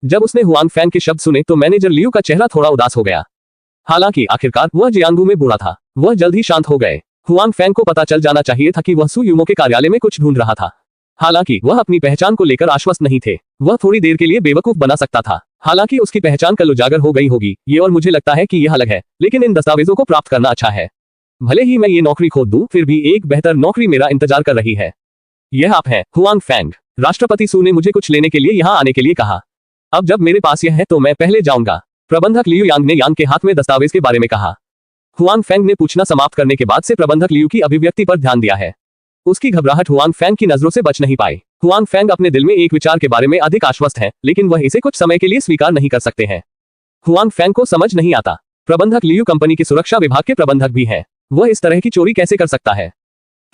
जब उसने Huang Fang के शब्द सुने तो मैनेजर लियू का चेहरा थोड़ा उदास हो गया। हालांकि आखिरकार वह जियांगू में बूढ़ा था, वह जल्द ही शांत हो गए। हुआंग फैंग को पता चल जाना चाहिए था कि वह सू यूमो के कार्यालय में कुछ ढूंढ रहा था। हालांकि वह अपनी पहचान को लेकर आश्वस्त नहीं थे। वह थोड़ी देर के लिए बेवकूफ बना सकता था। हालांकि उसकी पहचान कल उजागर हो गई होगी ये, और मुझे लगता है कि यह अलग है, लेकिन इन दस्तावेजों को प्राप्त करना अच्छा है। भले ही मैं ये नौकरी खो दूं, फिर भी एक बेहतर नौकरी मेरा इंतजार कर रही है। यह आप हैं, हुआंग फैंग। राष्ट्रपति सू ने मुझे कुछ लेने के लिए यहाँ आने के लिए कहा। अब जब मेरे पास यह है तो मैं पहले जाऊंगा। प्रबंधक लियू यांग ने यांग के हाथ में दस्तावेज के बारे में कहा। हुआंग फैंग ने पूछना समाप्त करने के बाद से प्रबंधक लियू की अभिव्यक्ति पर ध्यान दिया है। उसकी घबराहट हुआंग फैंग की नजरों से बच नहीं पाई। हुआंग फैंग अपने दिल में एक विचार के बारे में अधिक आश्वस्त है, लेकिन वह इसे कुछ समय के लिए स्वीकार नहीं कर सकते हैं। हुआंग फैंग को समझ नहीं आता, प्रबंधक लियू कंपनी के सुरक्षा विभाग के प्रबंधक भी है, वह इस तरह की चोरी कैसे कर सकता है।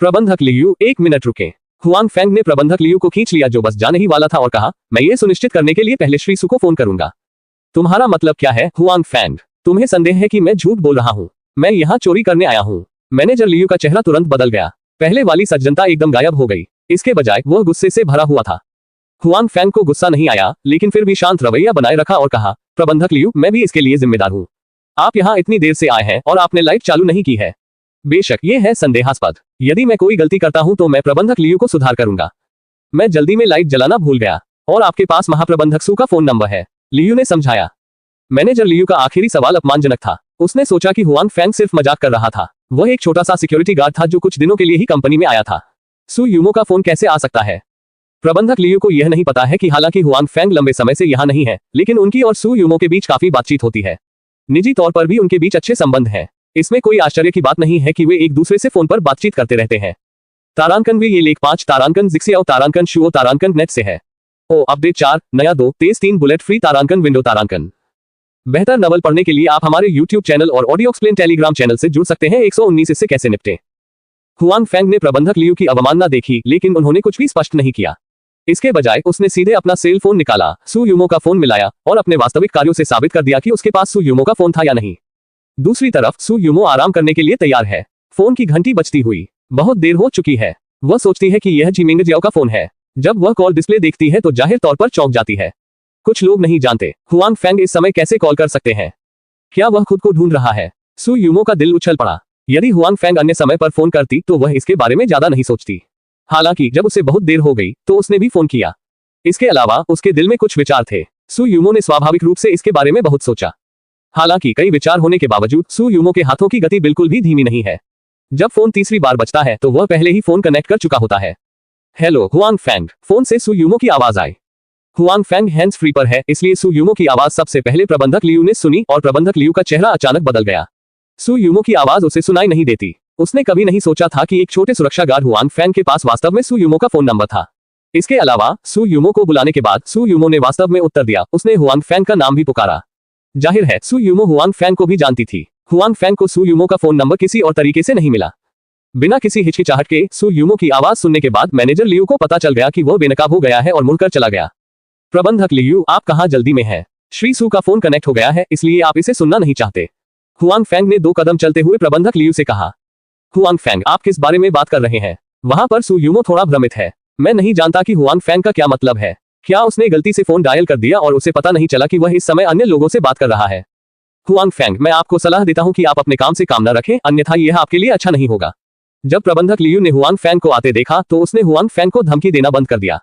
प्रबंधक लियू, एक मिनट रुके। हुआंग फैंग ने प्रबंधक लियू को खींच लिया जो बस जाने ही वाला था और कहा, मैं ये सुनिश्चित करने के लिए पहले श्री सू को फोन करूंगा। तुम्हारा मतलब क्या है हुआंग फैंग? तुम्हें संदेह है कि मैं झूठ बोल रहा हूँ? मैं यहाँ चोरी करने आया हूँ। मैनेजर लियू का चेहरा तुरंत बदल गया। पहले वाली सज्जनता एकदम गायब हो गई। इसके बजाय वह गुस्से से भरा हुआ था। हुआंग फैंग को गुस्सा नहीं आया, लेकिन फिर भी शांत रवैया बनाए रखा और कहा, प्रबंधक लियू, मैं भी इसके लिए जिम्मेदार हूँ। आप यहाँ इतनी देर से आए हैं और आपने लाइट चालू नहीं की है। बेशक ये है संदेहास्पद। यदि मैं कोई गलती करता हूँ तो मैं प्रबंधक लियू को सुधार करूंगा। मैं जल्दी में लाइट जलाना भूल गया और आपके पास महाप्रबंधक सू का फोन नंबर है, लियू ने समझाया। मैनेजर लियू का आखिरी सवाल अपमानजनक था। उसने सोचा कि हुआंग फैंग सिर्फ मजाक कर रहा था। वह एक छोटा सा सिक्योरिटी गार्ड था जो कुछ दिनों के लिए ही कंपनी में आया था। सू यूमो का फोन कैसे आ सकता है? प्रबंधक लियू को यह नहीं पता है कि हालांकि हुआंग फैंग लंबे समय से यहाँ नहीं है, लेकिन उनकी और सू यूमो के बीच काफी बातचीत होती है। निजी तौर पर भी उनके बीच अच्छे संबंध हैं। इसमें कोई आश्चर्य की बात नहीं है कि वे एक दूसरे से फोन पर बातचीत करते रहते हैं। तारांकन भी ये लेख 5 तारांकन जिक्सियाओ तारांकन शुओ तारांकन नेट से है। ओ अपडेट 4 नया 2 तेज 3 बुलेट फ्री तारांकन विंडो तारांकन। बेहतर नवल पढ़ने के लिए आप हमारे YouTube चैनल और ऑडियो एक्सप्लेन टेलीग्राम चैनल से जुड़ सकते हैं। 119 इससे कैसे निपटे। हुआंग फैंग ने प्रबंधक लियू की अवमानना देखी, लेकिन उन्होंने कुछ भी स्पष्ट नहीं किया। इसके बजाय उसने सीधे अपना सेल फोन निकाला, सू यूमो का फोन मिलाया और अपने वास्तविक कार्यों से साबित कर दिया कि उसके पास सू यूमो का फोन था या नहीं। दूसरी तरफ सू यूमो आराम करने के लिए तैयार है। फोन की घंटी बजती हुई बहुत देर हो चुकी है। वह सोचती है कि यह जिमिंग जियाओ का फोन है। जब वह कॉल डिस्प्ले देखती है तो जाहिर तौर पर चौंक जाती है। कुछ लोग नहीं जानते हुआंग फैंग इस समय कैसे कॉल कर सकते हैं। क्या वह खुद को ढूंढ रहा है? सू यूमो का दिल उछल पड़ा। यदि हुआंग फैंग अन्य समय पर फोन करती तो वह इसके बारे में ज्यादा नहीं सोचती। हालांकि जब उसे बहुत देर हो गई तो उसने भी फोन किया। इसके अलावा उसके दिल में कुछ विचार थे। सू यूमो ने स्वाभाविक रूप से इसके बारे में बहुत सोचा। हालांकि कई विचार होने के बावजूद सू यूमो के हाथों की गति बिल्कुल भी धीमी नहीं है। जब फोन तीसरी बार बजता है तो वह पहले ही फोन कनेक्ट कर चुका होता है। हेलो हुआंग फैंग, फोन से सू यूमो की आवाज आई। हुआंग फैंग हैंड्स फ्री पर है, इसलिए सू यूमो की आवाज सबसे पहले प्रबंधक लियू ने सुनी और प्रबंधक लियू का चेहरा अचानक बदल गया। सू यूमो की आवाज उसे सुनाई नहीं देती। उसने कभी नहीं सोचा था कि एक छोटे सुरक्षा गार्ड हुआंग फैंग के पास वास्तव में सू यूमो का फोन नंबर था। इसके अलावा सू यूमो को बुलाने के बाद सू यूमो ने वास्तव में उत्तर दिया। उसने हुआंग फैंग का नाम भी पुकारा। जाहिर है सू यूमो हुआंग फैंग को भी जानती थी। हुआंग फैंग को सू यूमो का फोन नंबर किसी और तरीके से नहीं मिला। बिना किसी हिचकिचाहट के सू यूमो की आवाज सुनने के बाद मैनेजर लियू को पता चल गया कि वह बेनकाब हो गया है और मुड़कर चला गया। प्रबंधक लियू, आप कहाँ जल्दी में हैं? श्री सू का फोन कनेक्ट हो गया है, इसलिए आप इसे सुनना नहीं चाहते। हुआंग फैंग ने 2 कदम चलते हुए प्रबंधक लियू से कहा। हुआंग फैंग, आप किस बारे में बात कर रहे हैं? वहां पर सू यूमो थोड़ा भ्रमित है। मैं नहीं जानता कि हुआंग फैंग का क्या मतलब है। क्या उसने गलती से फोन डायल कर दिया और उसे पता नहीं चला कि वह इस समय अन्य लोगों से बात कर रहा है? हुआंग फैंग, मैं आपको सलाह देता हूं कि आप अपने काम से काम न रखें, अन्यथा यह आपके लिए अच्छा नहीं होगा। जब प्रबंधक लियू ने हुआंग फैंग को आते देखा तो उसने हुआंग फैंग को धमकी देना बंद कर दिया।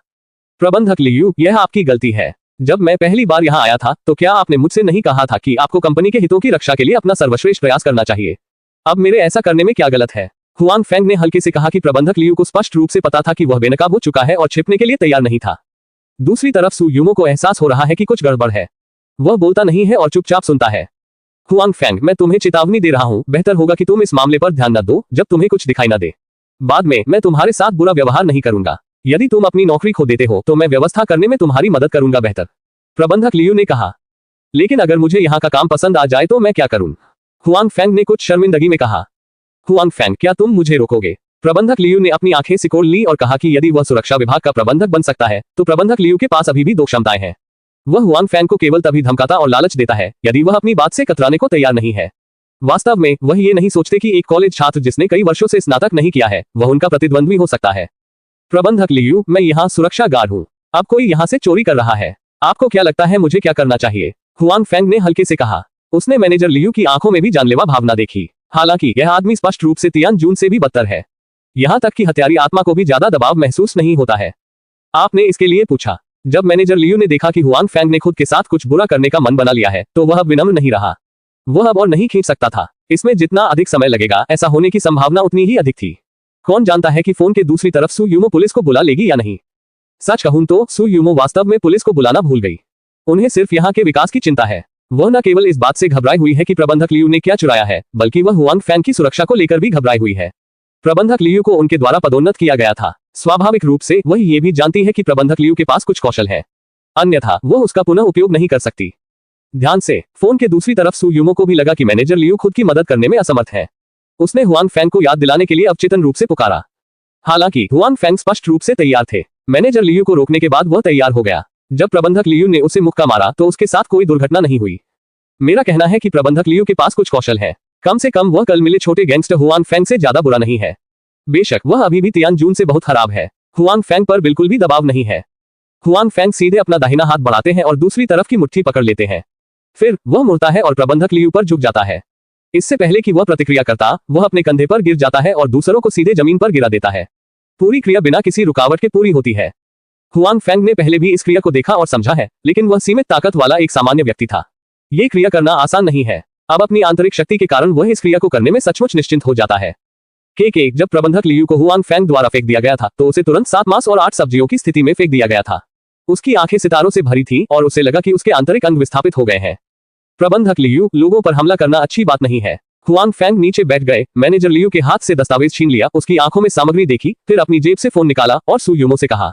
प्रबंधक लियू, यह आपकी गलती है। जब मैं पहली बार यहाँ आया था तो क्या आपने मुझसे नहीं कहा था कि आपको कंपनी के हितों की रक्षा के लिए अपना सर्वश्रेष्ठ प्रयास करना चाहिए? अब मेरे ऐसा करने में क्या गलत है? हुआंग फैंग ने हल्के से कहा कि प्रबंधक लियू को स्पष्ट रूप से पता था कि वह बेनकाब हो चुका है और छिपने के लिए तैयार नहीं था। दूसरी तरफ सू यूमो को एहसास हो रहा है कि कुछ गड़बड़ है। वह बोलता नहीं है और चुपचाप सुनता है। हुआंग फैंग, मैं तुम्हें चेतावनी दे रहा हूँ, बेहतर होगा कि तुम इस मामले पर ध्यान न दो जब तुम्हें कुछ दिखाई न दे। बाद में मैं तुम्हारे साथ बुरा व्यवहार नहीं करूंगा। यदि तुम अपनी नौकरी खो देते हो तो मैं व्यवस्था करने में तुम्हारी मदद करूंगा बेहतर। प्रबंधक लियू ने कहा। लेकिन अगर मुझे यहाँ का काम पसंद आ जाए तो मैं क्या करूं? हुआंग फैंग ने कुछ शर्मिंदगी में कहा। हुआंग फैंग, क्या तुम मुझे रोकोगे? प्रबंधक लियू ने अपनी आंखें सिकोड़ ली और कहा कि यदि वह सुरक्षा विभाग का प्रबंधक बन सकता है तो प्रबंधक लियू के पास अभी भी 2 क्षमताएं हैं। वह हुआंग फैंग को केवल तभी धमकाता और लालच देता है यदि वह अपनी बात से कतराने को तैयार नहीं है। वास्तव में वह ये नहीं सोचते कि एक कॉलेज छात्र जिसने कई वर्षों से स्नातक नहीं किया है वह उनका प्रतिद्वंद्वी हो सकता है। प्रबंधक लियू, मैं यहाँ सुरक्षा गार्ड हूँ। अब कोई यहाँ से चोरी कर रहा है। आपको क्या लगता है मुझे क्या करना चाहिए? हुआंग फेंग ने हल्के से कहा। उसने मैनेजर लियू की आंखों में भी जानलेवा भावना देखी। हालांकि यह आदमी स्पष्ट रूप से तियान जून से भी बदतर है। यहाँ तक कि हत्यारी आत्मा को भी ज्यादा दबाव महसूस नहीं होता है। आपने इसके लिए पूछा। जब मैनेजर लियू ने देखा कि हुआंग फेंग ने खुद के साथ कुछ बुरा करने का मन बना लिया है, तो वह अब विनम्र नहीं रहा। वह अब और नहीं खींच सकता था। इसमें जितना अधिक समय लगेगा, ऐसा होने की संभावना उतनी ही अधिक थी। कौन जानता है कि फोन के दूसरी तरफ सु यूमो पुलिस को बुला लेगी या नहीं। सच कहूं तो सु यूमो वास्तव में पुलिस को बुलाना भूल गई। उन्हें सिर्फ यहाँ के विकास की चिंता है। वह न केवल इस बात से घबराई हुई है कि प्रबंधक लियू ने क्या चुराया है, बल्कि वह हुआंग फेंग की सुरक्षा को लेकर भी घबराई हुई है। प्रबंधक लियू को उनके द्वारा पदोन्नत किया गया था। स्वाभाविक रूप से वह ये भी जानती है कि प्रबंधक लियू के पास कुछ कौशल है, अन्यथा वह उसका पुनः उपयोग नहीं कर सकती। ध्यान से फोन के दूसरी तरफ सु यूमो को भी लगा कि मैनेजर लियू खुद की मदद करने में असमर्थ है। उसने हुआंग फेंग को याद दिलाने के लिए अवचेतन रूप से पुकारा। हालांकि हुआंग फेंग स्पष्ट रूप से तैयार थे। मैनेजर लियू को रोकने के बाद वह तैयार हो गया। जब प्रबंधक लियू ने उसे मुक्का मारा तो उसके साथ कोई दुर्घटना नहीं हुई। मेरा कहना है कि प्रबंधक लियू के पास कुछ कौशल है। कम से कम वह कल मिले छोटे गैंगस्टर हुआंग फेंग से ज्यादा बुरा नहीं है। बेशक वह अभी भी तियान जून से बहुत खराब है। हुआंग फेंग पर बिल्कुल भी दबाव नहीं है। हुआंग फेंग सीधे अपना दाहिना हाथ बढ़ाते हैं और दूसरी तरफ की मुट्ठी पकड़ लेते हैं। फिर वह मुड़ता है और प्रबंधक लियू पर झुक जाता है। इससे पहले कि वह प्रतिक्रिया करता, वह अपने कंधे पर गिर जाता है और दूसरों को सीधे जमीन पर गिरा देता है। पूरी क्रिया बिना किसी रुकावट के पूरी होती है। हुआंग फेंग ने पहले भी इस क्रिया को देखा और समझा है, लेकिन वह सीमित ताकत वाला एक सामान्य व्यक्ति था। ये क्रिया करना आसान नहीं है। अब अपनी आंतरिक शक्ति के कारण वह इस क्रिया को करने में सचमुच निश्चिंत हो जाता है। जब प्रबंधक लियू को हुआंग फेंग द्वारा फेंक दिया गया था, तो उसे तुरंत 7 मांस और 8 सब्जियों की स्थिति में फेंक दिया गया था। उसकी आंखें सितारों से भरी थी और उसे लगा कि उसके आंतरिक अंग विस्थापित हो गए हैं। प्रबंधक लियू, लोगों पर हमला करना अच्छी बात नहीं है। हुआंग फेंग नीचे बैठ गए। मैनेजर लियू के हाथ से दस्तावेज छीन लिया, उसकी आंखों में सामग्री देखी, फिर अपनी जेब से फोन निकाला और सु यूमो से कहा,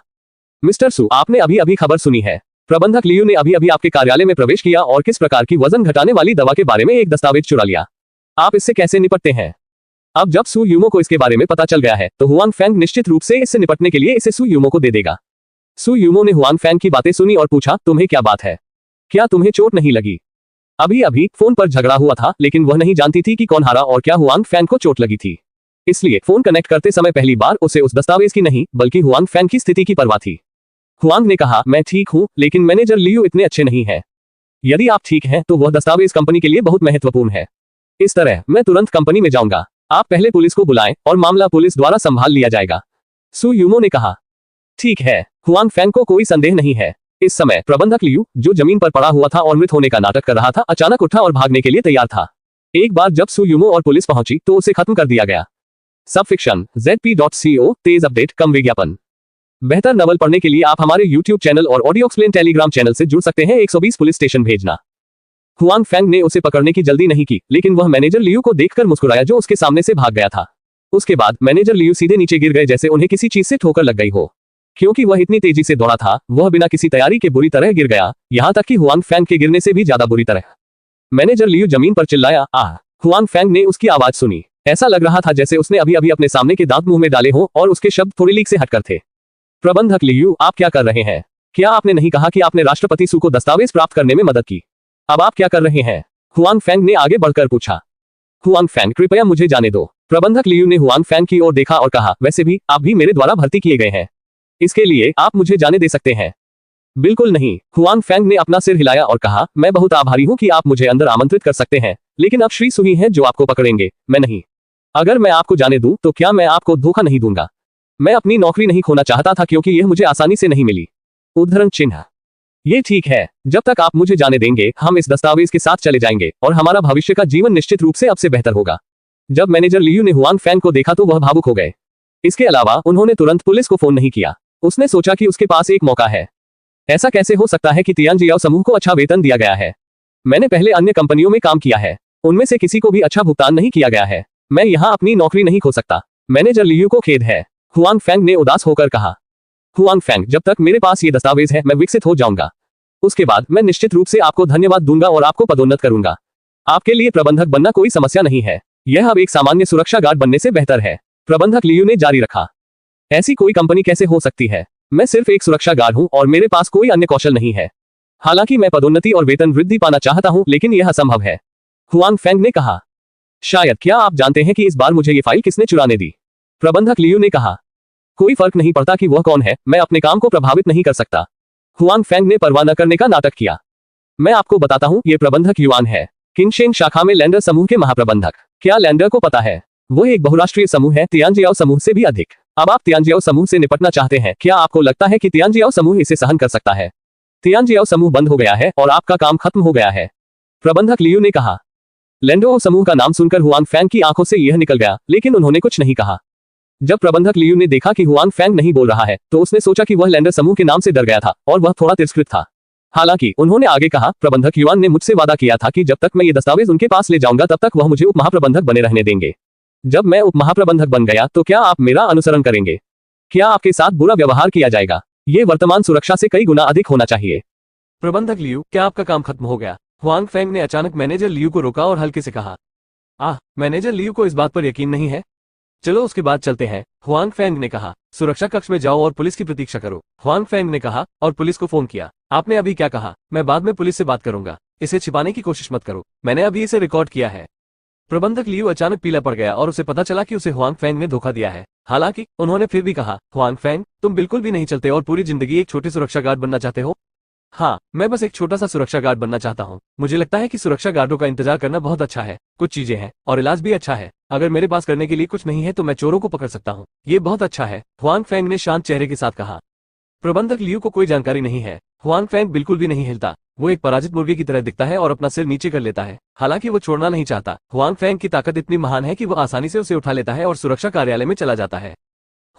मिस्टर सु, आपने अभी अभी खबर सुनी है। प्रबंधक लियू ने अभी अभी आपके कार्यालय में प्रवेश किया और किस प्रकार की वजन घटाने वाली दवा के बारे में एक दस्तावेज चुरा लिया। आप इससे कैसे निपटते हैं? अब जब सु यूमो को इसके बारे में पता चल गया है, तो हुआंग फेंग निश्चित रूप से इससे निपटने के लिए इसे सु यूमो को दे देगा। सु यूमो ने हुआंग फेंग की बातें सुनी और पूछा, तुम्हें क्या बात है? क्या तुम्हें चोट नहीं लगी? अभी अभी फोन पर झगड़ा हुआ था, लेकिन वह नहीं जानती थी कि कौन हारा और क्या हुआंग फेंग को चोट लगी थी। इसलिए फोन कनेक्ट करते समय पहली बार उसे उस दस्तावेज की नहीं, बल्कि हुआंग फेंग की स्थिति की परवाह थी। हुआंग ने कहा, मैं ठीक हूं, लेकिन मैनेजर लियू इतने अच्छे नहीं है। यदि आप ठीक हैं, तो वह दस्तावेज कंपनी के लिए बहुत महत्वपूर्ण है। इस तरह मैं तुरंत कंपनी में जाऊंगा। आप पहले पुलिस को बुलाएं और मामला पुलिस द्वारा संभाल लिया जाएगा। सु यूमो ने कहा। ठीक है। हुआंग फेंग को कोई संदेह नहीं है। इस समय प्रबंधक लियू, जो जमीन पर पड़ा हुआ था और मृत होने का नाटक कर रहा था, अचानक उठा और भागने के लिए तैयार था। एक बार जब सु यूमो और पुलिस पहुंची तो उसे खत्म कर दिया गया। सब फिक्शन zp.co, तेज अपडेट, कम विज्ञापन। बेहतर नवल पढ़ने के लिए आप हमारे YouTube चैनल और ऑडियो एक्सप्लेन टेलीग्राम चैनल से जुड़ सकते हैं। 120 पुलिस स्टेशन भेजना। हुआंग फेंग ने उसे पकड़ने की जल्दी नहीं की, लेकिन वह मैनेजर लियू को देखकर मुस्कुराया जो उसके सामने से भाग गया था। उसके बाद मैनेजर लियू सीधे नीचे गिर गए, जैसे उन्हें किसी चीज से ठोकर लग गई हो। क्योंकि वह इतनी तेजी से दौड़ा था, वह बिना किसी तैयारी के बुरी तरह गिर गया, यहाँ तक कि हुआंग फेंग के गिरने से भी ज्यादा बुरी तरह। मैनेजर लियू जमीन पर चिल्लाया, आह! हुआंग फेंग ने उसकी आवाज सुनी। ऐसा लग रहा था जैसे उसने अभी अभी अपने सामने के दांत मुंह में डाले हों और उसके शब्द थोड़ी लीक से हटकर थे। प्रबंधक लियू, आप क्या कर रहे हैं? क्या आपने नहीं कहा कि आपने राष्ट्रपति सु को दस्तावेज प्राप्त करने में मदद की? अब आप क्या कर रहे हैं? हुआंग फेंग ने आगे बढ़कर पूछा। हुआंग फेंग, कृपया मुझे जाने दो। प्रबंधक लियू ने हुआंग फेंग की ओर देखा और कहा, वैसे भी आप भी मेरे द्वारा भर्ती किए गए हैं। इसके लिए आप मुझे जाने दे सकते हैं। बिल्कुल नहीं। हुआंग फेंग ने अपना सिर हिलाया और कहा, मैं बहुत आभारी हूं कि आप मुझे अंदर आमंत्रित कर सकते हैं, लेकिन अब श्री सुही हैं जो आपको पकड़ेंगे, मैं नहीं। अगर मैं आपको जाने दूं तो क्या मैं आपको धोखा नहीं दूंगा? मैं अपनी नौकरी नहीं खोना चाहता था क्योंकि यह मुझे आसानी से नहीं मिली। उद्धरण चिन्ह। ये ठीक है। जब तक आप मुझे जाने देंगे, हम इस दस्तावेज के साथ चले जाएंगे और हमारा भविष्य का जीवन निश्चित रूप से अब से बेहतर होगा। जब मैनेजर लियू ने हुआंग फेंग को देखा तो वह भावुक हो गए। इसके अलावा उन्होंने तुरंत पुलिस को फोन नहीं किया। उसने सोचा कि उसके पास एक मौका है। ऐसा कैसे हो सकता है कि तियानजियाओ समूह को अच्छा वेतन दिया गया है? मैंने पहले अन्य कंपनियों में काम किया है, उनमें से किसी को भी अच्छा भुगतान नहीं किया गया है। मैं यहाँ अपनी नौकरी नहीं खो सकता। मैनेजर लियू को खेद है, हुआंग फेंग ने उदास होकर कहा। हुआंग फेंग, जब तक मेरे पास ये दस्तावेज है मैं विकसित हो जाऊंगा। उसके बाद मैं निश्चित रूप से आपको धन्यवाद दूंगा और आपको पदोन्नत करूंगा। आपके लिए प्रबंधक बनना कोई समस्या नहीं है। यह अब एक सामान्य सुरक्षा गार्ड बनने से बेहतर है। प्रबंधक लियू ने जारी रखा। ऐसी कोई कंपनी कैसे हो सकती है? मैं सिर्फ एक सुरक्षा गार्ड हूं और मेरे पास कोई अन्य कौशल नहीं है। हालांकि मैं पदोन्नति और वेतन वृद्धि पाना चाहता हूं, लेकिन यह असंभव है, हुआंग फेंग ने कहा। शायद। क्या आप जानते हैं कि इस बार मुझे ये फाइल किसने चुराने दी? प्रबंधक लियू ने कहा। कोई फर्क नहीं पड़ता कि वह कौन है, मैं अपने काम को प्रभावित नहीं कर सकता। हुआंग फेंग ने परवाह न करने का नाटक किया। मैं आपको बताता हूँ, ये प्रबंधक युआन है, किंगशेन शाखा में लैंडर समूह के महाप्रबंधक। क्या लैंडर को पता है? वो एक बहुराष्ट्रीय समूह है, तियानजियाओ समूह से भी अधिक। अब आप तियानजियाओ समूह से निपटना चाहते हैं। क्या आपको लगता है कि तियानजियाओ समूह इसे सहन कर सकता है? तियानजियाओ समूह बंद हो गया है और आपका काम खत्म हो गया है, प्रबंधक लियू ने कहा। लैंडो समूह का नाम सुनकर हुआंग फेंग की आंखों से यह निकल गया, लेकिन उन्होंने कुछ नहीं कहा। जब प्रबंधक लियू ने देखा कि हुआंग फेंग नहीं बोल रहा है, तो उसने सोचा कि वह लैंडर समूह के नाम से डर गया था और वह थोड़ा तिरस्कृत था। हालांकि उन्होंने आगे कहा, प्रबंधक युआन ने मुझसे वादा किया था कि जब तक मैं ये दस्तावेज उनके पास ले जाऊंगा तब तक वह मुझे उप महाप्रबंधक बने रहने देंगे। जब मैं उप महाप्रबंधक बन गया तो क्या आप मेरा अनुसरण करेंगे? क्या आपके साथ बुरा व्यवहार किया जाएगा? ये वर्तमान सुरक्षा से कई गुना अधिक होना चाहिए। प्रबंधक लियू, क्या आपका काम खत्म हो गया? हुआंग फेंग ने अचानक मैनेजर लियू को रोका और हल्के से कहा। मैनेजर लियू को इस बात पर यकीन नहीं है। चलो उसके बाद चलते हैं, हुआंग फेंग ने कहा। सुरक्षा कक्ष में जाओ और पुलिस की प्रतीक्षा करो, हुआंग फेंग ने कहा और पुलिस को फोन किया। आपने अभी क्या कहा? मैं बाद में पुलिस से बात करूंगा, इसे छिपाने की कोशिश मत करो, मैंने अभी इसे रिकॉर्ड किया है। प्रबंधक लियू अचानक पीला पड़ गया और उसे पता चला कि उसे हुआंग फेंग ने धोखा दिया है। हालांकि उन्होंने फिर भी कहा, हुआंग फेंग, तुम बिल्कुल भी नहीं चलते और पूरी जिंदगी एक छोटे सुरक्षा गार्ड बनना चाहते हो? हाँ, मैं बस एक छोटा सा सुरक्षा गार्ड बनना चाहता हूँ। मुझे लगता है कि सुरक्षा गार्डों का इंतजार करना बहुत अच्छा है, कुछ चीजें हैं और इलाज भी अच्छा है। अगर मेरे पास करने के लिए कुछ नहीं है तो मैं चोरों को पकड़ सकता हूँ, ये बहुत अच्छा है, हुआंग फेंग ने शांत चेहरे के साथ कहा। प्रबंधक लियू को कोई जानकारी नहीं है। हुआंग फेंग बिल्कुल भी नहीं हिलता, वो एक पराजित मुर्गे की तरह दिखता है और अपना सिर नीचे कर लेता है। हालांकि वो छोड़ना नहीं चाहता। हुआंग फेंग की ताकत इतनी महान है कि वो आसानी से उसे उठा लेता है और सुरक्षा कार्यालय में चला जाता है।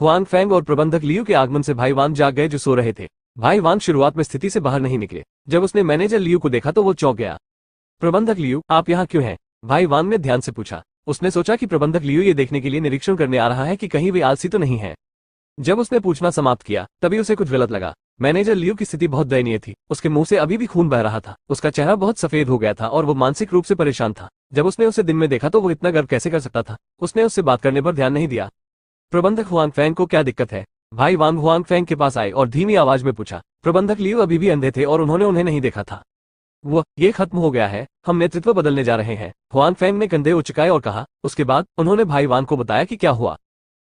हुआंग फेंग और प्रबंधक लियू के आगमन से भाई वांग जाग गए, जो सो रहे थे। भाई वांग शुरुआत में स्थिति से बाहर नहीं निकले। जब उसने मैनेजर लियू को देखा तो वो चौंक गया। प्रबंधक लियू, आप यहाँ क्यों हैं? भाई वांग ने ध्यान से पूछा। उसने सोचा कि प्रबंधक लियू ये देखने के लिए निरीक्षण करने आ रहा है कि कहीं वे आलसी तो नहीं है। जब उसने पूछना समाप्त किया तभी उसे कुछ गलत लगा। मैनेजर लियू की स्थिति बहुत दयनीय थी, उसके मुंह से अभी भी खून बह रहा था, उसका चेहरा बहुत सफेद हो गया था और वो मानसिक रूप से परेशान था। जब उसने उसे दिन में देखा तो वो इतना गर्व कैसे कर सकता था? उसने उससे बात करने पर ध्यान नहीं दिया। प्रबंधक हुआंग फेंग को क्या दिक्कत है? भाई वांग हुआंग फेंग के पास आए और धीमी आवाज में पूछा। प्रबंधक लियू अभी भी अंधे थे और उन्होंने उन्हें नहीं देखा था। ये खत्म हो गया है, हम नेतृत्व बदलने जा रहे हैं, हुआंग फेंग ने कंधे उचकाए और कहा। उसके बाद उन्होंने भाई वांग को बताया कि क्या हुआ।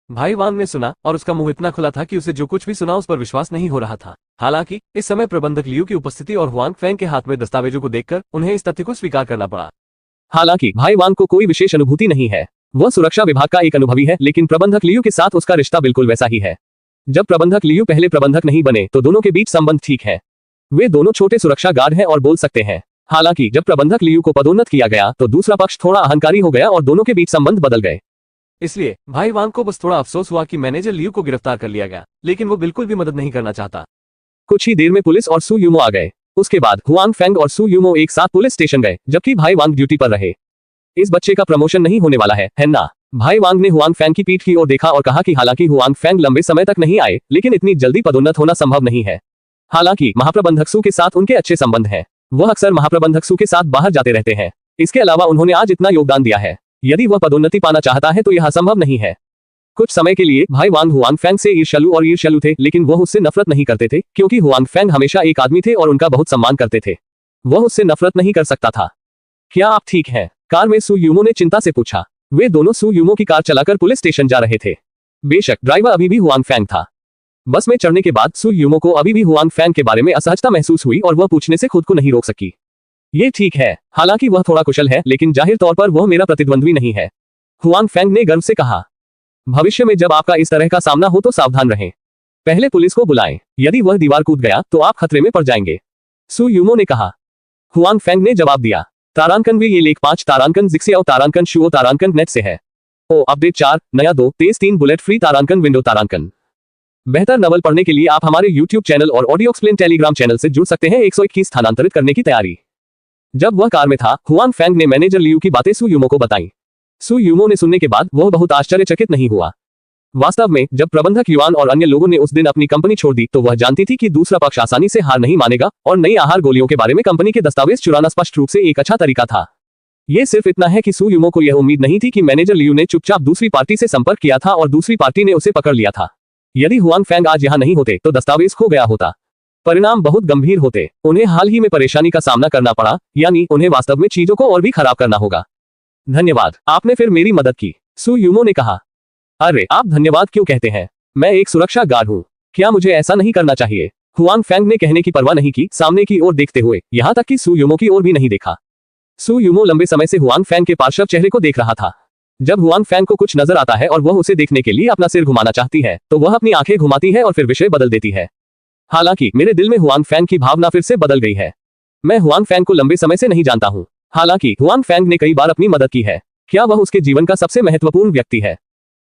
भाई वांग ने सुना और उसका मुंह इतना खुला था कि उसे जो कुछ भी सुना उस पर विश्वास नहीं हो रहा था। हालांकि इस समय प्रबंधक लियू की उपस्थिति और हुआंग फेंग के हाथ में दस्तावेजों को देखकर उन्हें इस तथ्य को स्वीकार करना पड़ा। हालांकि भाई वांग को कोई विशेष अनुभूति नहीं है, वह सुरक्षा विभाग का एक अनुभवी है, लेकिन प्रबंधक लियू के साथ उसका रिश्ता बिल्कुल वैसा ही है। जब प्रबंधक लियू पहले प्रबंधक नहीं बने तो दोनों के बीच संबंध ठीक है। वे दोनों छोटे सुरक्षा गार्ड हैं और बोल सकते हैं। हालांकि जब प्रबंधक लियू को पदोन्नत किया गया तो दूसरा पक्ष थोड़ा अहंकारी हो गया और दोनों के बीच संबंध बदल गए। इसलिए भाई वांग को बस थोड़ा अफसोस हुआ कि मैनेजर लियू को गिरफ्तार कर लिया गया, लेकिन वो बिल्कुल भी मदद नहीं करना चाहता। कुछ ही देर में पुलिस और सू यूमो आ गए। उसके बाद हुआंग फेंग और सू यूमो एक साथ पुलिस स्टेशन गए, जबकि भाई वांग ड्यूटी पर रहे। इस बच्चे का प्रमोशन नहीं होने वाला है ना? भाई वांग ने हुआंग फेंग की पीठ की ओर देखा और कहा कि हालांकि हुआंग फेंग लंबे समय तक नहीं आए, लेकिन इतनी जल्दी पदोन्नत होना संभव नहीं है। हालांकि महाप्रबंधक सू के साथ उनके अच्छे संबंध हैं। वह अक्सर महाप्रबंधक सू के साथ बाहर जाते रहते हैं। इसके अलावा उन्होंने आज इतना योगदान दिया है। यदि वह पदोन्नति पाना चाहता है तो यह असंभव नहीं है। कुछ समय के लिए भाई वांग हुआंग फेंग से ईर्ष्यालु थे, लेकिन वह उससे नफरत नहीं करते थे, क्योंकि हुआंग फेंग हमेशा एक आदमी थे और उनका बहुत सम्मान करते थे। वह उससे नफरत नहीं कर सकता था। क्या आप ठीक हैं? कार में सू यूमो ने चिंता से पूछा। वे दोनों सू यूमो की कार चलाकर पुलिस स्टेशन जा रहे थे। बेशक ड्राइवर अभी भी हुआंग फेंग था। बस में चढ़ने के बाद सू यूमो को अभी भी हुआंग फेंग के बारे में असहजता महसूस हुई और वह पूछने से खुद को नहीं रोक सकी। ये ठीक है, हालांकि वह थोड़ा कुशल है, लेकिन जाहिर तौर पर वह मेरा प्रतिद्वंद्वी नहीं है, हुआंग फेंग ने गर्व से कहा। भविष्य में जब आपका इस तरह का सामना हो तो सावधान रहें। पहले पुलिस को बुलाएं। यदि वह दीवार कूद गया तो आप खतरे में पड़ जाएंगे, सू यूमो ने कहा। हुआंग फेंग ने जवाब दिया। तारांकन वे ये लेख 5 तारांकन जिक्सियाओ तारांकन शुओ तारांकन नेट से है। अपडेट 4 नया 2 तेज 3 बुलेट फ्री तारांकन विंडो तारांकन। बेहतर नवल पढ़ने के लिए आप हमारे YouTube चैनल और ऑडियो एक्सप्लेन टेलीग्राम चैनल से जुड़ सकते हैं। 121 स्थानांतरित करने की तैयारी। जब वह कार में था, हुआंग फेंग ने मैनेजर लियू की बातें सू यूमो को बताई। सू यूमो ने सुनने के बाद वह बहुत आश्चर्यचकित नहीं हुआ। वास्तव में जब प्रबंधक युआन और अन्य लोगों ने उस दिन अपनी कंपनी छोड़ दी तो वह जानती थी कि दूसरा पक्ष आसानी से हार नहीं मानेगा और नई आहार गोलियों के बारे में कंपनी के दस्तावेज चुराना स्पष्ट रूप से एक अच्छा तरीका था। ये सिर्फ इतना है कि सू यूमो को यह उम्मीद नहीं थी कि मैनेजर लियू ने चुपचाप दूसरी पार्टी से संपर्क किया था और दूसरी पार्टी ने उसे पकड़ लिया था। यदि हुआंग फेंग आज यहाँ नहीं होते तो दस्तावेज खो गया होता। परिणाम बहुत गंभीर होते। उन्हें हाल ही में परेशानी का सामना करना पड़ा, यानी उन्हें वास्तव में चीजों को और भी खराब करना होगा। धन्यवाद, आपने फिर मेरी मदद की, सू यूमो ने कहा। अरे आप धन्यवाद क्यों कहते हैं? मैं एक सुरक्षा गार्ड हूँ, क्या मुझे ऐसा नहीं करना चाहिए? हुआंग फेंग ने कहने की परवाह नहीं की, सामने की ओर देखते हुए, यहाँ तक कि सू यूमो की ओर भी नहीं देखा। सू यूमो लंबे समय से हुआंग फेंग के पार्श्व चेहरे को देख रहा था। जब हुआंग फेंग को कुछ नजर आता है और वह उसे देखने के लिए अपना सिर घुमाना चाहती है तो वह अपनी आंखें घुमाती है और फिर विषय बदल देती है। हालांकि मेरे दिल में हुआंग फेंग की भावना फिर से बदल गई है। मैं हुआंग फेंग को लंबे समय से नहीं जानता हूँ। हालांकि हुआंग फेंग ने कई बार अपनी मदद की है। क्या वह उसके जीवन का सबसे महत्वपूर्ण व्यक्ति है?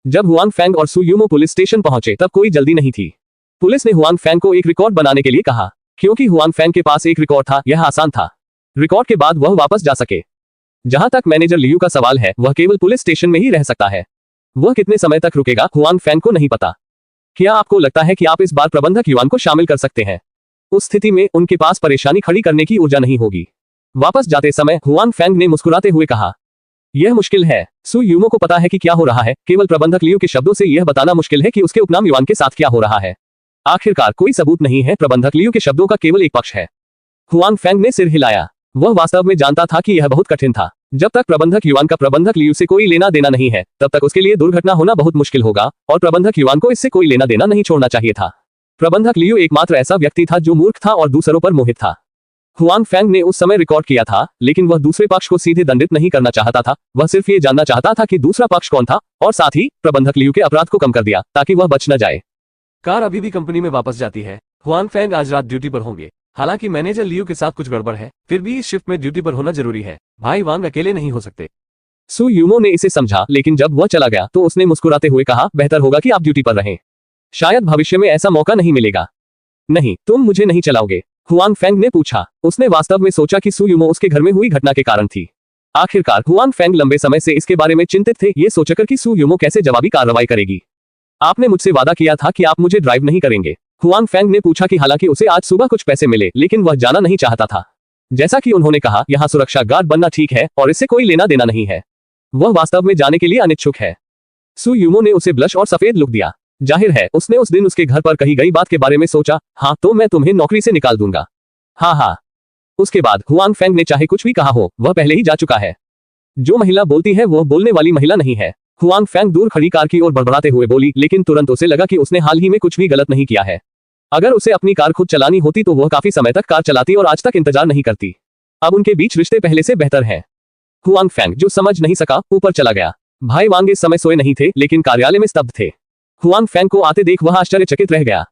जब हुआंग फेंग और सू यूमो पुलिस स्टेशन पहुंचे तब कोई जल्दी नहीं थी। पुलिस ने हुआंग फेंग को एक रिकॉर्ड बनाने के लिए कहा। क्योंकि हुआंग फेंग के पास एक रिकॉर्ड था, यह आसान था। रिकॉर्ड के बाद वह वापस जा सके। जहां तक मैनेजर लियू का सवाल है, वह केवल पुलिस स्टेशन में ही रह सकता है। वह कितने समय तक रुकेगा, हुआंग फेंग को नहीं पता। क्या आपको लगता है कि आप इस बार प्रबंधक युआन को शामिल कर सकते हैं? उस स्थिति में उनके पास परेशानी खड़ी करने की ऊर्जा नहीं होगी। वापस जाते समय हुआंग फेंग ने मुस्कुराते हुए कहा, यह मुश्किल है। सू यूमो को पता है कि क्या हो रहा है, केवल प्रबंधक लियू के शब्दों से यह बताना मुश्किल है कि उसके उपनाम युआन के साथ क्या हो रहा है। आखिरकार कोई सबूत नहीं है, प्रबंधक लियू के शब्दों का केवल एक पक्ष है। हुआंग फेंग ने सिर हिलाया। वह वास्तव में जानता था कि यह बहुत कठिन था। जब तक प्रबंधक युआन का प्रबंधक लियू से कोई लेना देना नहीं है, तब तक उसके लिए दुर्घटना होना बहुत मुश्किल होगा और प्रबंधक युआन को इससे कोई लेना देना नहीं छोड़ना चाहिए था। प्रबंधक लियू एकमात्र ऐसा व्यक्ति था जो मूर्ख था और दूसरों पर मोहित था। हुआंग फेंग ने उस समय रिकॉर्ड किया था, लेकिन वह दूसरे पक्ष को सीधे दंडित नहीं करना चाहता था। वह सिर्फ ये जानना चाहता था कि दूसरा पक्ष कौन था और साथ ही प्रबंधक लियू के अपराध को कम कर दिया ताकि वह बच न जाए। कार अभी भी कंपनी में वापस जाती है। हुआंग फेंग आज रात ड्यूटी पर होंगे। हालांकि मैनेजर लियू के साथ कुछ गड़बड़ है, फिर भी इस शिफ्ट में ड्यूटी पर होना जरूरी है। भाई वांग अकेले नहीं हो सकते। सू यूमो ने इसे समझा, लेकिन जब वह चला गया तो उसने मुस्कुराते हुए कहा, बेहतर होगा कि आप ड्यूटी पर रहें। शायद भविष्य में ऐसा मौका नहीं मिलेगा। नहीं, तुम मुझे नहीं चलाओगे? हुआंग फेंग ने पूछा। उसने वास्तव में सोचा कि सू यूमो उसके घर में हुई घटना के कारण थी। आखिरकार हुआंग फेंग लंबे समय से इसके बारे में चिंतित थे, ये सोचकर कि सू यूमो कैसे जवाबी कार्रवाई करेगी। आपने मुझसे वादा किया था कि आप मुझे ड्राइव नहीं करेंगे। हुआंग फेंग ने पूछा कि हालांकि उसे आज सुबह कुछ पैसे मिले, लेकिन वह जाना नहीं चाहता था। जैसा कि उन्होंने कहा, यहाँ सुरक्षा गार्ड बनना ठीक है और इससे कोई लेना देना नहीं है। वह वास्तव में जाने के लिए अनिच्छुक है। सू यूमो ने उसे ब्लश और सफेद लुक दिया। जाहिर है उसने उस दिन उसके घर पर कही गई बात के बारे में सोचा। हाँ, तो मैं तुम्हें नौकरी से निकाल दूंगा। हाँ। उसके बाद हुआंग फेंग ने चाहे कुछ भी कहा हो, वह पहले ही जा चुका है। जो महिला बोलती है वह बोलने वाली महिला नहीं है। हुआंग फेंग दूर खड़ी कार की ओर बड़बड़ाते हुए बोली, लेकिन तुरंत उसे लगा कि उसने हाल ही में कुछ भी गलत नहीं किया है। अगर उसे अपनी कार खुद चलानी होती तो वह काफी समय तक कार चलाती और आज तक इंतजार नहीं करती। अब उनके बीच रिश्ते पहले से बेहतर है। हुआंग फेंग, जो समझ नहीं सका, ऊपर चला गया। भाई वांग इस समय सोए नहीं थे, लेकिन कार्यालय में स्तब्ध थे। हुआंग फेंग को आते देख वह आश्चर्यचकित रह गया।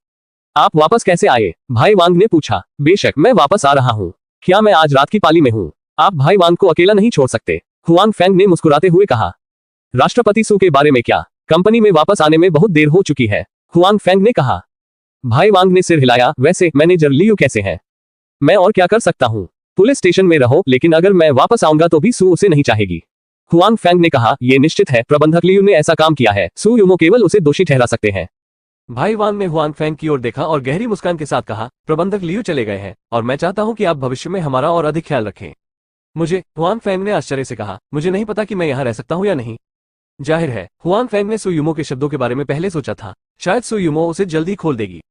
आप वापस कैसे आए? भाई वांग ने पूछा। बेशक, मैं वापस आ रहा हूँ। क्या मैं आज रात की पाली में हूँ? आप भाई वांग को अकेला नहीं छोड़ सकते। हुआंग फेंग ने मुस्कुराते हुए कहा। राष्ट्रपति सू के बारे में क्या? कंपनी में वापस आने में बहुत देर हो चुकी है, हुआंग फेंग ने कहा। भाई वांग ने सिर हिलाया। वैसे मैनेजर लियू कैसे हैं? मैं और क्या कर सकता हूँ? पुलिस स्टेशन में रहो, लेकिन अगर मैं वापस आऊंगा तो भी सू उसे नहीं चाहेगी। हुआंग फेंग ने कहा, यह निश्चित है, प्रबंधक लियू ने ऐसा काम किया है। सू यूमो केवल उसे दोषी ठहरा सकते हैं। भाई वांग ने हुआंग फेंग की ओर देखा और गहरी मुस्कान के साथ कहा, प्रबंधक लियू चले गए हैं और मैं चाहता हूं कि आप भविष्य में हमारा और अधिक ख्याल रखें। मुझे, हुआंग फेंग ने आश्चर्य से कहा, मुझे नहीं पता कि मैं यहाँ रह सकता हूँ या नहीं। जाहिर है हुआंग फेंग ने सू यूमो के शब्दों के बारे में पहले सोचा था। शायद सू यूमो उसे जल्दी खोल देगी।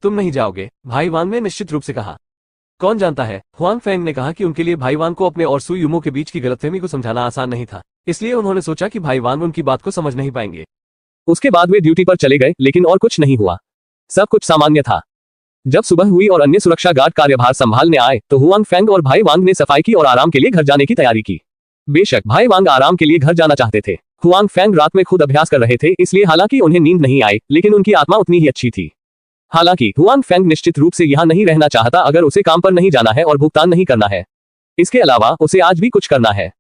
तुम नहीं जाओगे? भाई वांग ने निश्चित रूप से कहा। कौन जानता है, हुआंग फेंग ने कहा कि उनके लिए भाई वांग को अपने और सू यूमो के बीच की गलतफहमी को समझाना आसान नहीं था, इसलिए उन्होंने सोचा कि भाई वांग उनकी बात को समझ नहीं पाएंगे। उसके बाद वे ड्यूटी पर चले गए, लेकिन और कुछ नहीं हुआ। सब कुछ सामान्य था। जब सुबह हुई और अन्य सुरक्षा गार्ड कार्यभार संभालने आए तो हुआंग फेंग और भाई वांग ने सफाई की और आराम के लिए घर जाने की तैयारी की। बेशक भाई वांग आराम के लिए घर जाना चाहते थे। हुआंग फेंग रात में खुद अभ्यास कर रहे थे, इसलिए हालांकि उन्हें नींद नहीं आई, लेकिन उनकी आत्मा उतनी ही अच्छी थी। हालांकि हुआंग फेंग निश्चित रूप से यहाँ नहीं रहना चाहता अगर उसे काम पर नहीं जाना है और भुगतान नहीं करना है। इसके अलावा उसे आज भी कुछ करना है।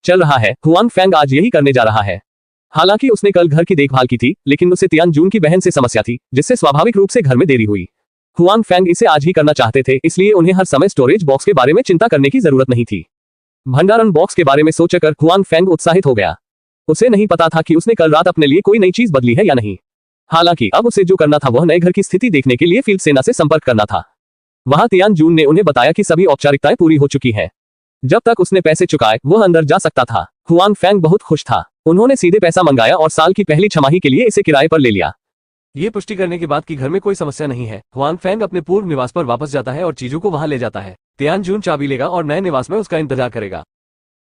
चल रहा है, हुआंग फेंग आज यही करने जा रहा है। हालांकि उसने कल घर की देखभाल की थी, लेकिन उसे तियान जून की बहन से समस्या थी, जिससे स्वाभाविक रूप से घर में देरी हुई। हुआंग फेंग इसे आज ही करना चाहते थे, इसलिए उन्हें हर समय स्टोरेज बॉक्स के बारे में चिंता करने की जरूरत नहीं थी। भंडारण बॉक्स के बारे में सोचकर हुआंग फेंग उत्साहित हो गया। उसे नहीं पता था कि उसने कल रात अपने लिए कोई नई चीज बदली है या नहीं। हालांकि अब उसे जो करना था वह नए घर की स्थिति देखने के लिए फील्ड सेना से संपर्क करना था। वहां तियान जून ने उन्हें बताया कि सभी औपचारिकताएं पूरी हो चुकी हैं। जब तक उसने पैसे चुकाए वह अंदर जा सकता था। हुआंग फेंग बहुत खुश था। उन्होंने सीधे पैसा मंगाया और साल की पहली छमाही के लिए इसे किराए पर ले लिया। ये पुष्टि करने के बाद कि घर में कोई समस्या नहीं है, हुआंग फेंग अपने पूर्व निवास पर वापस जाता है और चीजों को वहां ले जाता है। तियान जून चाबी लेगा और नए निवास में उसका इंतजार करेगा।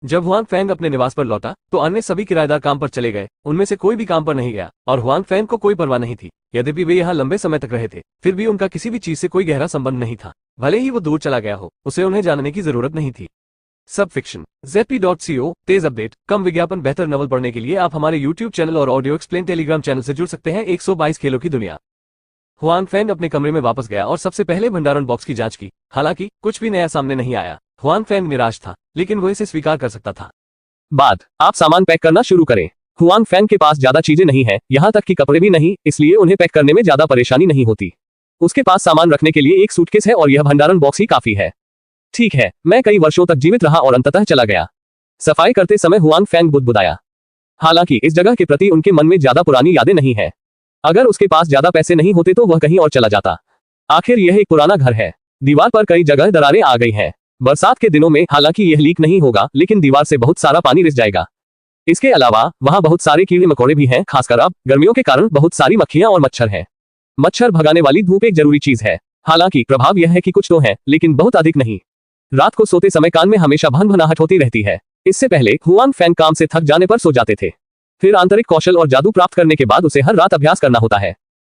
जब हुआंग फैंग अपने निवास पर लौटा तो अन्य सभी किराएदार काम पर चले गए। उनमें से कोई भी काम पर नहीं गया और हुआंग फैंग को कोई परवाह नहीं थी। यद्यपि वे यहाँ लंबे समय तक रहे थे, फिर भी उनका किसी भी चीज से कोई गहरा संबंध नहीं था। भले ही वो दूर चला गया हो, उसे उन्हें जानने की जरूरत नहीं थी। सब फिक्शन ZP.co तेज अपडेट, कम विज्ञापन, बेहतर नॉवल पढ़ने के लिए आप हमारे YouTube चैनल और ऑडियो एक्सप्लेन टेलीग्राम चैनल से जुड़ सकते हैं। 122 खेलों की दुनिया। हुआंग फैंग अपने कमरे में वापस गया और सबसे पहले भंडारण बॉक्स की जांच की। हालांकि कुछ भी नया सामने नहीं आया। हुआंग फैंग निराश था, लेकिन वो इसे स्वीकार कर सकता था। बाद आप सामान पैक करना शुरू करें। हुआंग फैंग के पास ज्यादा चीजें नहीं है, यहाँ तक कि कपड़े भी नहीं, इसलिए उन्हें पैक करने में ज्यादा परेशानी नहीं होती। उसके पास सामान रखने के लिए एक सूटकेस है और यह भंडारण बॉक्स ही काफी है। ठीक है, मैं कई वर्षों तक जीवित रहा और अंततः चला गया। सफाई करते समय हुआंग फैंग बुदबुदाया। हालांकि इस जगह के प्रति उनके मन में ज्यादा पुरानी यादें नहीं है। अगर उसके पास ज्यादा पैसे नहीं होते तो वह कहीं और चला जाता। आखिर यह एक पुराना घर है। दीवार पर कई जगह दरारें आ गई हैं। बरसात के दिनों में हालांकि यह लीक नहीं होगा, लेकिन दीवार से बहुत सारा पानी रिस जाएगा। इसके अलावा वहां बहुत सारे कीड़े मकोड़े भी हैं, खासकर अब गर्मियों के कारण बहुत सारी मक्खियां और मच्छर हैं। मच्छर भगाने वाली धूप एक जरूरी चीज है। हालांकि प्रभाव यह है कि कुछ तो है, लेकिन बहुत अधिक नहीं। रात को सोते समय कान में हमेशा भनभनाहट होती रहती है। इससे पहले हुआंग फैंग काम से थक जाने पर सो जाते थे। फिर आंतरिक कौशल और जादू प्राप्त करने के बाद उसे हर रात अभ्यास करना होता है।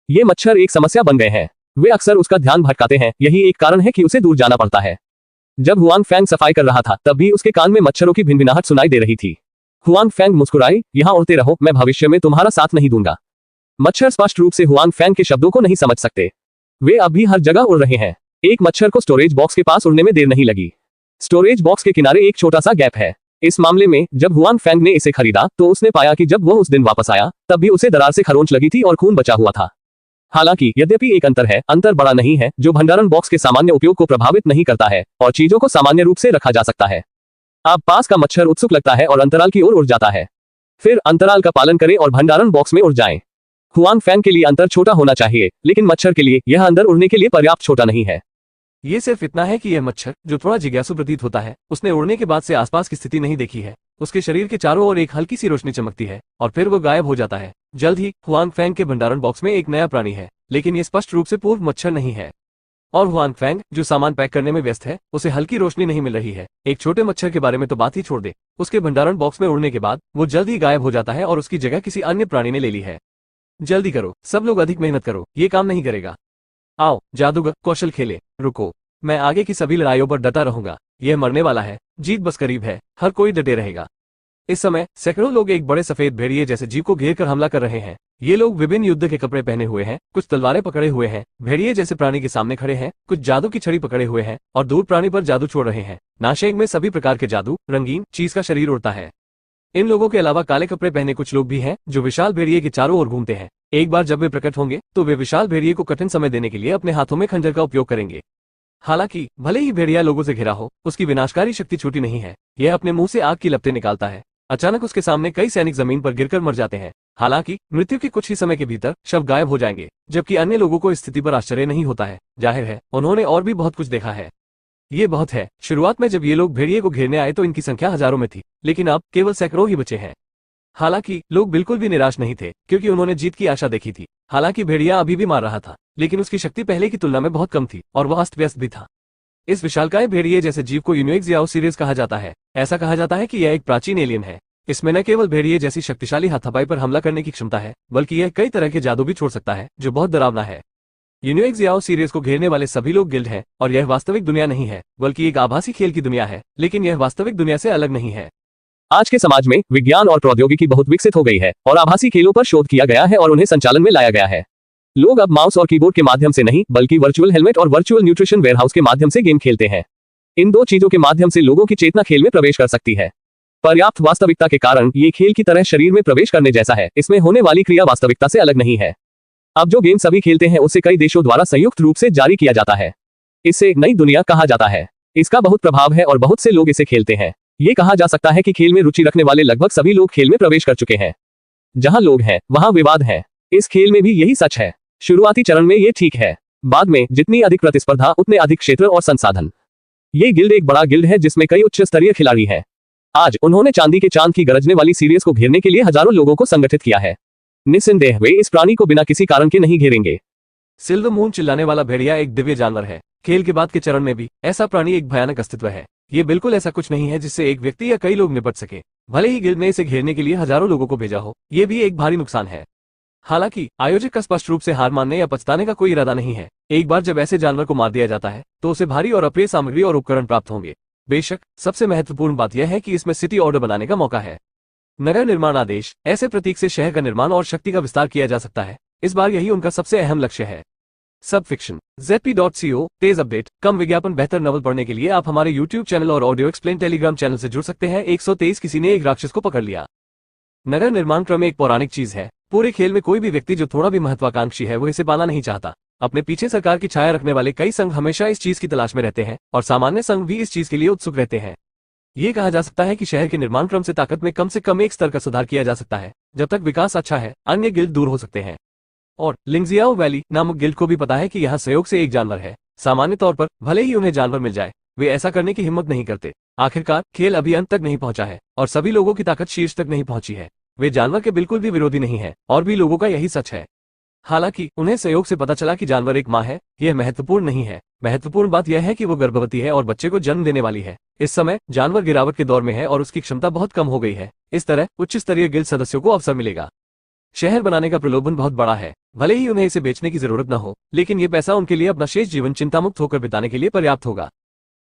ये मच्छर एक समस्या बन गए हैं। वे अक्सर उसका ध्यान भटकाते हैं, यही एक कारण है कि उसे दूर जाना पड़ता है। जब हुआंग फैंग सफाई कर रहा था तब भी उसके कान में मच्छरों की भिनभिनाहट सुनाई दे रही थी। हुआंग फैंग मुस्कुराई, यहाँ उड़ते रहो, मैं भविष्य में तुम्हारा साथ नहीं दूंगा। मच्छर स्पष्ट रूप से हुआंग फैंग के शब्दों को नहीं समझ सकते। वे अब भी हर जगह उड़ रहे हैं। एक मच्छर को स्टोरेज बॉक्स के पास उड़ने में देर नहीं लगी। स्टोरेज बॉक्स के किनारे एक छोटा सा गैप है। इस मामले में जब हुआंग फैंग ने इसे खरीदा तो उसने पाया कि जब वह उस दिन वापस आया तब भी उसे दरार से खरोंच लगी थी और खून बचा हुआ था। हालांकि यद्यपि एक अंतर है, अंतर बड़ा नहीं है, जो भंडारण बॉक्स के सामान्य उपयोग को प्रभावित नहीं करता है और चीजों को सामान्य रूप से रखा जा सकता है। अब पास का मच्छर उत्सुक लगता है और अंतराल की ओर उड़ जाता है। फिर अंतराल का पालन करें और भंडारण बॉक्स में उड़ जाएं। हुआंग फैंग के लिए अंतर छोटा होना चाहिए, लेकिन मच्छर के लिए यह अंदर उड़ने के लिए पर्याप्त छोटा नहीं है। ये सिर्फ इतना है कि यह मच्छर, जो थोड़ा जिज्ञासु प्रतीत होता है, उसने उड़ने के बाद से आसपास की स्थिति नहीं देखी है। उसके शरीर के चारों ओर एक हल्की सी रोशनी चमकती है और फिर वो गायब हो जाता है। जल्द ही हुआंग फैंग के भंडारण बॉक्स में एक नया प्राणी है, लेकिन ये स्पष्ट रूप से पूर्व मच्छर नहीं है। और हुआंग फैंग, जो सामान पैक करने में व्यस्त है, उसे हल्की रोशनी नहीं मिल रही है। एक छोटे मच्छर के बारे में तो बात ही छोड़ दे, उसके भंडारण बॉक्स में उड़ने के बाद वो जल्द ही गायब हो जाता है और उसकी जगह किसी अन्य प्राणी ने ले ली है। जल्दी करो, सब लोग अधिक मेहनत करो, ये काम नहीं करेगा। आओ जादूगर, कौशल खेले। रुको, मैं आगे की सभी लड़ाइयों पर डटा रहूंगा। यह मरने वाला है, जीत बस करीब है, हर कोई डटे रहेगा। इस समय सैकड़ों लोग एक बड़े सफेद भेड़िए जैसे जीव को घेर कर हमला कर रहे हैं। ये लोग विभिन्न युद्ध के कपड़े पहने हुए हैं, कुछ तलवारें पकड़े हुए हैं, भेड़िए जैसे प्राणी के सामने खड़े हैं, कुछ जादू की छड़ी पकड़े हुए हैं और दूर प्राणी पर जादू छोड़ रहे हैं। नाशेंग में सभी प्रकार के जादू, रंगीन चीज का शरीर उड़ता है। इन लोगों के अलावा काले कपड़े पहने कुछ लोग भी हैं जो विशाल भेड़िए के चारों ओर घूमते हैं। एक बार जब वे प्रकट होंगे तो वे विशाल भेड़िए को कठिन समय देने के लिए अपने हाथों में खंजर का उपयोग करेंगे। हालांकि भले ही भेड़िया लोगों से घिरा हो, उसकी विनाशकारी शक्ति छोटी नहीं है। यह अपने मुंह से आग की लपटें निकालता है। अचानक उसके सामने कई सैनिक जमीन पर गिरकर मर जाते हैं। हालांकि मृत्यु के कुछ ही समय के भीतर शव गायब हो जाएंगे, जबकि अन्य लोगों को इस स्थिति पर आश्चर्य नहीं होता है। जाहिर है उन्होंने और भी बहुत कुछ देखा है। ये बहुत है। शुरुआत में जब ये लोग भेड़िए को घेरने आए तो इनकी संख्या हजारों में थी, लेकिन अब केवल सैकड़ों ही बचे हैं। हालांकि लोग बिल्कुल भी निराश नहीं थे, क्योंकि उन्होंने जीत की आशा देखी थी। हालांकि भेड़िया अभी भी मार रहा था, लेकिन उसकी शक्ति पहले की तुलना में बहुत कम थी और वह अस्त व्यस्त भी था। इस विशालकाय भेड़िए जैसे जीव को यूनिक्स ज़ियाओ सीरीज कहा जाता है। ऐसा कहा जाता है कि यह एक प्राचीन एलियन है। इसमें न केवल भेड़िए जैसी शक्तिशाली हाथापाई पर हमला करने की क्षमता है, बल्कि यह कई तरह के जादू भी छोड़ सकता है, जो बहुत डरावना है। यूनिक्स ज़ियाओ सीरीज को घेरने वाले सभी लोग गिल्ड हैं, और यह वास्तविक दुनिया नहीं है, बल्कि एक आभासी खेल की दुनिया है। लेकिन यह वास्तविक दुनिया से अलग नहीं है। आज के समाज में विज्ञान और प्रौद्योगिकी बहुत विकसित हो गई है और आभासी खेलों पर शोध किया गया है और उन्हें संचालन में लाया गया है। लोग अब माउस और कीबोर्ड के माध्यम से नहीं, बल्कि वर्चुअल हेलमेट और वर्चुअल न्यूट्रिशन वेयरहाउस के माध्यम से गेम खेलते हैं। इन दो चीजों के माध्यम से लोगों की चेतना खेल में प्रवेश कर सकती है। पर्याप्त वास्तविकता के कारण ये खेल की तरह शरीर में प्रवेश करने जैसा है। इसमें होने वाली क्रिया वास्तविकता से अलग नहीं है। अब जो गेम सभी खेलते हैं उसे कई देशों द्वारा संयुक्त रूप से जारी किया जाता है। इसे नई दुनिया कहा जाता है। इसका बहुत प्रभाव है और बहुत से लोग इसे खेलते हैं। ये कहा जा सकता है कि खेल में रुचि रखने वाले लगभग सभी लोग खेल में प्रवेश कर चुके हैं। जहां लोग हैं वहां विवाद है। इस खेल में भी यही सच है। शुरुआती चरण में ये ठीक है, बाद में जितनी अधिक प्रतिस्पर्धा उतने अधिक क्षेत्र और संसाधन। ये गिल्ड एक बड़ा गिल्ड है जिसमें कई उच्च स्तरीय खिलाड़ी हैं। आज उन्होंने चांदी के चांद की गरजने वाली सीरीज को घेरने के लिए हजारों लोगों को संगठित किया है। निस्संदेह वे इस प्राणी को बिना किसी कारण के नहीं घेरेंगे। सिल्वर मून चिल्लाने वाला भेड़िया एक दिव्य जानवर है। खेल के बाद के चरण में भी ऐसा प्राणी एक भयानक अस्तित्व है। ये बिल्कुल ऐसा कुछ नहीं है जिससे एक व्यक्ति या कई लोग निपट सके। भले ही गिल्ड ने इसे घेरने के लिए हजारों लोगों को भेजा हो, ये भी एक भारी नुकसान है। हालांकि आयोजक का स्पष्ट रूप से हार मानने या पछताने का कोई इरादा नहीं है। एक बार जब ऐसे जानवर को मार दिया जाता है तो उसे भारी और अप्रिय सामग्री और उपकरण प्राप्त होंगे। बेशक सबसे महत्वपूर्ण बात यह है कि इसमें सिटी ऑर्डर बनाने का मौका है। नगर निर्माण आदेश, ऐसे प्रतीक से शहर का निर्माण और शक्ति का विस्तार किया जा सकता है। इस बार यही उनका सबसे अहम लक्ष्य है। सब फिक्शन ZP.co तेज अपडेट, कम विज्ञापन, बेहतर नॉवल पढ़ने के लिए आप हमारे YouTube चैनल और ऑडियो एक्सप्लेन टेलीग्राम चैनल से जुड़ सकते हैं। 123 किसी ने एक राक्षस को पकड़ लिया। नगर निर्माण क्रम एक पौराणिक चीज है। पूरे खेल में कोई भी व्यक्ति जो थोड़ा भी महत्वाकांक्षी है वो इसे पाना नहीं चाहता। अपने पीछे सरकार की छाया रखने वाले कई संघ हमेशा इस चीज की तलाश में रहते हैं और सामान्य संघ भी इस चीज के लिए उत्सुक रहते हैं। ये कहा जा सकता है कि शहर के निर्माण क्रम से ताकत में कम से कम एक स्तर का सुधार किया जा सकता है। जब तक विकास अच्छा है, अन्य गिल्ड दूर हो सकते हैं। और लिंगजियाओ वैली नामक गिल्ड को भी पता है कि यहाँ सहयोग से एक जानवर है। सामान्य तौर पर भले ही उन्हें जानवर मिल जाए, वे ऐसा करने की हिम्मत नहीं करते। आखिरकार खेल अभी अंत तक नहीं पहुंचा है और सभी लोगों की ताकत शीर्ष तक नहीं पहुंची है। वे जानवर के बिल्कुल भी विरोधी नहीं है और भी लोगों का यही सच है। हालांकि उन्हें सहयोग से पता चला कि जानवर एक माँ है, यह महत्वपूर्ण नहीं है। महत्वपूर्ण बात यह है कि वो गर्भवती है और बच्चे को जन्म देने वाली है। इस समय जानवर गिरावट के दौर में है और उसकी क्षमता बहुत कम हो गई है। इस तरह उच्च स्तरीय गिल्ड सदस्यों को अवसर मिलेगा। शहर बनाने का प्रलोभन बहुत बड़ा है। भले ही उन्हें इसे बेचने की जरूरत न हो, लेकिन ये पैसा उनके लिए अपना शेष जीवन चिंतामुक्त होकर बिताने के लिए पर्याप्त होगा।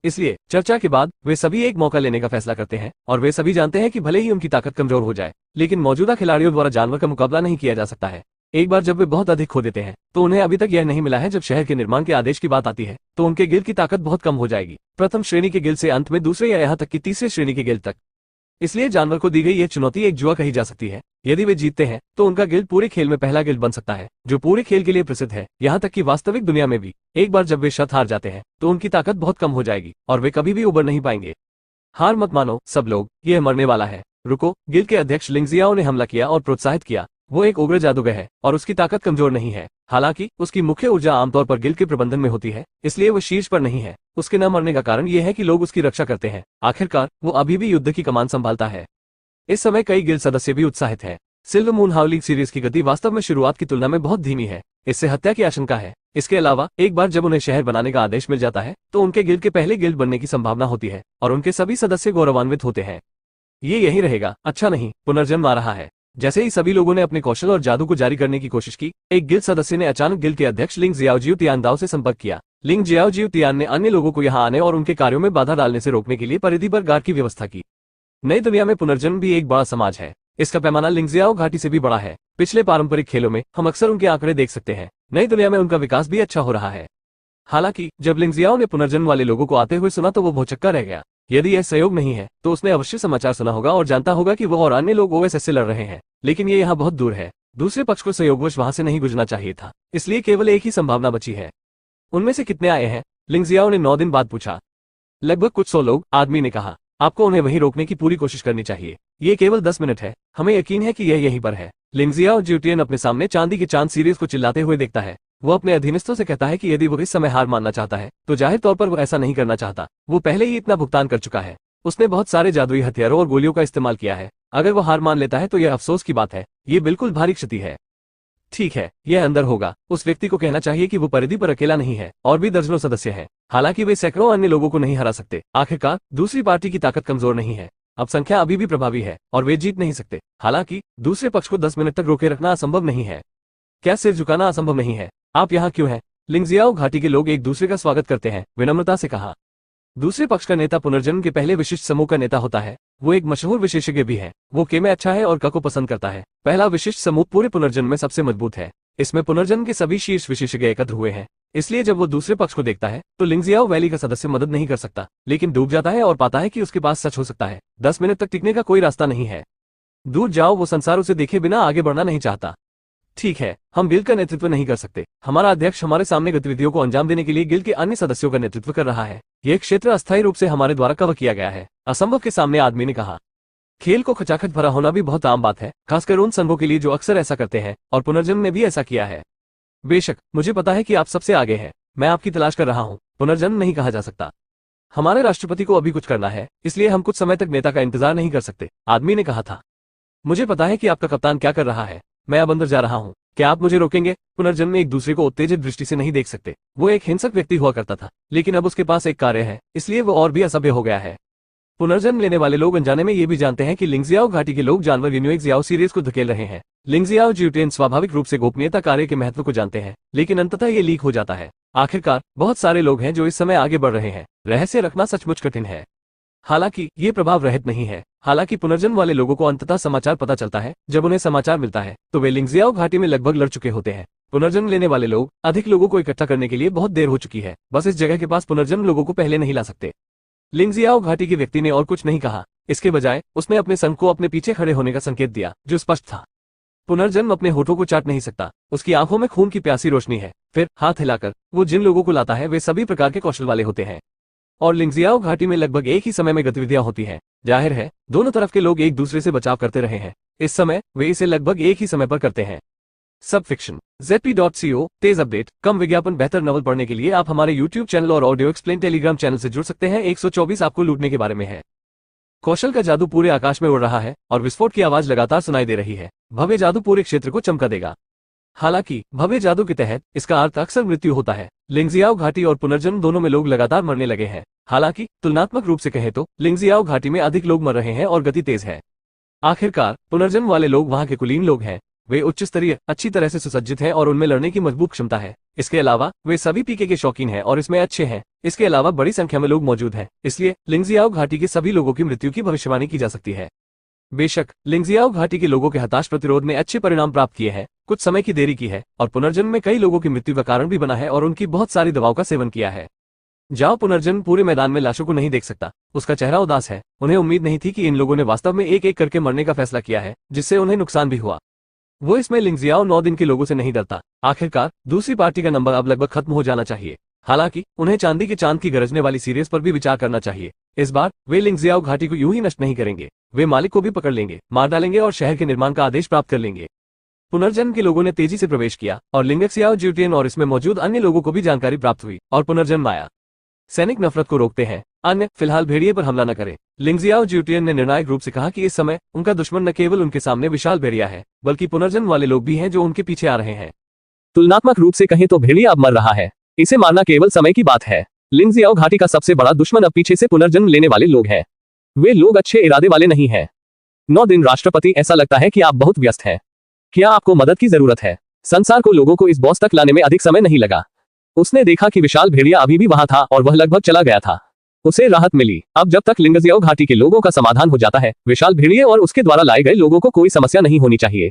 इसलिए चर्चा के बाद वे सभी एक मौका लेने का फैसला करते हैं और वे सभी जानते हैं कि भले ही उनकी ताकत कमजोर हो जाए, लेकिन मौजूदा खिलाड़ियों द्वारा जानवर का मुकाबला नहीं किया जा सकता है। एक बार जब वे बहुत अधिक खो देते हैं तो उन्हें अभी तक यह नहीं मिला है। जब शहर के निर्माण के आदेश की बात आती है तो उनके गिल्ड की ताकत बहुत कम हो जाएगी, प्रथम श्रेणी के गिल्ड से अंत में दूसरे या यहाँ तक कि तीसरे श्रेणी के गिल्ड तक। इसलिए जानवर को दी गई यह चुनौती एक जुआ कही जा सकती है। यदि वे जीतते हैं तो उनका गिल्ड पूरे खेल में पहला गिल्ड बन सकता है जो पूरे खेल के लिए प्रसिद्ध है, यहाँ तक कि वास्तविक दुनिया में भी। एक बार जब वे शत हार जाते हैं तो उनकी ताकत बहुत कम हो जाएगी और वे कभी भी उबर नहीं पाएंगे। हार मत मानो सब लोग, यह मरने वाला है। रुको, गिल्ड के अध्यक्ष लिंगजियाओ ने हमला किया और प्रोत्साहित किया। वो एक उग्र जादूगर है और उसकी ताकत कमजोर नहीं है। हालांकि उसकी मुख्य ऊर्जा आमतौर पर गिल्ड के प्रबंधन में होती है, इसलिए वो शीर्ष पर नहीं है। उसके न मरने का कारण यह है कि लोग उसकी रक्षा करते हैं। आखिरकार वो अभी भी युद्ध की कमान संभालता है। इस समय कई गिल्ड सदस्य भी उत्साहित हैं। सिल्वर मून हाउलिंग सीरीज की गति वास्तव में शुरुआत की तुलना में बहुत धीमी है। इससे हत्या की आशंका है। इसके अलावा एक बार जब उन्हें शहर बनाने का आदेश मिल जाता है तो उनके गिल्ड के पहले गिल्ड बनने की संभावना होती है और उनके सभी सदस्य गौरवान्वित होते हैं। ये यही रहेगा, अच्छा नहीं, पुनर्जन्म आ रहा है। जैसे ही सभी लोगों ने अपने कौशल और जादू को जारी करने की कोशिश की, एक गिल्ड सदस्य ने अचानक गिल्ड के अध्यक्ष लिंग जियाओजियो तियानदाओ से संपर्क किया। लिंग जियाओजियो तियान ने अन्य लोगों को यहाँ आने और उनके कार्यों में बाधा डालने से रोकने के लिए परिधि पर गार्ड की व्यवस्था की। नई दुनिया में पुनर्जन्म भी एक बड़ा समाज है। इसका पैमाना लिंगजियाओ घाटी से भी बड़ा है। पिछले पारंपरिक खेलों में हम अक्सर उनके आंकड़े देख सकते हैं। नई दुनिया में उनका विकास भी अच्छा हो रहा है। हालांकि जब लिंगजियाओ ने पुनर्जन्म वाले लोगों को आते हुए सुना तो वो भौचक्का रह गया। यदि यह सहयोग नहीं है तो उसने अवश्य समाचार सुना होगा और जानता होगा कि वो और अन्य लोग ओएसएस से लड़ रहे हैं, लेकिन ये यहाँ बहुत दूर है। दूसरे पक्ष को सहयोगवश वहां से नहीं गुजरना चाहिए था, इसलिए केवल एक ही संभावना बची है। उनमें से कितने आए हैं? लिंगजियाओ ने 9 दिन बाद पूछा। लगभग कुछ 100 लोग, आदमी ने कहा। आपको उन्हें वहीं रोकने की पूरी कोशिश करनी चाहिए। ये केवल 10 मिनट है, हमें यकीन है कि यह यहीं पर है। लिंगजियाओ ज्यूटियन अपने सामने चांदी के चांद सीरीज को चिल्लाते हुए देखता है। वो अपने अधीनस्थों से कहता है कि यदि वो इस समय हार मानना चाहता है तो जाहिर तौर पर वो ऐसा नहीं करना चाहता। वो पहले ही इतना भुगतान कर चुका है। उसने बहुत सारे जादुई हथियारों और गोलियों का इस्तेमाल किया है। अगर वो हार मान लेता है तो यह अफसोस की बात है। ये बिल्कुल भारी क्षति है। ठीक है, यह अंदर होगा। उस व्यक्ति को कहना चाहिए कि वो परिधि पर अकेला नहीं है और भी दर्जनों सदस्य हैं। हालांकि वे सैकड़ों अन्य लोगों को नहीं हरा सकते। आखिरकार दूसरी पार्टी की ताकत कमजोर नहीं है। अब संख्या अभी भी प्रभावी है और वे जीत नहीं सकते। हालांकि दूसरे पक्ष को 10 मिनट तक रोके रखना असंभव नहीं है। क्या सिर झुकाना असंभव नहीं है? आप यहाँ क्यों हैं? लिंगजियाओ घाटी के लोग एक दूसरे का स्वागत करते हैं, विनम्रता से कहा। दूसरे पक्ष का नेता पुनर्जन्म के पहले विशिष्ट समूह का नेता होता है। वो एक मशहूर विशेषज्ञ भी है। वो के में अच्छा है और क को पसंद करता है। पहला विशिष्ट समूह पूरे पुनर्जन्म में सबसे मजबूत है। इसमें पुनर्जन्म के सभी शीर्ष विशेषज्ञ एकत्र हुए हैं। इसलिए जब वो दूसरे पक्ष को देखता है तो लिंगजियाओ वैली का सदस्य मदद नहीं कर सकता, लेकिन डूब जाता है और पाता है कि उसके पास सच हो सकता है। 10 मिनट तक टिकने का कोई रास्ता नहीं है। दूर जाओ, वो संसार उसे देखे बिना आगे बढ़ना नहीं चाहता। ठीक है, हम गिल्ड का नेतृत्व नहीं कर सकते। हमारा अध्यक्ष हमारे सामने गतिविधियों को अंजाम देने के लिए गिल्ड के अन्य सदस्यों का नेतृत्व कर रहा है। यह क्षेत्र अस्थायी रूप से हमारे द्वारा कवर किया गया है। असंभव के सामने आदमी ने कहा। खेल को खचाखच भरा होना भी बहुत आम बात है, खासकर उन संघों के लिए जो अक्सर ऐसा करते हैं, और पुनर्जन्म ने भी ऐसा किया है। बेशक मुझे पता है कि आप सबसे आगे हैं। मैं आपकी तलाश कर रहा हूँ। पुनर्जन्म नहीं कहा जा सकता। हमारे राष्ट्रपति को अभी कुछ करना है, इसलिए हम कुछ समय तक नेता का इंतजार नहीं कर सकते, आदमी ने कहा था। मुझे पता है कि आपका कप्तान क्या कर रहा है। मैं अब अंदर जा रहा हूँ। क्या आप मुझे रोकेंगे? पुनर्जन्म में एक दूसरे को उत्तेजित दृष्टि से नहीं देख सकते। वो एक हिंसक व्यक्ति हुआ करता था, लेकिन अब उसके पास एक कार्य है, इसलिए वो और भी असभ्य हो गया है। पुनर्जन्म लेने वाले लोग अनजाने में ये भी जानते हैं कि लिंगजियाओ घाटी के लोग जानवर जियाओ सीरीज को धकेल रहे हैं। लिंगजियाओ ज्यूटियन स्वाभाविक रूप से गोपनीयता कार्य के महत्व को जानते हैं, लेकिन अंततः ये लीक हो जाता है। आखिरकार बहुत सारे लोग हैं जो इस समय आगे बढ़ रहे हैं। रहस्य रखना सचमुच कठिन है। हालांकि ये प्रभाव रहित नहीं है। हालांकि पुनर्जन्म वाले लोगों को अंततः समाचार पता चलता है। जब उन्हें समाचार मिलता है तो वे लिंगजियाओ घाटी में लगभग लड़ चुके होते हैं। पुनर्जन्म लेने वाले लोग अधिक लोगों को इकट्ठा करने के लिए बहुत देर हो चुकी है। बस इस जगह के पास पुनर्जन्म लोगों को पहले नहीं ला सकते। लिंगजियाओ घाटी के व्यक्ति ने और कुछ नहीं कहा। इसके बजाय उसने अपने संघ को अपने पीछे खड़े होने का संकेत दिया, जो स्पष्ट था। पुनर्जन्म अपने होठों को चाट नहीं सकता। उसकी आंखों में खून की प्यासी रोशनी है। फिर हाथ हिलाकर वो जिन लोगों को लाता है वे सभी प्रकार के कौशल वाले होते हैं और लिंगजियाओ घाटी में लगभग एक ही समय में गतिविधियां होती हैं। जाहिर है दोनों तरफ के लोग एक दूसरे से बचाव करते रहे हैं। इस समय वे इसे लगभग एक ही समय पर करते हैं। सब फिक्शन ZP.co तेज अपडेट, कम विज्ञापन, बेहतर नॉवल पढ़ने के लिए आप हमारे YouTube चैनल और ऑडियो एक्सप्लेन टेलीग्राम चैनल से जुड़ सकते हैं। 124 आपको लूटने के बारे में है। कौशल का जादू पूरे आकाश में उड़ रहा है और विस्फोट की आवाज लगातार सुनाई दे रही है। भव्य जादू पूरे क्षेत्र को चमका देगा। हालांकि भव्य जादू के तहत इसका अर्थ अक्सर मृत्यु होता है। लिंगजियाओ घाटी और पुनर्जन्म दोनों में लोग लगातार मरने लगे हैं। हालांकि तुलनात्मक रूप से कहें तो लिंगजियाओ घाटी में अधिक लोग मर रहे हैं और गति तेज है। आखिरकार पुनर्जन्म वाले लोग वहां के कुलीन लोग हैं। वे उच्च स्तरीय, अच्छी तरह से सुसज्जित हैं और उनमें लड़ने की मजबूत क्षमता है। इसके अलावा वे सभी पीके के शौकीन हैं और इसमें अच्छे हैं। इसके अलावा बड़ी संख्या में लोग मौजूद हैं, इसलिए लिंगजियाओ घाटी के सभी लोगों की मृत्यु की भविष्यवाणी की जा सकती है। बेशक लिंगजियाओ घाटी के लोगों के हताश प्रतिरोध ने अच्छे परिणाम प्राप्त किए हैं, कुछ समय की देरी की है और पुनर्जन्म में कई लोगों की मृत्यु का कारण भी बना है और उनकी बहुत सारी दवाओं का सेवन किया है। जाओ पुनर्जन्म पूरे मैदान में लाशों को नहीं देख सकता। उसका चेहरा उदास है। उन्हें उम्मीद नहीं थी कि इन लोगों ने वास्तव में एक एक करके मरने का फैसला किया है, जिससे उन्हें नुकसान भी हुआ। वो इसमें लिंगजियाओ 9 दिन के लोगों से नहीं डरता। आखिरकार दूसरी पार्टी का नंबर अब लगभग खत्म हो जाना चाहिए। हालांकि उन्हें चांदी के चांद की गरजने वाली सीरीज पर भी विचार करना चाहिए। इस बार वे लिंगजियाओ घाटी को यूं ही नष्ट नहीं करेंगे। वे मालिक को भी पकड़ लेंगे, मार डालेंगे और शहर के निर्माण का आदेश प्राप्त कर लेंगे। पुनर्जन्म के लोगों ने तेजी से प्रवेश किया और लिंगजियाओ ज्यूटियन और इसमें मौजूद अन्य लोगों को भी जानकारी प्राप्त हुई और पुनर्जन्म आया। सैनिक नफरत को रोकते हैं। अन्य फिलहाल भेड़िए पर हमला न करें। लिंगजियाओ ज्यूटियन ने निर्णायक रूप से कहा कि इस समय उनका दुश्मन न केवल उनके सामने विशाल भेड़िया है, बल्कि पुनर्जन्म वाले लोग भी हैं जो उनके पीछे आ रहे हैं। तुलनात्मक रूप से कहें तो भेड़िया अब मर रहा है। इसे मारना केवल समय की बात है। लिंगजियाओ घाटी का सबसे बड़ा दुश्मन अब पीछे से पुनर्जन्म लेने वाले लोग हैं। वे लोग अच्छे इरादे वाले नहीं हैं। 9 दिन राष्ट्रपति, ऐसा लगता है कि आप बहुत व्यस्त हैं। क्या आपको मदद की जरूरत है? संसार को लोगों को इस बॉस तक लाने में अधिक समय नहीं लगा। उसने देखा कि विशाल भेड़िया अभी भी वहां था और वह लगभग चला गया था। उसे राहत मिली। अब जब तक लिंगजियाओ घाटी के लोगों का समाधान हो जाता है, विशाल भेड़िए और उसके द्वारा लाए गए लोगों को कोई समस्या नहीं होनी चाहिए।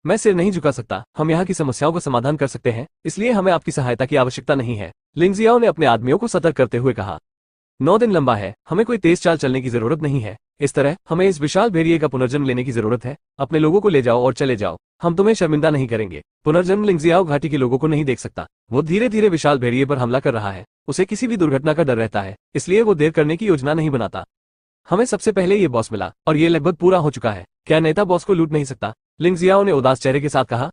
मैं सिर नहीं झुका सकता। हम यहाँ की समस्याओं का समाधान कर सकते हैं, इसलिए हमें आपकी सहायता की आवश्यकता नहीं है, लिंगजियाओ ने अपने आदमियों को सतर्क करते हुए कहा। 9 दिन लंबा है। हमें कोई तेज चाल चलने की जरूरत नहीं है। इस तरह हमें इस विशाल भेड़िए का पुनर्जन्म लेने की जरूरत है। अपने लोगों को ले जाओ और चले जाओ। हम तुम्हें शर्मिंदा नहीं करेंगे। पुनर्जन्म लिंगजियाओ घाटी के लोगों को नहीं देख सकता। वो धीरे धीरे विशाल भेड़िए पर हमला कर रहा है। उसे किसी भी दुर्घटना का डर रहता है, इसलिए वो देर करने की योजना नहीं बनाता। हमें सबसे पहले ये बॉस मिला और ये लगभग पूरा हो चुका है। क्या नेता बॉस को लूट नहीं सकता? लिंगजियाओ ने उदास चेहरे के साथ कहा।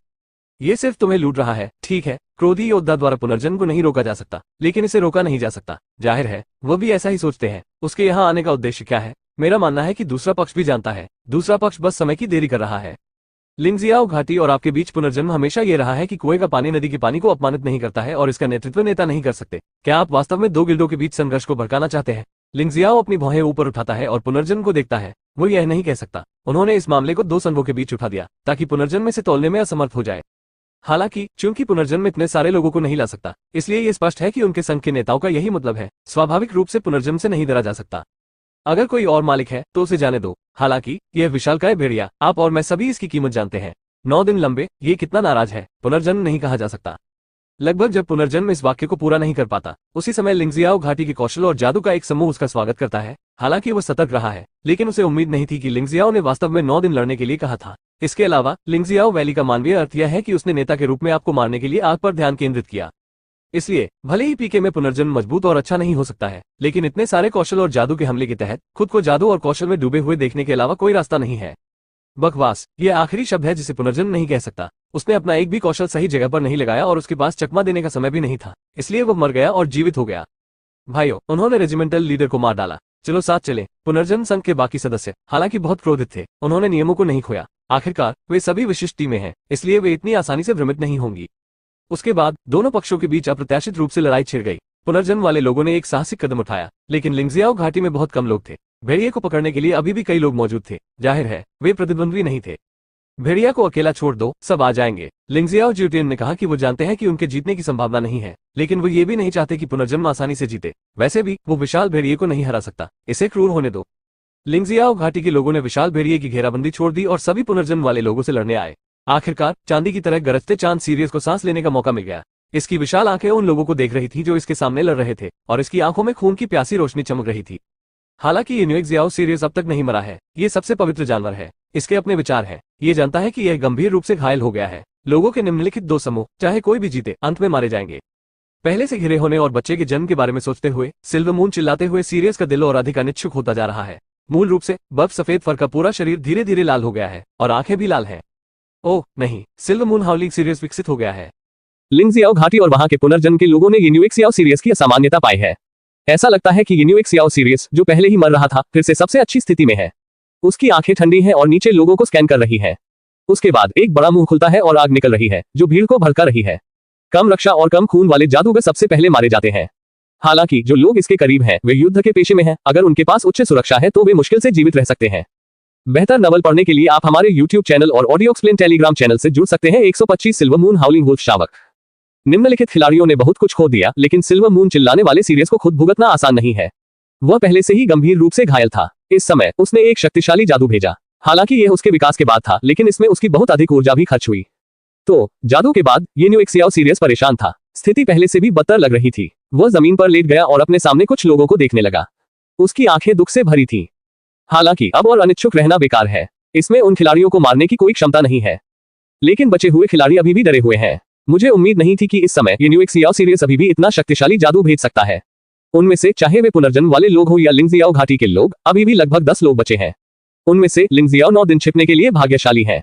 ये सिर्फ तुम्हें लूट रहा है। ठीक है, क्रोधी योद्धा द्वारा पुनर्जन्म को नहीं रोका जा सकता, लेकिन इसे रोका नहीं जा सकता। जाहिर है वह भी ऐसा ही सोचते हैं। उसके यहाँ आने का उद्देश्य क्या है? मेरा मानना है कि दूसरा पक्ष भी जानता है। दूसरा पक्ष बस समय की देरी कर रहा है। लिंगजियाओ घाटी और आपके बीच पुनर्जन्म हमेशा ये रहा है कि कुएं का पानी नदी के पानी को अपमानित नहीं करता है और इसका नेतृत्व नेता नहीं कर सकते। क्या आप वास्तव में 2 गिल्डों के बीच संघर्ष को भड़काना चाहते हैं? लिंगजियाओ अपनी भौहें ऊपर उठाता है और पुनर्जन्म को देखता है। वो यह नहीं कह सकता। उन्होंने इस मामले को 2 संघों के बीच उठा दिया ताकि पुनर्जन्म में से तोलने में असमर्थ हो जाए। हालांकि चूंकि पुनर्जन्म इतने सारे लोगों को नहीं ला सकता, इसलिए ये स्पष्ट है कि उनके संघ के नेताओं का यही मतलब है। स्वाभाविक रूप से पुनर्जन्म से नहीं डरा जा सकता। अगर कोई और मालिक है तो उसे जाने दो। हालांकि यह विशालकाय भेड़िया, आप और मैं सभी इसकी कीमत जानते हैं। 9 दिन लंबे, ये कितना नाराज है। पुनर्जन्म नहीं कहा जा सकता। लगभग जब पुनर्जन्म इस वाक्य को पूरा नहीं कर पाता, उसी समय लिंगजियाओ घाटी के कौशल और जादू का एक समूह उसका स्वागत करता है। हालांकि वह सतर्क रहा है, लेकिन उसे उम्मीद नहीं थी कि लिंगजियाओ ने वास्तव में 9 दिन लड़ने के लिए कहा था। इसके अलावा लिंगजियाओ वैली का मानवीय अर्थ यह है कि उसने नेता के रूप में आपको मारने के लिए आग पर ध्यान केंद्रित किया। इसलिए भले ही पीके में पुनर्जन्म मजबूत और अच्छा नहीं हो सकता है, लेकिन इतने सारे कौशल और जादू के हमले के तहत खुद को जादू और कौशल में डूबे हुए देखने के अलावा कोई रास्ता नहीं है। बकवास, ये आखिरी शब्द है जिसे पुनर्जन्म नहीं कह सकता। उसने अपना एक भी कौशल सही जगह पर नहीं लगाया और उसके पास चकमा देने का समय भी नहीं था, इसलिए वो मर गया और जीवित हो गया। भाइयों, उन्होंने रेजिमेंटल लीडर को मार डाला। चलो साथ चलें। पुनर्जन्म संघ के बाकी सदस्य हालांकि बहुत क्रोधित थे। उन्होंने नियमों को नहीं खोया। आखिरकार वे सभी विशिष्ट टीमें हैं, इसलिए वे इतनी आसानी से भ्रमित नहीं होंगी। उसके बाद दोनों पक्षों के बीच अप्रत्याशित रूप से लड़ाई छिड़ गई। पुनर्जन्म वाले लोगों ने एक साहसिक कदम उठाया, लेकिन लिंगजियाओ घाटी में बहुत कम लोग थे। भेड़िए को पकड़ने के लिए अभी भी कई लोग मौजूद थे। जाहिर है वे प्रतिद्वंद्वी नहीं थे। भेड़िया को अकेला छोड़ दो, सब आ जाएंगे। लिंगजियाओ ज्यूटियन ने कहा कि वो जानते हैं कि उनके जीतने की संभावना नहीं है, लेकिन वो ये भी नहीं चाहते कि पुनर्जन्म आसानी से जीते। वैसे भी वो विशाल भेड़िए को नहीं हरा सकता, इसे क्रूर होने दो। लिंगजियाओ घाटी के लोगों ने विशाल भेड़िए की घेराबंदी छोड़ दी और सभी पुनर्जन्म वाले लोगों से लड़ने आए। आखिरकार चांदी की तरह गरजते चांद सीरियस को सांस लेने का मौका मिल गया। इसकी विशाल आंखें उन लोगों को देख रही थी जो इसके सामने लड़ रहे थे, और इसकी आंखों में खून की प्यासी रोशनी चमक रही थी। हालांकि ये न्यूएक्सियाओ सीरियस अब तक नहीं मरा है। ये सबसे पवित्र जानवर है, इसके अपने विचार हैं। ये जानता है कि यह गंभीर रूप से घायल हो गया है। लोगों के निम्नलिखित दो समूह, चाहे कोई भी जीते, अंत में मारे जाएंगे। पहले से घिरे होने और बच्चे के जन्म के बारे में सोचते हुए सिल्वर मून चिल्लाते हुए सीरियस का दिल और अधिक अनिच्छुक होता जा रहा है। मूल रूप से बर्फ सफेद फर का पूरा शरीर धीरे धीरे लाल हो गया है और आंखें भी लाल हैं। ओह नहीं, सिल्वर मून हाउलिंग सीरियस विकसित हो गया है। लिंगजियाओ घाटी और वहां के पुनर्जन्म के लोगों ने ये न्यूएक्सियाओ सीरियस की असामान्यता पाई है। ऐसा लगता है कि ये न्यूएक्सियाओ सीरियस, जो पहले ही मर रहा था, फिर से सबसे अच्छी स्थिति में है। उसकी आंखें ठंडी हैं और नीचे लोगों को स्कैन कर रही है। उसके बाद एक बड़ा मुंह खुलता है और आग निकल रही है, जो भीड़ को भड़का रही है। कम रक्षा और कम खून वाले जादूगर सबसे पहले मारे जाते हैं। हालांकि जो लोग इसके करीब हैं, वे युद्ध के पेशे में हैं। अगर उनके पास उच्च सुरक्षा है तो वे मुश्किल से जीवित रह सकते हैं। बेहतर नवल पढ़ने के लिए आप हमारे YouTube चैनल और ऑडियो एक्सप्लेन टेलीग्राम चैनल से जुड़ सकते हैं। 125 सिल्वर मून हाउलिंग वुल्फ शावक। निम्नलिखित खिलाड़ियों ने बहुत कुछ खो दिया, लेकिन सिल्वर मून चिल्लाने वाले सीरियस को खुद भुगतना आसान नहीं है। वह पहले से ही गंभीर रूप से घायल था। इस समय उसने एक शक्तिशाली जादू भेजा। हालांकि यह उसके विकास के बाद था, लेकिन इसमें उसकी बहुत अधिक ऊर्जा भी खर्च हुई। तो जादू के बाद ये न्यूएक्सियाओ सीरियस परेशान था। स्थिति पहले से भी बदतर लग रही थी। वह जमीन पर लेट गया और अपने सामने कुछ लोगों को देखने लगा। उसकी आंखें दुख से भरी थीं। हालांकि अब और अनिच्छुक रहना बेकार है। इसमें उन खिलाड़ियों को मारने की कोई क्षमता नहीं है, लेकिन बचे हुए खिलाड़ी अभी भी डरे हुए हैं। मुझे उम्मीद नहीं थी कि इस समय ये न्यूएक्सियाओ सीरियस अभी भी इतना शक्तिशाली जादू भेज सकता है। उनमें से चाहे वे पुनर्जन्म वाले लोग हो या लिंगजियाओ घाटी के लोग, अभी भी लगभग 10 लोग बचे हैं। उनमें से लिंगजियाओ 9 दिन छिपने के लिए भाग्यशाली है।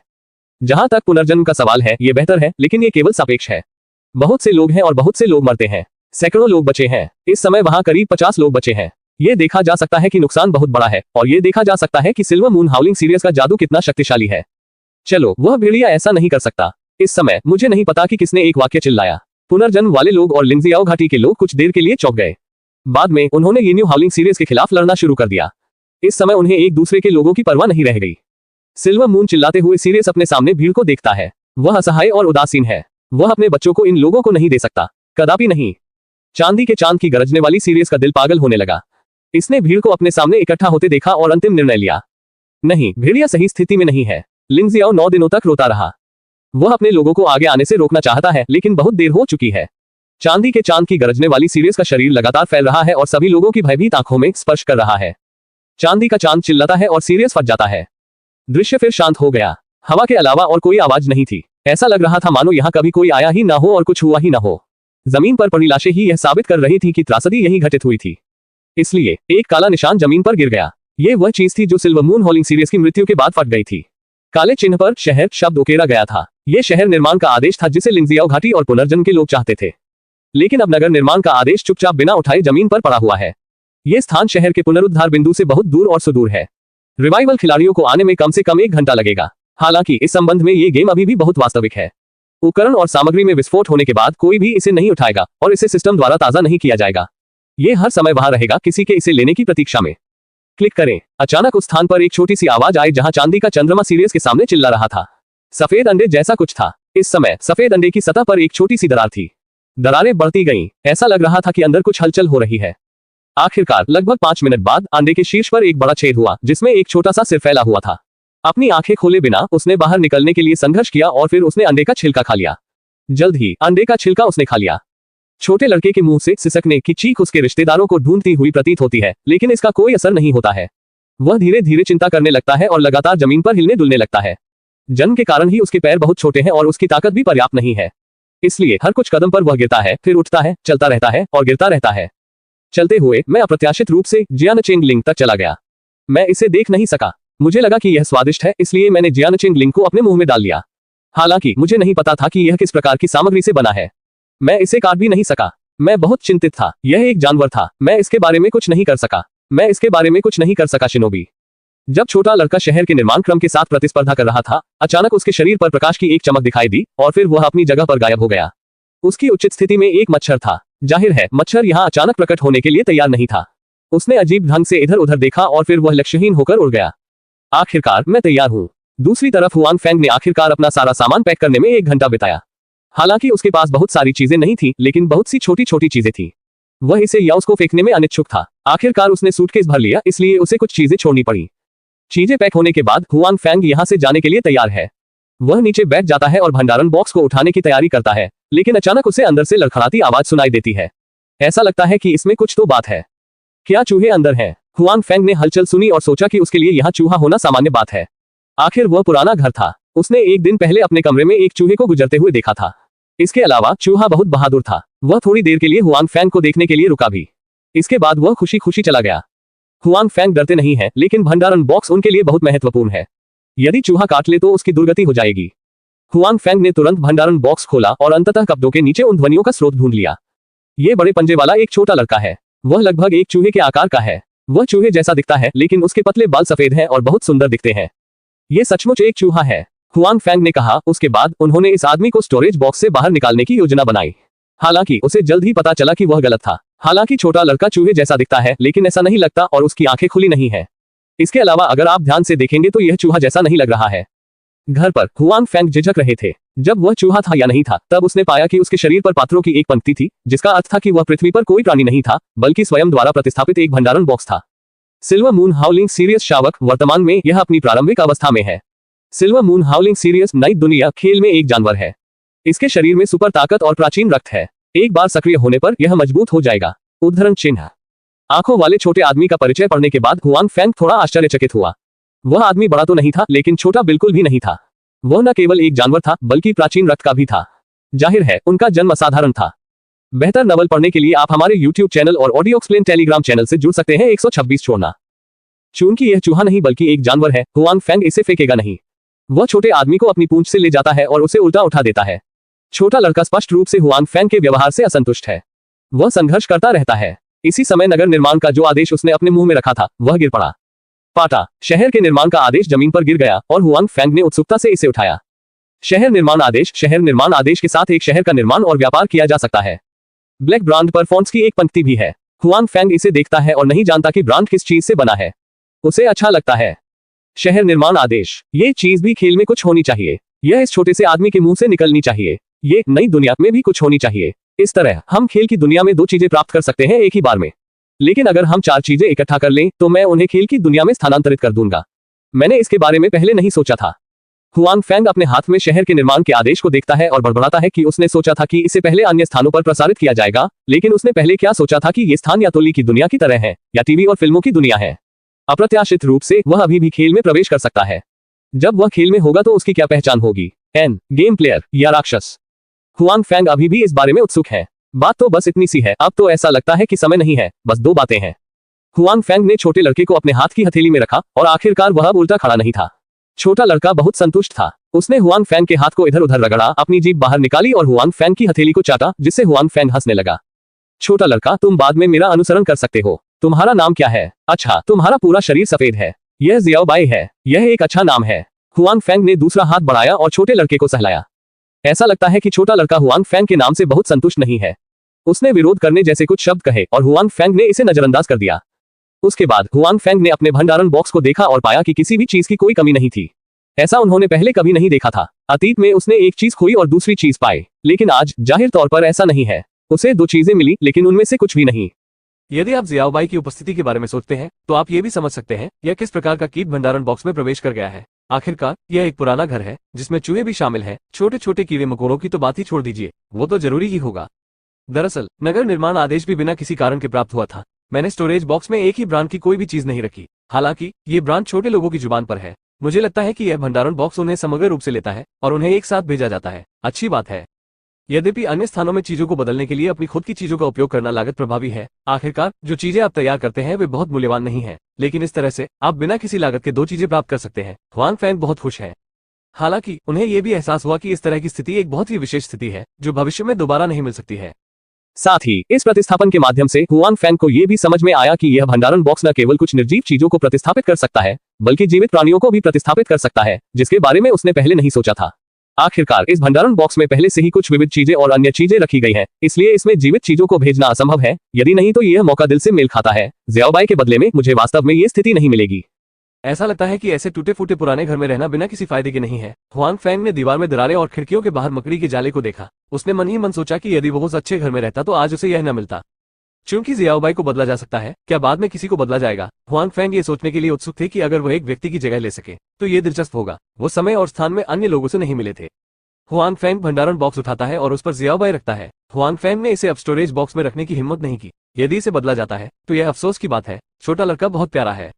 जहां तक पुनर्जन्म का सवाल है, ये बेहतर है, लेकिन ये केवल सापेक्ष है। बहुत से लोग हैं और बहुत से लोग मरते हैं। सैकड़ों लोग बचे हैं। इस समय वहां करीब 50 लोग बचे हैं। ये देखा जा सकता है कि नुकसान बहुत बड़ा है, और ये देखा जा सकता है कि सिल्वर मून हाउलिंग सीरियस का जादू कितना शक्तिशाली है। चलो, वह भेड़िया ऐसा नहीं कर सकता। इस समय मुझे नहीं पता कि किसने एक वाक्य चिल्लाया। पुनर्जन्म वाले लोग और लिंगजियाओ घाटी के लोग कुछ देर के लिए चौंक गए। बाद में उन्होंने ये न्यू हाउलिंग सीरियस के खिलाफ लड़ना शुरू कर दिया। इस समय उन्हें एक दूसरे के लोगों की परवाह नहीं रह गई। सिल्वर मून चिल्लाते हुए सीरियस अपने सामने भीड़ को देखता है। वह असहाय और उदासीन है। वह अपने बच्चों को इन लोगों को नहीं दे सकता, कदापि नहीं। चांदी के चांद की गरजने वाली सीरियस का दिल पागल होने लगा। इसने भीड़ को अपने सामने इकट्ठा होते देखा और अंतिम निर्णय लिया। नहीं, भेड़िया सही स्थिति में नहीं है। लिंगजियाओ 9 दिनों तक रोता रहा। वह अपने लोगों को आगे आने से रोकना चाहता है, लेकिन बहुत देर हो चुकी है। चांदी के चांद की गरजने वाली सीरियस का शरीर लगातार फैल रहा है और सभी लोगों की भयभीत आंखों में स्पर्श कर रहा है। चांदी का चांद चिल्लाता है और सीरियस फट जाता है। दृश्य फिर शांत हो गया। हवा के अलावा और कोई आवाज नहीं थी। ऐसा लग रहा था मानो यहाँ कभी कोई आया ही ना हो और कुछ हुआ ही ना हो। जमीन पर पड़ी लाशें ही यह साबित कर रही थी कि त्रासदी यही घटित हुई थी। इसलिए एक काला निशान जमीन पर गिर गया। ये वह चीज थी जो सिल्वर मून हाउलिंग सीरियस की मृत्यु के बाद फट गई थी। काले चिन्ह पर शहर शब्द उकेरा गया था। यह शहर निर्माण का आदेश था जिसे लिंगजियाओ घाटी और पुनर्जन्म के लोग चाहते थे, लेकिन अब नगर निर्माण का आदेश चुपचाप बिना उठाए जमीन पर पड़ा हुआ है। यह स्थान शहर के पुनरुद्धार बिंदु से बहुत दूर और सुदूर है। रिवाइवल खिलाड़ियों को आने में कम से कम 1 घंटा लगेगा। हालांकि इस संबंध में ये गेम अभी भी बहुत वास्तविक है। उपकरण और सामग्री में विस्फोट होने के बाद कोई भी इसे नहीं उठाएगा और इसे सिस्टम द्वारा ताजा नहीं किया जाएगा। ये हर समय वहां रहेगा, किसी के इसे लेने की प्रतीक्षा में। क्लिक करें। अचानक उस स्थान पर एक छोटी सी आवाज आई जहां चांदी का चंद्रमा सीरियस के सामने चिल्ला रहा था। सफेद अंडे जैसा कुछ था। इस समय सफेद अंडे की सतह पर एक छोटी सी दरार थी। दरारें बढ़ती गईं। ऐसा लग रहा था कि अंदर कुछ हलचल हो रही है। आखिरकार लगभग 5 मिनट बाद अंडे के शीर्ष पर एक बड़ा छेद हुआ जिसमें एक छोटा सा सिर फैला हुआ था। अपनी आंखें खोले बिना उसने बाहर निकलने के लिए संघर्ष किया और फिर उसने अंडे का छिलका खा लिया। जल्द ही अंडे का छिलका उसने खा लिया। छोटे लड़के के मुंह से सिसकने की चीख उसके रिश्तेदारों को ढूंढती हुई प्रतीत होती है, लेकिन इसका कोई असर नहीं होता है। वह धीरे धीरे चिंता करने लगता है और लगातार जमीन पर हिलने डुलने लगता है। जन्म के कारण ही उसके पैर बहुत छोटे हैं और उसकी ताकत भी पर्याप्त नहीं है। इसलिए हर कुछ कदम पर वह गिरता है, फिर उठता है, चलता रहता है और गिरता रहता है। चलते हुए मैं अप्रत्याशित रूप से जियानचेंग लिंग तक चला गया। मैं इसे देख नहीं सका। मुझे लगा कि यह स्वादिष्ट है, इसलिए मैंने जियानचेंग लिंग को अपने मुंह में डाल लिया। हालांकि मुझे नहीं पता था कि यह किस प्रकार की सामग्री से बना है। मैं इसे काट भी नहीं सका। मैं बहुत चिंतित था। यह एक जानवर था। मैं इसके बारे में कुछ नहीं कर सका। मैं इसके बारे में कुछ नहीं कर सका शिनोबी। जब छोटा लड़का शहर के निर्माण क्रम के साथ प्रतिस्पर्धा कर रहा था, अचानक उसके शरीर पर प्रकाश की एक चमक दिखाई दी और फिर वह अपनी जगह पर गायब हो गया। उसकी उचित स्थिति में एक मच्छर था। जाहिर है मच्छर यहाँ अचानक प्रकट होने के लिए तैयार नहीं था। उसने अजीब ढंग से इधर उधर देखा और फिर वह लक्ष्यहीन होकर उड़ गया। आखिरकार मैं तैयार हूँ। दूसरी तरफ हुआंग फेंग ने आखिरकार अपना सारा सामान पैक करने में 1 घंटा बिताया। हालांकि उसके पास बहुत सारी चीजें नहीं थी, लेकिन बहुत सी छोटी छोटी चीजें थी। वह इसे या उसको फेंकने में अनिच्छुक था। आखिरकार उसने सूटकेस भर लिया, इसलिए उसे कुछ चीजें छोड़नी पड़ी। चीजें पैक होने के बाद हुआंग फेंग यहाँ से जाने के लिए तैयार है। वह नीचे बैठ जाता है और भंडारण बॉक्स को उठाने की तैयारी करता है, लेकिन अचानक उसे अंदर से लड़खड़ाती आवाज सुनाई देती है। ऐसा लगता है कि इसमें कुछ तो बात है। क्या चूहे अंदर हैं? हुआंग फेंग ने हलचल सुनी और सोचा कि उसके लिए यहाँ चूहा होना सामान्य बात है। आखिर वह पुराना घर था। उसने 1 दिन पहले अपने कमरे में एक चूहे को गुजरते हुए देखा था। इसके अलावा चूहा बहुत बहादुर था। वह थोड़ी देर के लिए हुआंग फेंग को देखने के लिए रुका भी। इसके बाद वह खुशी खुशी चला गया। हुआंग फेंग डरते नहीं है, लेकिन भंडारण बॉक्स उनके लिए बहुत महत्वपूर्ण है। यदि चूहा काट ले तो उसकी दुर्गति हो जाएगी। हुआंग फेंग ने तुरंत भंडारण बॉक्स खोला और अंततः कपड़ों के नीचे उन ध्वनियों का स्रोत ढूंढ लिया। ये बड़े पंजे वाला एक छोटा लड़का है। वह लगभग एक चूहे के आकार का है। वह चूहे जैसा दिखता है, लेकिन उसके पतले बाल सफेद हैं और बहुत सुंदर दिखते हैं। ये सचमुच एक चूहा है, हुआंग फेंग ने कहा। उसके बाद उन्होंने इस आदमी को स्टोरेज बॉक्स से बाहर निकालने की योजना बनाई। हालांकि उसे जल्द ही पता चला कि वह गलत था। हालांकि छोटा लड़का चूहे जैसा दिखता है, लेकिन ऐसा नहीं लगता और उसकी आंखें खुली नहीं है। इसके अलावा अगर आप ध्यान से देखेंगे तो यह चूहा जैसा नहीं लग रहा है। घर पर हुआंग फेंग झिझक रहे थे। जब वह चूहा था या नहीं था, तब उसने पाया कि उसके शरीर पर पात्रों की एक पंक्ति थी, जिसका अर्थ था कि वह पृथ्वी पर कोई प्राणी नहीं था, बल्कि स्वयं द्वारा प्रतिस्थापित एक भंडारण बॉक्स था। सिल्वर मून हाउलिंग सीरियस शावक वर्तमान में यह अपनी प्रारंभिक अवस्था में है। सिल्वर मून हाउलिंग सीरियस नई दुनिया खेल में एक जानवर है। इसके शरीर में सुपर ताकत और प्राचीन रक्त है। एक बार सक्रिय होने पर यह मजबूत हो जाएगा। उद्धरण चिन्ह। आंखों वाले छोटे आदमी का परिचय पढ़ने के बाद हुआंग फेंग थोड़ा आश्चर्यचकित हुआ। वह आदमी बड़ा तो नहीं था, लेकिन छोटा बिल्कुल भी नहीं था। वह न केवल एक जानवर था, बल्कि प्राचीन रक्त का भी था। जाहिर है उनका जन्म असाधारण था। बेहतर नवल पढ़ने के लिए आप हमारे YouTube चैनल और ऑडियो एक्सप्लेन टेलीग्राम चैनल से जुड़ सकते हैं। 126 छोड़ना। चूंकि यह चूहा नहीं बल्कि एक जानवर है, हुआंग फेंग इसे फेंकेगा नहीं। वह छोटे आदमी को अपनी पूंछ से ले जाता है और उसे उल्टा उठा देता है। छोटा लड़का स्पष्ट रूप से हुआंग फेंग के व्यवहार से असंतुष्ट है। वह संघर्ष करता रहता है। इसी समय नगर निर्माण का जो आदेश उसने अपने मुंह में रखा था, वह गिर पड़ा। पाटा। शहर के निर्माण का आदेश जमीन पर गिर गया और हुआंग फेंग ने उत्सुकता से इसे उठाया। शहर निर्माण आदेश के साथ एक शहर का निर्माण और व्यापार किया जा सकता है। ब्लैक ब्रांड पर फॉन्ट्स की एक पंक्ति भी है। हुआंग फेंग इसे देखता है और नहीं जानता कि ब्रांड किस चीज से बना है। उसे अच्छा लगता है। शहर निर्माण आदेश। ये चीज भी खेल में कुछ होनी चाहिए। यह इस छोटे से आदमी के मुंह से निकलनी चाहिए। ये नई दुनिया में भी कुछ होनी चाहिए। इस तरह हम खेल की दुनिया में 2 चीजें प्राप्त कर सकते हैं एक ही बार में। लेकिन अगर हम 4 चीजें इकट्ठा कर लें तो मैं उन्हें खेल की दुनिया में स्थानांतरित कर दूंगा। मैंने इसके बारे में पहले नहीं सोचा था। हुआंग फेंग अपने हाथ में शहर के निर्माण के आदेश को देखता है और बड़बड़ाता है कि उसने सोचा था कि इसे पहले अन्य स्थानों पर प्रसारित किया जाएगा, लेकिन उसने पहले क्या सोचा था कि ये स्थान या तो ली की दुनिया की तरह है या टीवी और फिल्मों की दुनिया है। अप्रत्याशित रूप से वह अभी भी खेल में प्रवेश कर सकता है। जब वह खेल में होगा तो उसकी क्या पहचान होगी? गेम प्लेयर या राक्षस? हुआंग फेंग अभी भी इस बारे में उत्सुक है। बात तो बस इतनी सी है। अब तो ऐसा लगता है कि समय नहीं है, बस 2 बातें हैं। हुआंग फेंग ने छोटे लड़के को अपने हाथ की हथेली में रखा और आखिरकार वह अब उल्टा खड़ा नहीं था। छोटा लड़का बहुत संतुष्ट था। उसने हुआंग फेंग के हाथ को इधर उधर रगड़ा, अपनी जीभ बाहर निकाली और हुआंग फेंग की हथेली को चाटा, जिससे हुआंग फेंग हंसने लगा। छोटा लड़का, तुम बाद में मेरा अनुसरण कर सकते हो। तुम्हारा नाम क्या है? अच्छा, तुम्हारा पूरा शरीर सफेद है। यह जियाओ बाई है। यह एक अच्छा नाम है। हुआंग फेंग ने दूसरा हाथ बढ़ाया और छोटे लड़के को सहलाया। ऐसा लगता है कि छोटा लड़का हुआंग फेंग के नाम से बहुत संतुष्ट नहीं है। उसने विरोध करने जैसे कुछ शब्द कहे और हुआंग फेंग ने इसे नजरअंदाज कर दिया। उसके बाद हुआंग फेंग ने अपने भंडारण बॉक्स को देखा और पाया कि किसी भी चीज की कोई कमी नहीं थी। ऐसा उन्होंने पहले कभी नहीं देखा था। अतीत में उसने एक चीज खोई और दूसरी चीज पाई, लेकिन आज जाहिर तौर पर ऐसा नहीं है। उसे 2 चीजें मिली, लेकिन उनमें से कुछ भी नहीं। यदि आप जियाओबाई की उपस्थिति के बारे में सोचते हैं तो आप ये भी समझ सकते हैं यह किस प्रकार का कीट भंडारण बॉक्स में प्रवेश कर गया है। आखिरकार यह एक पुराना घर है जिसमें चूहे भी शामिल हैं। छोटे छोटे कीड़े मकोड़ों की तो बात ही छोड़ दीजिए, वो तो जरूरी ही होगा। दरअसल नगर निर्माण आदेश भी बिना किसी कारण के प्राप्त हुआ था। मैंने स्टोरेज बॉक्स में एक ही ब्रांड की कोई भी चीज नहीं रखी। हालांकि ये ब्रांड छोटे लोगों की जुबान पर है। मुझे लगता है कि यह भंडारण बॉक्स उन्हें समग्र रूप से लेता है और उन्हें एक साथ भेजा जाता है। अच्छी बात है। यद्यपि अन्य स्थानों में चीजों को बदलने के लिए अपनी खुद की चीजों का उपयोग करना लागत प्रभावी है। आखिरकार जो चीजें आप तैयार करते हैं वे बहुत मूल्यवान नहीं है, लेकिन इस तरह से आप बिना किसी लागत के 2 चीजें प्राप्त कर सकते हैं। हुआंग फेंग बहुत खुश है। हालांकि उन्हें यह भी एहसास हुआ कि इस तरह की स्थिति एक बहुत ही विशेष स्थिति है जो भविष्य में दोबारा नहीं मिल सकती है। साथ ही इस प्रतिस्थापन के माध्यम से हुआंग फेंग को यह भी समझ में आया कि यह भंडारण बॉक्स न केवल कुछ निर्जीव चीजों को प्रतिस्थापित कर सकता है, बल्कि जीवित प्राणियों को भी प्रतिस्थापित कर सकता है, जिसके बारे में उसने पहले नहीं सोचा था। आखिरकार इस भंडारण बॉक्स में पहले से ही कुछ विविध चीजें और अन्य चीजें रखी गई हैं, इसलिए इसमें जीवित चीजों को भेजना असंभव है। यदि नहीं तो यह मौका दिल से मेल खाता है। ज़ियाओबाई के बदले में मुझे वास्तव में ये स्थिति नहीं मिलेगी। ऐसा लगता है कि ऐसे टूटे फूटे पुराने घर में रहना बिना किसी फायदे के नहीं है। हुआंग फैंग ने दीवार में दरारें और खिड़कियों के बाहर मकड़ी के जाले को देखा। उसने मन ही मन सोचा कि यदि वो उस अच्छे घर में रहता तो आज उसे यह न मिलता। चूंकि ज़ियाओबाई को बदला जा सकता है, क्या बाद में किसी को बदला जाएगा? हुआंग फैंग ये सोचने के लिए उत्सुक थे कि अगर वह एक व्यक्ति की जगह ले सके तो ये दिलचस्प होगा। वो समय और स्थान में अन्य लोगों से नहीं मिले थे। हुआंग फैंग भंडारण बॉक्स उठाता है और उस पर ज़ियाओबाई रखता है। हुआंग फैंग ने इसे अब स्टोरेज बॉक्स में रखने की हिम्मत नहीं की। यदि इसे बदला जाता है तो यह अफसोस की बात है। छोटा लड़का बहुत प्यारा है।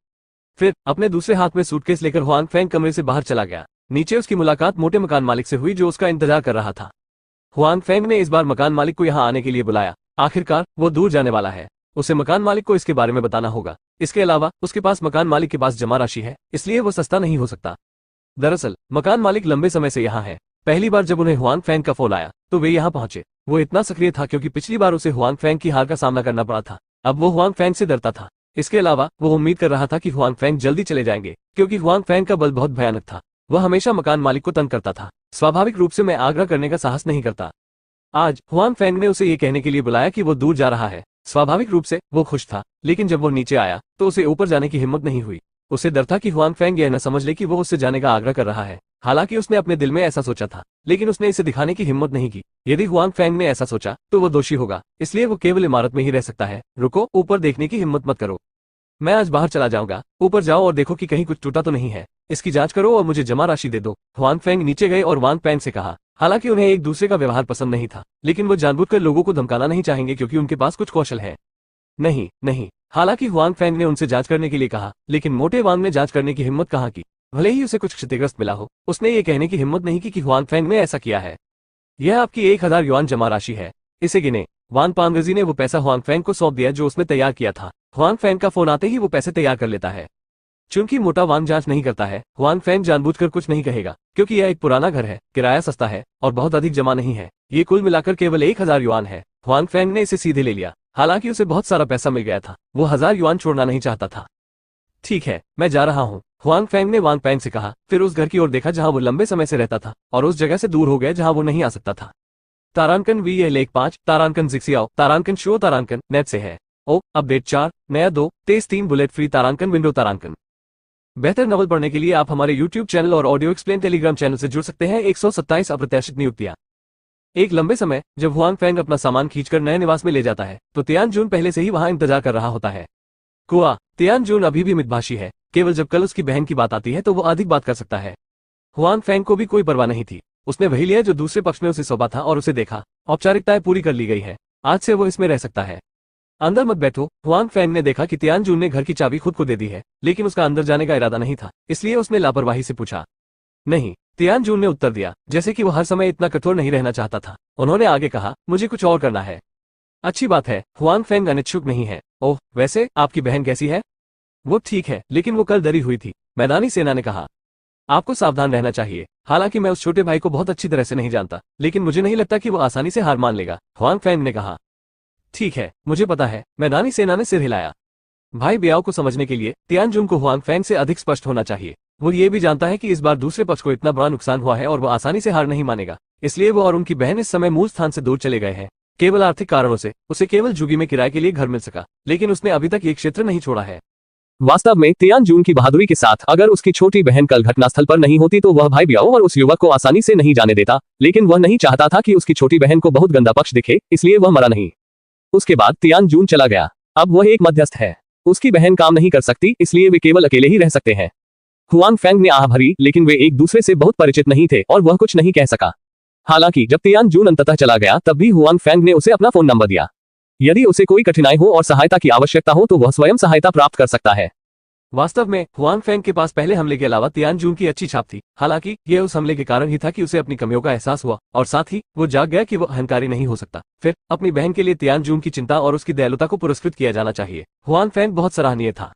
फिर अपने दूसरे हाथ में सूटकेस लेकर हुआंग फैंग कमरे से बाहर चला गया। नीचे उसकी मुलाकात मोटे मकान मालिक से हुई जो उसका इंतजार कर रहा था। हुआंग फैंग ने इस बार मकान मालिक को यहाँ आने के लिए बुलाया। आखिरकार वो दूर जाने वाला है। उसे मकान मालिक को इसके बारे में बताना होगा। इसके अलावा उसके पास मकान मालिक के पास जमा राशि है, इसलिए वो सस्ता नहीं हो सकता। दरअसल मकान मालिक लंबे समय से यहाँ है। पहली बार जब उन्हें हुआंग फैंग का फोन आया तो वे यहाँ पहुंचे। वो इतना सक्रिय था क्योंकि पिछली बार उसे हुआंग फैंग की हार का सामना करना पड़ा था। अब वो हुआंग फैंग से डरता था। इसके अलावा वो उम्मीद कर रहा था कि हुआंग फैंग जल्दी चले जाएंगे, क्योंकि हुआंग फैंग का बल बहुत भयानक था। वह हमेशा मकान मालिक को तंग करता था। स्वाभाविक रूप से मैं आग्रह करने का साहस नहीं करता। आज हुआंग फैंग ने उसे ये कहने के लिए बुलाया कि वो दूर जा रहा है। स्वाभाविक रूप से वो खुश था, लेकिन जब वो नीचे आया तो उसे ऊपर जाने की हिम्मत नहीं हुई। उसे डर था कि हुआंग फैंग यह न समझ ले कि वो उससे जाने का आग्रह कर रहा है। हालांकि उसने अपने दिल में ऐसा सोचा था, लेकिन उसने इसे दिखाने की हिम्मत नहीं की। यदि हुआंग फैंग ने ऐसा सोचा तो वो दोषी होगा, इसलिए वो केवल इमारत में ही रह सकता है। रुको, ऊपर देखने की हिम्मत मत करो। मैं आज बाहर चला जाऊंगा। ऊपर जाओ और देखो कि कहीं कुछ टूटा तो नहीं है। इसकी जांच करो और मुझे जमा राशि दे दो। हुआंग फैंग नीचे गए और वांग पैंग से कहा। हालांकि उन्हें एक दूसरे का व्यवहार पसंद नहीं था, लेकिन वो जानबूझकर लोगों को धमकाना नहीं चाहेंगे क्योंकि उनके पास कुछ कौशल है। नहीं नहीं, हालांकि हुआंग फैंग ने उनसे जांच करने के लिए कहा, लेकिन मोटे वांग ने जांच करने की हिम्मत कहाँ की। भले ही उसे कुछ क्षतिग्रस्त मिला हो, उसने ये कहने की हिम्मत नहीं की कि हुआंग फैंग ने ऐसा किया है। यह आपकी 1000 युआन जमा राशि है, इसे गिने। वान पांगजी ने वो पैसा हुआंग फैंग को सौंप दिया जो उसने तैयार किया था। हुआंग फैंग का फोन आते ही वो पैसे तैयार कर लेता है। चूंकि मोटा वांग जांच नहीं करता है, हुआंग फैंग जानबूझकर कुछ नहीं कहेगा, क्योंकि यह एक पुराना घर है, किराया सस्ता है और बहुत अधिक जमा नहीं है। ये कुल मिलाकर केवल 1000 युआन है। हुआंग फैंग ने इसे सीधे ले लिया। हालांकि उसे बहुत सारा पैसा मिल गया था, वो 1000 युआन छोड़ना नहीं चाहता था। ठीक है, मैं जा रहा हूँ, हुआंग फैंग ने वांग पैंग से कहा। फिर उस घर की ओर देखा जहां वो लंबे समय से रहता था और उस जगह से दूर हो गया जहां वो नहीं आ सकता था। तारांकन वी लेक 5, तारांकन जिक्सियाओ, तारांकन शो, तारांकन नेट से है। ओ अपडेट 4, नया 2, तेज 3 बुलेट फ्री तारांकन विंडो तारांकन। बेहतर नवल पढ़ने के लिए आप हमारे YouTube चैनल और ऑडियो एक्सप्लेन टेलीग्राम चैनल से जुड़ सकते हैं। 127 अप्रत्याशित नियुक्तियां। एक लंबे समय जब हुआंग फैंग अपना सामान खींचकर नए निवास में ले जाता है तो तियान जून पहले से ही वहां इंतजार कर रहा होता है। कुआ तियान जून अभी भी मितभाषी है, केवल जब कल उसकी बहन की बात आती है तो वो अधिक बात कर सकता है। हुआंग फैंग को भी कोई परवाह नहीं थी। उसने वही लिया जो दूसरे पक्ष में उसे सौंपा था और उसे देखा। औपचारिकताएं पूरी कर ली गई है, आज से वो इसमें रह सकता है। अंदर मत बैठो। हुआंग फैंग ने देखा कि तियान जून ने घर की चाबी खुद को दे दी है, लेकिन उसका अंदर जाने का इरादा नहीं था, इसलिए उसने लापरवाही से पूछा। नहीं, तियान जून ने उत्तर दिया, जैसे कि वो हर समय इतना कठोर नहीं रहना चाहता था। उन्होंने आगे कहा, मुझे कुछ और करना है। अच्छी बात है। हुआंग फैंग अनिच्छुक नहीं है। ओह, वैसे आपकी बहन कैसी है? वो ठीक है, लेकिन वो कल डरी हुई थी, मैदानी सेना ने कहा। आपको सावधान रहना चाहिए। हालांकि मैं उस छोटे भाई को बहुत अच्छी तरह से नहीं जानता, लेकिन मुझे नहीं लगता कि वो आसानी से हार मान लेगा, हुआंग फैंग ने कहा। ठीक है, मुझे पता है, मैदानी सेना ने सिर हिलाया। भाई ब्याओ को समझने के लिए तियान जून को हुआंग फैंग से अधिक स्पष्ट होना चाहिए। वो ये भी जानता है कि इस बार दूसरे पक्ष को इतना बड़ा नुकसान हुआ है और वो आसानी से हार नहीं मानेगा, इसलिए वो और उनकी बहन इस समय मूल स्थान से दूर चले गए हैं। केवल आर्थिक कारणों से उसे केवल जुगी में किराए के लिए घर मिल सका, लेकिन उसने अभी तक ये क्षेत्र नहीं छोड़ा है। वास्तव में तियान जून की बहादुरी के साथ अगर उसकी छोटी बहन कल घटनास्थल पर नहीं होती तो वह भाई ब्याओ और उस युवक को आसानी से नहीं जाने देता, लेकिन वह नहीं चाहता था कि उसकी छोटी बहन को बहुत गंदा पक्ष दिखे, इसलिए वह मरा नहीं। उसके बाद तियान जून चला गया। अब वह एक मध्यस्थ है। उसकी बहन काम नहीं कर सकती, इसलिए वे केवल अकेले ही रह सकते हैं। हुआंग फैंग ने आह भरी, लेकिन वे एक दूसरे से बहुत परिचित नहीं थे और वह कुछ नहीं कह सका। हालांकि जब तियान जून अंततः चला गया तब भी हुआंग फैंग ने उसे अपना फोन नंबर दिया। यदि उसे कोई कठिनाई हो और सहायता की आवश्यकता हो तो वह स्वयं सहायता प्राप्त कर सकता है। वास्तव में हुआंग फैंग के पास पहले हमले के अलावा तियान जून की अच्छी छाप थी। हालांकि यह उस हमले के कारण ही था कि उसे अपनी कमियों का एहसास हुआ और साथ ही वो जाग गया कि वो अहंकारी नहीं हो सकता। फिर अपनी बहन के लिए तियान जून की चिंता और उसकी दयालुता को पुरस्कृत किया जाना चाहिए। हुआंग फैंग बहुत सराहनीय था।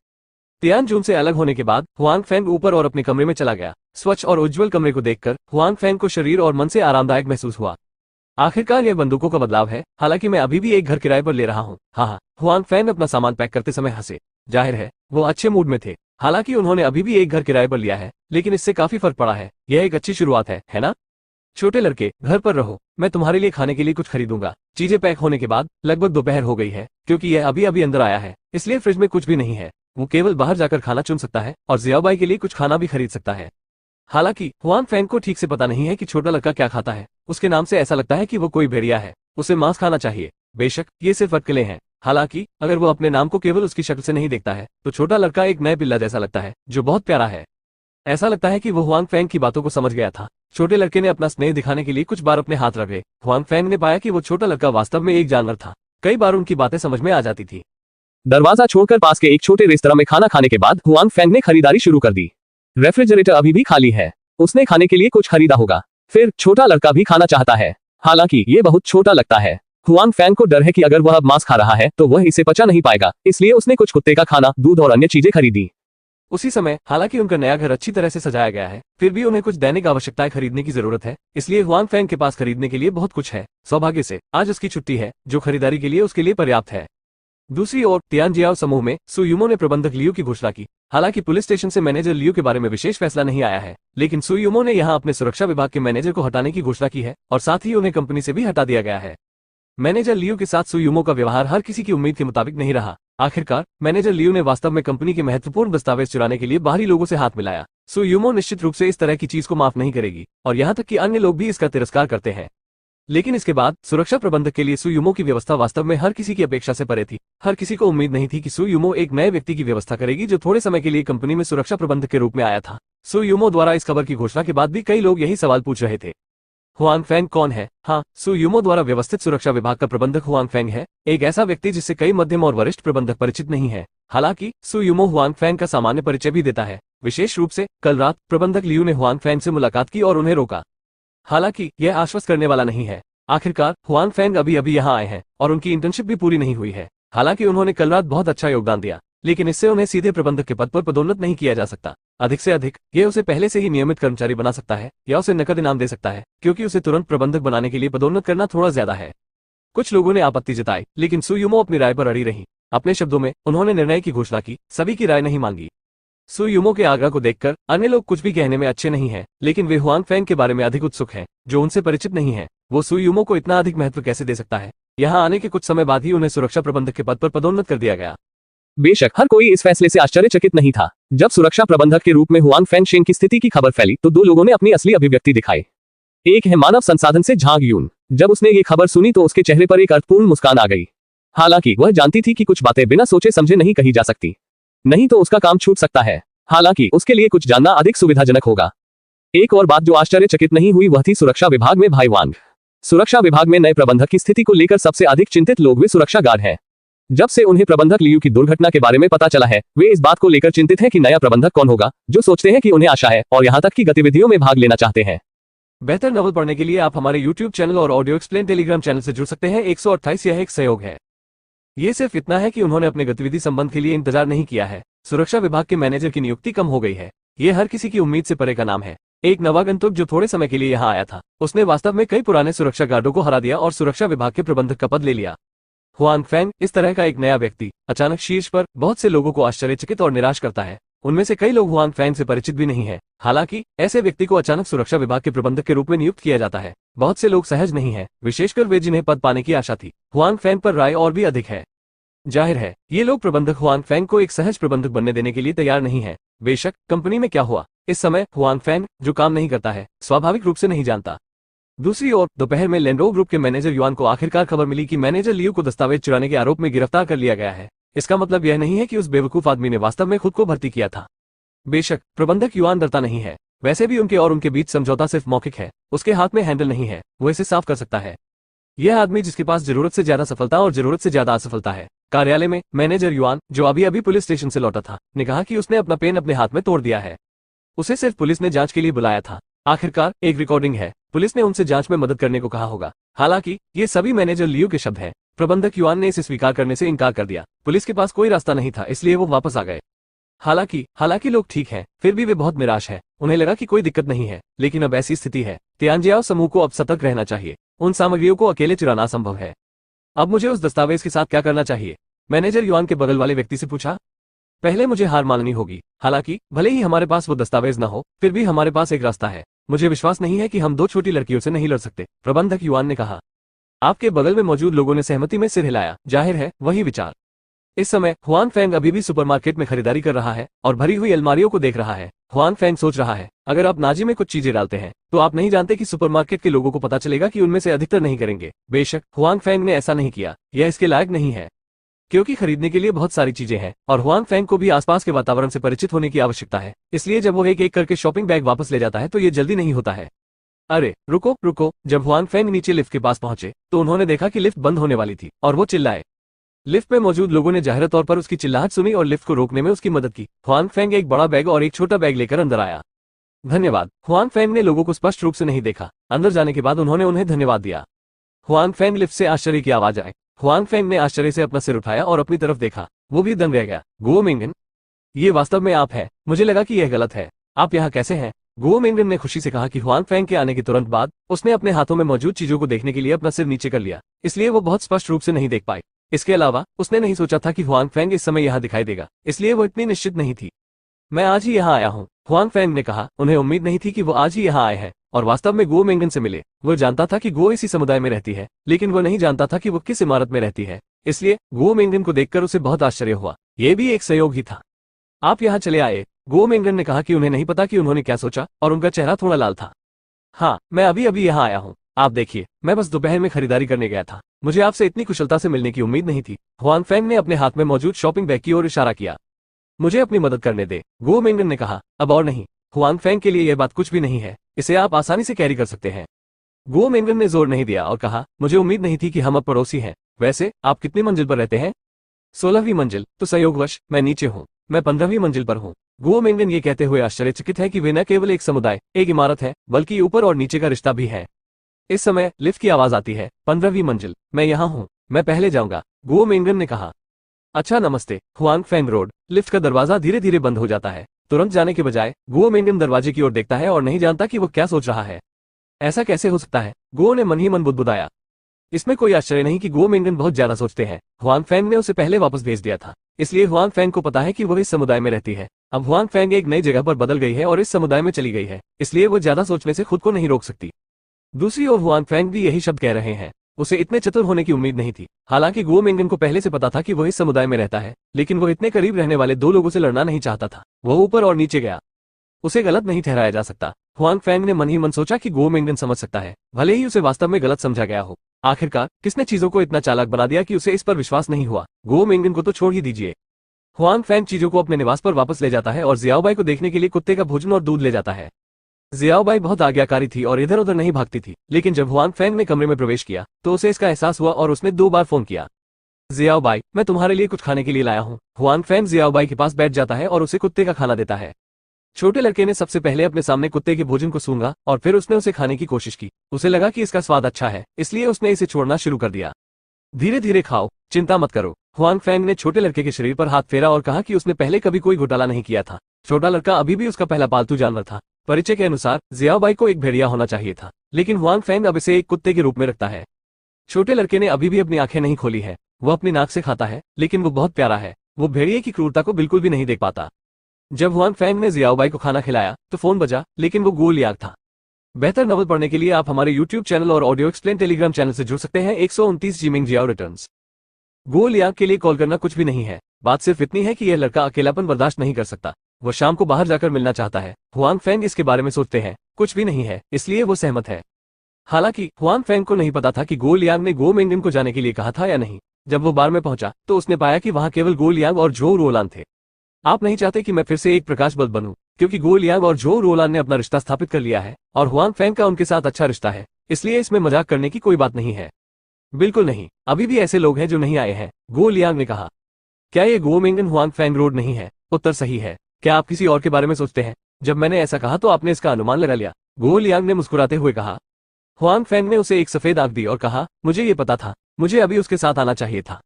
तियान जून से अलग होने के बाद हुआंग फैंग ऊपर और अपने कमरे में चला गया। स्वच्छ और उज्जवल कमरे को देखकर हुआंग फैंग को शरीर और मन से आरामदायक महसूस हुआ। आखिरकार यह बंदूकों का बदलाव है। हालांकि मैं अभी भी एक घर किराए पर ले रहा हूँ। हाँ, हुआंग फैंग अपना सामान पैक करते समय हंसे। जाहिर है वो अच्छे मूड में थे। हालांकि उन्होंने अभी भी एक घर किराए पर लिया है, लेकिन इससे काफी फर्क पड़ा है। यह एक अच्छी शुरुआत है ना? छोटे लड़के, घर पर रहो, मैं तुम्हारे लिए खाने के लिए कुछ खरीदूंगा। चीजें पैक होने के बाद लगभग दोपहर हो गई है, क्योंकि यह अभी अभी अंदर आया है, इसलिए फ्रिज में कुछ भी नहीं है। वो केवल बाहर जाकर खाना चुन सकता है और जियाबाई के लिए कुछ खाना भी खरीद सकता है। हालांकि हुआंग फैंग को ठीक से पता नहीं है कि छोटा लड़का क्या खाता है। उसके नाम से ऐसा लगता है कि वो कोई भेड़िया है, उसे मांस खाना चाहिए। बेशक ये सिर्फ अटकलें हैं। हालांकि अगर वो अपने नाम को केवल उसकी शक्ल से नहीं देखता है, तो छोटा लड़का एक नए पिल्ला जैसा लगता है, जो बहुत प्यारा है। ऐसा लगता है कि वो हुआंग फैंग की बातों को समझ गया था। छोटे लड़के ने अपना स्नेह दिखाने के लिए कुछ बार अपने हाथ रगड़े। हुआंग फैंग ने पाया कि वो छोटा लड़का वास्तव में एक जानवर था। कई बार उनकी बातें समझ में आ जाती थी। दरवाजा छोड़कर पास के एक छोटे रेस्तरां में खाना खाने के बाद हुआंग फैंग ने खरीदारी शुरू कर दी। रेफ्रिजरेटर अभी भी खाली है, उसने खाने के लिए कुछ खरीदा होगा। फिर छोटा लड़का भी खाना चाहता है, हालांकि ये बहुत छोटा लगता है। हुआंग फैंग को डर है कि अगर वह अब मांस खा रहा है तो वह इसे पचा नहीं पाएगा, इसलिए उसने कुछ कुत्ते का खाना, दूध और अन्य चीजें खरीदी। उसी समय हालांकि उनका नया घर अच्छी तरह से सजाया गया है, फिर भी उन्हें कुछ दैनिक आवश्यकताएं खरीदने की जरूरत है, इसलिए हुआंग फैंग के पास खरीदने के लिए बहुत कुछ है। सौभाग्य से आज उसकी छुट्टी है, जो खरीदारी के लिए उसके लिए पर्याप्त है। दूसरी ओर तियानजियाओ समूह में सु युमो ने प्रबंधक लियू की घोषणा की। हालांकि पुलिस स्टेशन से मैनेजर लियू के बारे में विशेष फैसला नहीं आया है, लेकिन सु युमो ने यहां अपने सुरक्षा विभाग के मैनेजर को हटाने की घोषणा की है और साथ ही उन्हें कंपनी से भी हटा दिया गया है। मैनेजर लियू के साथ सु युमो का व्यवहार हर किसी की उम्मीद के मुताबिक नहीं रहा। आखिरकार मैनेजर लियू ने वास्तव में कंपनी के महत्वपूर्ण दस्तावेज चुराने के लिए बाहरी लोगों से हाथ मिलाया। सु युमो निश्चित रूप से इस तरह की चीज को माफ नहीं करेगी, और यहाँ तक कि अन्य लोग भी इसका तिरस्कार करते हैं। लेकिन इसके बाद सुरक्षा प्रबंधक के लिए सु युमो की व्यवस्था वास्तव में हर किसी की अपेक्षा से परे थी। हर किसी को उम्मीद नहीं थी कि सु युमो एक नए व्यक्ति की व्यवस्था करेगी जो थोड़े समय के लिए कंपनी में सुरक्षा प्रबंधक के रूप में आया था। सु युमो द्वारा इस खबर की घोषणा के बाद भी कई लोग यही सवाल पूछ रहे थे, हुआंग फैंग कौन है? हाँ, सु युमो द्वारा व्यवस्थित सुरक्षा विभाग का प्रबंधक हुआंग फैंग है, एक ऐसा व्यक्ति जिससे कई मध्यम और वरिष्ठ प्रबंधक परिचित नहीं है। हालांकि सु युमो हुआंग फैंग का सामान्य परिचय भी देता है। विशेष रूप से कल रात प्रबंधक लियू ने हुआंग फैंग से मुलाकात की और उन्हें रोका। हालांकि यह आश्वस्त करने वाला नहीं है। आखिरकार हुआंग फैंग अभी अभी यहाँ आए हैं और उनकी इंटर्नशिप भी पूरी नहीं हुई है। हालांकि उन्होंने कल रात बहुत अच्छा योगदान दिया, लेकिन इससे उन्हें सीधे प्रबंधक के पद पर पदोन्नत नहीं किया जा सकता। अधिक से अधिक ये उसे पहले से ही नियमित कर्मचारी बना सकता है या उसे नकद इनाम दे सकता है, क्योंकि उसे तुरंत प्रबंधक बनाने के लिए पदोन्नत करना थोड़ा ज्यादा है। कुछ लोगों ने आपत्ति जताई, लेकिन सु युमो अपनी राय पर अड़ी रही। अपने शब्दों में उन्होंने निर्णय की घोषणा की, सभी की राय नहीं मांगी। सु युमो के आग्रह को देखकर अन्य लोग कुछ भी कहने में अच्छे नहीं हैं, लेकिन वे हुआंग फैंग के बारे में अधिक उत्सुक हैं, जो उनसे परिचित नहीं है। वो सु युमो को इतना अधिक महत्व कैसे दे सकता है? यहाँ आने के कुछ समय बाद ही उन्हें सुरक्षा प्रबंधक के पद पर पदोन्नत कर दिया गया। बेशक हर कोई इस फैसले से आश्चर्यचकित नहीं था। जब सुरक्षा प्रबंधक के रूप में हुआंग फैंग शेंग की स्थिति की खबर फैली तो दो लोगों ने अपनी असली अभिव्यक्ति दिखाई। एक है मानव संसाधन से झांग यून। जब उसने ये खबर सुनी तो उसके चेहरे पर एक अर्थपूर्ण मुस्कान आ गई। हालांकि वह जानती थी कि कुछ बातें बिना सोचे समझे नहीं कही जा सकती, नहीं तो उसका काम छूट सकता है। हालांकि उसके लिए कुछ जानना अधिक सुविधाजनक होगा। एक और बात जो आश्चर्यचकित नहीं हुई वह थी सुरक्षा विभाग में भाई वांग। सुरक्षा विभाग में नए प्रबंधक की स्थिति को लेकर सबसे अधिक चिंतित लोग वे सुरक्षा गार्ड हैं। जब से उन्हें प्रबंधक लियू की दुर्घटना के बारे में पता चला है, वे इस बात को लेकर चिंतित हैं कि नया प्रबंधक कौन होगा, जो सोचते हैं कि उन्हें आशा है और यहां तक कि गतिविधियों में भाग लेना चाहते हैं। बेहतर नॉवल पढ़ने के लिए आप हमारे YouTube चैनल और ऑडियो एक्सप्लेन टेलीग्राम चैनल से जुड़ सकते हैं। 128 यह एक सहयोग है। ये सिर्फ इतना है कि उन्होंने अपने गतिविधि संबंध के लिए इंतजार नहीं किया है। सुरक्षा विभाग के मैनेजर की नियुक्ति कम हो गई है। ये हर किसी की उम्मीद से परे का नाम है। एक नवागंतुक जो थोड़े समय के लिए यहाँ आया था, उसने वास्तव में कई पुराने सुरक्षा गार्डों को हरा दिया और सुरक्षा विभाग के प्रबंधक का पद ले लिया। हुआंग फैंग इस तरह का एक नया व्यक्ति अचानक शीर्ष पर बहुत से लोगों को आश्चर्यचकित और निराश करता है। उनमें से कई लोग हुआंग फैंग से परिचित भी नहीं है। हालांकि ऐसे व्यक्ति को अचानक सुरक्षा विभाग के प्रबंधक के रूप में नियुक्त किया जाता है। बहुत से लोग सहज नहीं है, विशेषकर वे जिन्हें पद पाने की आशा थी। हुआंग फैंग पर राय और भी अधिक है। जाहिर है ये लोग प्रबंधक हुआंग फैंग को एक सहज प्रबंधक बनने देने के लिए तैयार नहीं है। बेशक कंपनी में क्या हुआ इस समय हुआंग फैंग, जो काम नहीं करता है, स्वाभाविक रूप से नहीं जानता। दूसरी ओर दोपहर में लेंडो ग्रुप के मैनेजर युआन को आखिरकार खबर मिली कि मैनेजर लियू को दस्तावेज चुराने के आरोप में गिरफ्तार कर लिया गया है। इसका मतलब यह नहीं है कि उस बेवकूफ आदमी ने वास्तव में खुद को भर्ती किया था। बेशक प्रबंधक युआन डरता नहीं है, वैसे भी उनके और उनके बीच समझौता सिर्फ मौखिक है। उसके हाथ में हैंडल नहीं है, वो इसे साफ कर सकता है। यह आदमी जिसके पास जरूरत से ज्यादा सफलता और जरूरत से ज्यादा असफलता है। कार्यालय में मैनेजर युआन, जो अभी अभी पुलिस स्टेशन से लौटा था, ने कहा कि उसने अपना पेन अपने हाथ में तोड़ दिया है। उसे सिर्फ पुलिस ने जांच के लिए बुलाया था। आखिरकार एक रिकॉर्डिंग है, पुलिस ने उनसे जांच में मदद करने को कहा होगा। हालांकि ये सभी मैनेजर लियू के शब्द हैं। प्रबंधक युआन ने इसे स्वीकार करने से इनकार कर दिया। पुलिस के पास कोई रास्ता नहीं था, इसलिए वो वापस आ गए। हालांकि लोग ठीक हैं, फिर भी वे बहुत निराश हैं। उन्हें लगा कि कोई दिक्कत नहीं है, लेकिन अब ऐसी स्थिति है। तियानजियाओ समूह को अब सतर्क रहना चाहिए। उन सामग्रियों को अकेले चुराना असंभव है। अब मुझे उस दस्तावेज के साथ क्या करना चाहिए? मैनेजर युआन के बगल वाले व्यक्ति से पूछा। पहले मुझे हार माननी होगी। हालांकि भले ही हमारे पास वो दस्तावेज न हो, फिर भी हमारे पास एक रास्ता है। मुझे विश्वास नहीं है कि हम दो छोटी लड़कियों से नहीं लड़ सकते, प्रबंधक युआन ने कहा। आपके बगल में मौजूद लोगों ने सहमति में सिर हिलाया। जाहिर है वही विचार। इस समय हुआन फेंग अभी भी सुपरमार्केट में खरीदारी कर रहा है और भरी हुई अलमारियों को देख रहा है। हुआन फेंग सोच रहा है, अगर आप नाजी में कुछ चीजें डालते हैं तो आप नहीं जानते कि सुपरमार्केट के लोगों को पता चलेगा कि उनमें से अधिकतर नहीं करेंगे। बेशक हुआन फेंग ने ऐसा नहीं किया, यह इसके लायक नहीं है, क्योंकि खरीदने के लिए बहुत सारी चीजें हैं और हुआन फेंग को भी आसपास के वातावरण से परिचित होने की आवश्यकता है। इसलिए जब वो एक एक करके शॉपिंग बैग वापस ले जाता है तो ये जल्दी नहीं होता है। अरे रुको रुको! जब हुआन फेंग नीचे लिफ्ट के पास पहुंचे तो उन्होंने देखा कि लिफ्ट बंद होने वाली थी और वो चिल्लाए। लिफ्ट में मौजूद लोगों ने जाहिर तौर पर उसकी चिल्लाहट सुनी और लिफ्ट को रोकने में उसकी मदद की। हुआन फेंग एक बड़ा बैग और एक छोटा बैग लेकर अंदर आया। धन्यवाद। हुआन फेंग ने लोगों को स्पष्ट रूप से नहीं देखा। अंदर जाने के बाद उन्होंने उन्हें धन्यवाद दिया। हुआन फेंग लिफ्ट से आश्चर्य की आवाज आई। हुआन फेंग ने आश्चर्य से अपना सिर उठाया और अपनी तरफ देखा। वो भी दंग रह गया। गुओ मिंगन, ये वास्तव में आप हैं। मुझे लगा कि यह गलत है। आप यहाँ कैसे हैं? गुओ मिंगन ने खुशी से कहा कि हुआन फेंग के आने के तुरंत बाद उसने अपने हाथों में मौजूद चीजों को देखने के लिए अपना सिर नीचे कर लिया, इसलिए वो बहुत स्पष्ट रूप से नहीं देख पाई। इसके अलावा उसने नहीं सोचा था कि हुआन फेंग इस समय यहाँ दिखाई देगा, इसलिए वो इतनी निश्चित नहीं थी। मैं आज ही यहाँ आया हूँ, हुआन फेंग ने कहा। उन्हें उम्मीद नहीं थी कि वो आज ही यहाँ आए हैं और वास्तव में गुओ मिंगन से मिले। वो जानता था कि गुओ इसी समुदाय में रहती है, लेकिन वो नहीं जानता था कि वो किस इमारत में रहती है। इसलिए गुओ मिंगन को देखकर उसे बहुत आश्चर्य हुआ। ये भी एक संयोग ही था। आप यहाँ चले आए? गुओ मिंगन ने कहा कि उन्हें नहीं पता कि उन्होंने क्या सोचा और उनका चेहरा थोड़ा लाल था। हाँ, मैं अभी अभी यहाँ आया हूँ। आप देखिए, मैं बस दोपहर में खरीदारी करने गया था। मुझे आपसे इतनी कुशलता से मिलने की उम्मीद नहीं थी। हुआन फेंग ने अपने हाथ में मौजूद शॉपिंग बैग की ओर इशारा किया। मुझे अपनी मदद करने दे, गुओ मिंगन ने कहा। अब और नहीं, हुआन फेंग के लिए यह बात कुछ भी नहीं है, इसे आप आसानी से कैरी कर सकते हैं। गुओ मिंगन ने जोर नहीं दिया और कहा, मुझे उम्मीद नहीं थी कि हम अब पड़ोसी हैं। वैसे आप कितनी मंजिल पर रहते हैं? 16वीं मंजिल। तो संयोगवश मैं नीचे हूँ। मैं 15वीं मंजिल पर हूँ। गुओ मिंगन ये कहते हुए आश्चर्यचकित है कि वे न केवल एक समुदाय, एक इमारत है, बल्कि ऊपर और नीचे का रिश्ता भी है। इस समय लिफ्ट की आवाज आती है। 15वीं मंजिल। मैं यहाँ हूँ, मैं पहले जाऊंगा, गुओ मिंगन ने कहा। अच्छा नमस्ते। Hwan Feng road. लिफ्ट का दरवाजा धीरे धीरे बंद हो जाता है। तुरंत जाने के बजाय गुओ मिंगन दरवाजे की ओर देखता है और नहीं जानता कि वो क्या सोच रहा है। ऐसा कैसे हो सकता है? गुओ ने मन ही मन बुदबुदाया। इसमें कोई आश्चर्य नहीं कि गुओ मिंगन बहुत ज्यादा सोचते हैं। हुआन फेंग ने उसे पहले वापस भेज दिया था, इसलिए हुआन फेंग को पता है कि वह इस समुदाय में रहती है। अब हुआन फेंग एक नई जगह पर बदल गई है और इस समुदाय में चली गई है, इसलिए वो ज्यादा सोचने से खुद को नहीं रोक सकती। दूसरी ओर हुआन फेंग भी यही शब्द कह रहे हैं। उसे इतने चतुर होने की उम्मीद नहीं थी। हालांकि गुओ मिंगन को पहले से पता था कि वह इस समुदाय में रहता है, लेकिन वो इतने करीब रहने वाले दो लोगों से लड़ना नहीं चाहता था। वह ऊपर और नीचे गया। उसे गलत नहीं ठहराया जा सकता। हुआन फेंग ने मन ही मन सोचा कि गुओ मिंगन समझ सकता है, भले ही उसे वास्तव में गलत समझा गया हो। आखिरकार किसने चीजों को इतना चालाक बना दिया कि उसे इस पर विश्वास नहीं हुआ? गुओ मिंगन को तो छोड़ ही दीजिए। हुआन फेंग चीजों को अपने निवास पर वापस ले जाता है और जियाओबाई को देखने के लिए कुत्ते का भोजन और दूध ले जाता है। जियाओबाई बहुत आज्ञाकारी थी और इधर उधर नहीं भागती थी, लेकिन जब हुआन फेंग ने कमरे में प्रवेश किया तो उसे इसका एहसास हुआ और उसने 2 बार फोन किया। जियाओबाई, मैं तुम्हारे लिए कुछ खाने के लिए लाया हूँ। हुआन फेंग जियाओबाई के पास बैठ जाता है और उसे कुत्ते का खाना देता है। छोटे लड़के ने सबसे पहले अपने सामने कुत्ते के भोजन को सूंघा और फिर उसने उसे खाने की कोशिश की। उसे लगा कि इसका स्वाद अच्छा है, इसलिए उसने इसे छोड़ना शुरू कर दिया। धीरे धीरे खाओ, चिंता मत करो। हुआन फेंग ने छोटे लड़के के शरीर पर हाथ फेरा और कहा कि उसने पहले कभी कोई घोटाला नहीं किया था। छोटा लड़का अभी भी उसका पहला पालतू जानवर था। परिचय के अनुसार जियाओबाई को एक भेड़िया होना चाहिए था, लेकिन हुआन फेंग अब इसे एक कुत्ते के रूप में रखता है। छोटे लड़के ने अभी भी अपनी आंखें नहीं खोली है। वो अपनी नाक से खाता है, लेकिन वो बहुत प्यारा है। वो भेड़िए की क्रूरता को बिल्कुल भी नहीं देख पाता। जब हुआन फेंग ने जियाओबाई को खाना खिलाया तो फोन बजा, लेकिन वो गो लियांग था। बेहतर नॉवल पढ़ने के लिए आप हमारे यूट्यूब चैनल और ऑडियो एक्सप्लेन टेलीग्राम चैनल से जुड़ सकते हैं। 129 जीमिंग जियाओ रिटर्न्स। गो लियांग के लिए कॉल करना कुछ भी नहीं है। बात सिर्फ इतनी है कि यह लड़का अकेलापन बर्दाश्त नहीं कर सकता। वो शाम को बाहर जाकर मिलना चाहता है। हुआन फेंग इसके बारे में सोचते हैं, कुछ भी नहीं है, इसलिए वो सहमत है। हालांकि हुआन फेंग को नहीं पता था कि गो लियांग ने गो मिंगन को जाने के लिए कहा था या नहीं। जब वो बार में पहुंचा तो उसने पाया कि वहां केवल गो लियांग और झो रोलान थे। आप नहीं चाहते कि मैं फिर से एक प्रकाश बल्ब बनूं, क्योंकि गो लियांग और झो रोलान ने अपना रिश्ता स्थापित कर लिया है और हुआन फेंग का उनके साथ अच्छा रिश्ता है, इसलिए इसमें मजाक करने की कोई बात नहीं है। बिल्कुल नहीं, अभी भी ऐसे लोग हैं जो नहीं आए हैं, गो लियांग ने कहा। क्या ये गो मिंगन हुआन फेंग रोड नहीं है? उत्तर सही है। क्या आप किसी और के बारे में सोचते हैं? जब मैंने ऐसा कहा तो आपने इसका अनुमान लगा लिया, गो लियांग ने मुस्कुराते हुए कहा। हुआन फेंग ने उसे एक सफेद आंख दी और कहा, मुझे ये पता था, मुझे अभी उसके साथ आना चाहिए था।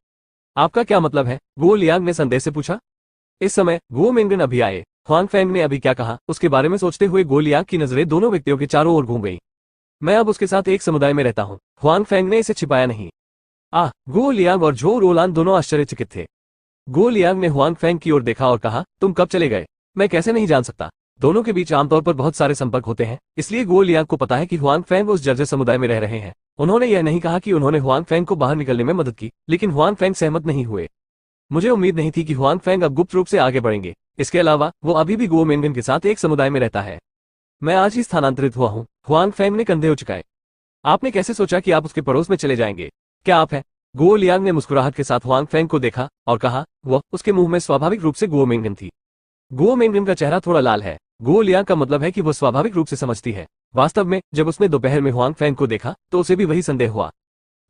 आपका क्या मतलब है? गो लियांग ने संदेह से पूछा। इस समय गो मिंगन अभी आए। हुआन फेंग ने अभी क्या कहा उसके बारे में सोचते हुए गो लियांग की नजरें दोनों व्यक्तियों के चारों ओर घूम गई। मैं अब उसके साथ एक समुदाय में रहता हूँ। हुआन फेंग ने इसे छिपाया नहीं। गो लियांग और झो रोलान दोनों आश्चर्यचकित थे। गो लियांग ने हुआंग फेंग की ओर देखा और कहा, तुम कब चले गए? मैं कैसे नहीं जान सकता। दोनों के बीच आमतौर पर बहुत सारे संपर्क होते हैं, इसलिए गो लियांग को पता है कि हुआंग फेंग उस जर्जर समुदाय में रह रहे हैं। उन्होंने यह नहीं कहा कि उन्होंने हुआंग फेंग को बाहर निकलने में मदद की, लेकिन हुआंग फेंग सहमत नहीं हुए। मुझे उम्मीद नहीं थी कि हुआंग फेंग अब गुप्त रूप से आगे बढ़ेंगे। इसके अलावा वो अभी भी गो मेंगन के साथ एक समुदाय में रहता है। मैं आज ही स्थानांतरित हुआ हूँ। हुआंग फेंग ने कंधे उचकाए। आपने कैसे सोचा कि आप उसके पड़ोस में चले जाएंगे? क्या आप हैं? गो लियांग ने मुस्कुराहट के साथ हुआंग फेंग को देखा और कहा, वह उसके मुंह में स्वाभाविक रूप से गो मेंगन थी। गो मेंगन का चेहरा थोड़ा लाल है। गो लियांग का मतलब है कि वो स्वाभाविक रूप से समझती है। वास्तव में जब उसने दोपहर में हुआंग फेंग को देखा तो उसे भी वही संदेह हुआ।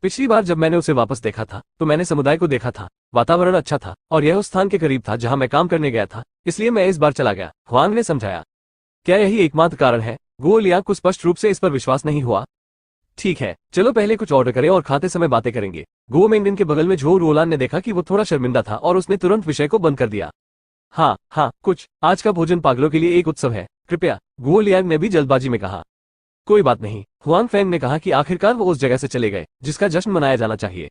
पिछली बार जब मैंने उसे वापस देखा था तो मैंने समुदाय को देखा था। वातावरण अच्छा था और यह उस स्थान के करीब था जहां मैं काम करने गया था, इसलिए मैं इस बार चला गया, हुआंग ने समझाया। क्या यही एकमात्र कारण है? गो लियांग को स्पष्ट रूप से इस पर विश्वास नहीं हुआ। ठीक है, चलो पहले कुछ ऑर्डर करें और खाते समय बातें करेंगे। गो मेंगन के बगल में झो रोलान ने देखा कि वो थोड़ा शर्मिंदा था और उसने तुरंत विषय को बंद कर दिया। हाँ, कुछ। आज का भोजन पागलों के लिए एक उत्सव है, कृपया, गो लियांग ने भी जल्दबाजी में कहा। कोई बात नहीं, हुआंग फेंग ने कहा कि आखिरकार वो उस जगह से चले गए जिसका जश्न मनाया जाना चाहिए।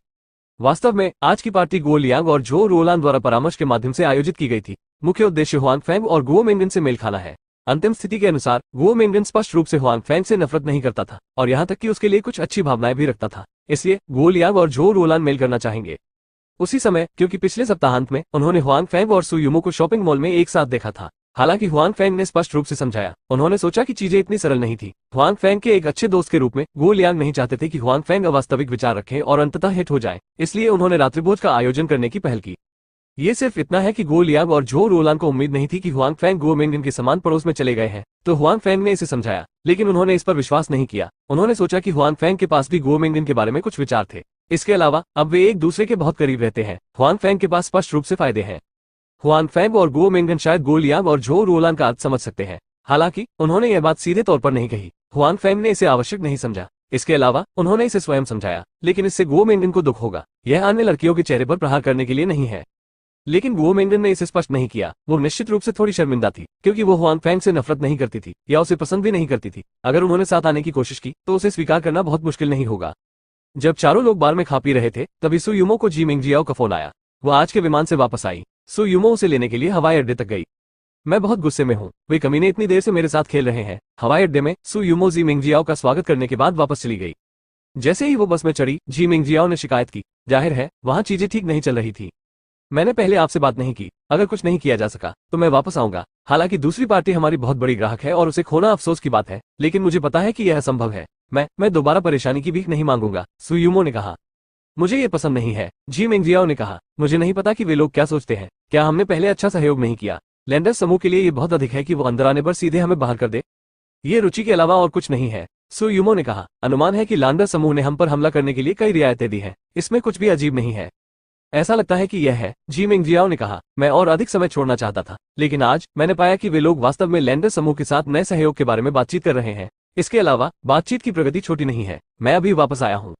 वास्तव में आज की पार्टी गो लियांग और झो रोलान द्वारा परामर्श के माध्यम से आयोजित की गई थी। मुख्य उद्देश्य हुआंग फेंग और गो मेंगन से मेल खाना है। अंतिम स्थिति के अनुसार गो मेंगन स्पष्ट रूप से हुआंग फेंग से नफरत नहीं करता था और यहाँ तक कि उसके लिए कुछ अच्छी भावनाएं भी रखता था, इसलिए गो लियांग और झो रोलान मेल करना चाहेंगे। उसी समय, क्योंकि पिछले सप्ताहांत में उन्होंने हुआंग फेंग और सु युमो को शॉपिंग मॉल में एक साथ देखा था। हालांकि हुआंग फेंग ने स्पष्ट रूप से समझाया, उन्होंने सोचा कि चीजें इतनी सरल नहीं थी। हुआंग फेंग के एक अच्छे दोस्त के रूप में गो लियांग नहीं चाहते थे कि हुआंग फेंग अवास्तविक विचार रखें और अंततः हिट हो जाए, इसलिए उन्होंने रात्रिभोज का आयोजन करने की पहल की। ये सिर्फ इतना है कि गो लियांग और झो रोलान को उम्मीद नहीं थी कि हुआंग फेंग गो मेंगन के समान पड़ोस में चले गए हैं, तो हुआंग फेंग ने इसे समझाया, लेकिन उन्होंने इस पर विश्वास नहीं किया। उन्होंने सोचा कि हुआंग फेंग के पास भी गो मेंगन के बारे में कुछ विचार थे। इसके अलावा अब वे एक दूसरे के बहुत करीब रहते हैं। हुआंग फेंग के पास स्पष्ट रूप से फायदे हैं। हुआंग फेंग और गो मेंगन शायद गो लियांग और झो रोलान का अर्थ समझ सकते हैं, हालांकि उन्होंने यह बात सीधे तौर पर नहीं कही। हुआंग फेंग ने इसे आवश्यक नहीं समझा। इसके अलावा उन्होंने इसे स्वयं समझाया, लेकिन इससे गो मेंगन को दुख होगा। यह अन्य लड़कियों के चेहरे पर प्रहार करने के लिए नहीं है। लेकिन गो मेंगन ने इसे स्पष्ट नहीं किया। वो निश्चित रूप से थोड़ी शर्मिंदा थी, क्योंकि वो हुआंग फेंग से नफरत नहीं करती थी या उसे पसंद भी नहीं करती थी। अगर उन्होंने साथ आने की कोशिश की तो उसे स्वीकार करना बहुत मुश्किल नहीं होगा। जब चारों लोग बार में खा पी रहे थे, तभी सु युमो को जी मिंगजियाओ का फोन आया। वो आज के विमान से वापस आई। सु युमो उसे लेने के लिए हवाई अड्डे तक गई। मैं बहुत गुस्से में हूँ, वे कमीने इतनी देर से मेरे साथ खेल रहे हैं। हवाई अड्डे में सु युमो जी मिंगजियाओ का स्वागत करने के बाद वापस चली गई। जैसे ही वो बस में चढ़ी, जी मिंगजियाओ ने शिकायत की, जाहिर है वहां चीजें ठीक नहीं चल रही थी। मैंने पहले आपसे बात नहीं की, अगर कुछ नहीं किया जा सका तो मैं वापस आऊंगा। हालांकि दूसरी पार्टी हमारी बहुत बड़ी ग्राहक है और उसे खोना अफसोस की बात है, लेकिन मुझे पता है कि यह असंभव है। मैं दोबारा परेशानी की भीख नहीं मांगूंगा, सु युमो ने कहा। मुझे ये पसंद नहीं है, जी मिंगजियाओ ने कहा। मुझे नहीं पता कि वे लोग क्या सोचते हैं। क्या हमने पहले अच्छा सहयोग नहीं किया? लैंडर्स समूह के लिए ये बहुत अधिक है कि वो अंदर आने पर सीधे हमें बाहर कर दे। ये रुचि के अलावा और कुछ नहीं है, सु युमो ने कहा। अनुमान है कि लैंडर्स समूह ने हम पर हमला करने के लिए कई रियायतें दी हैं। इसमें कुछ भी अजीब नहीं है। ऐसा लगता है कि यह है, जी मिंगजियाओ ने कहा। मैं और अधिक समय छोड़ना चाहता था, लेकिन आज मैंने पाया कि वे लोग वास्तव में लैंडर्स समूह के साथ नए सहयोग के बारे में बातचीत कर रहे हैं। इसके अलावा बातचीत की प्रगति छोटी नहीं है। मैं अभी वापस आया हूँ।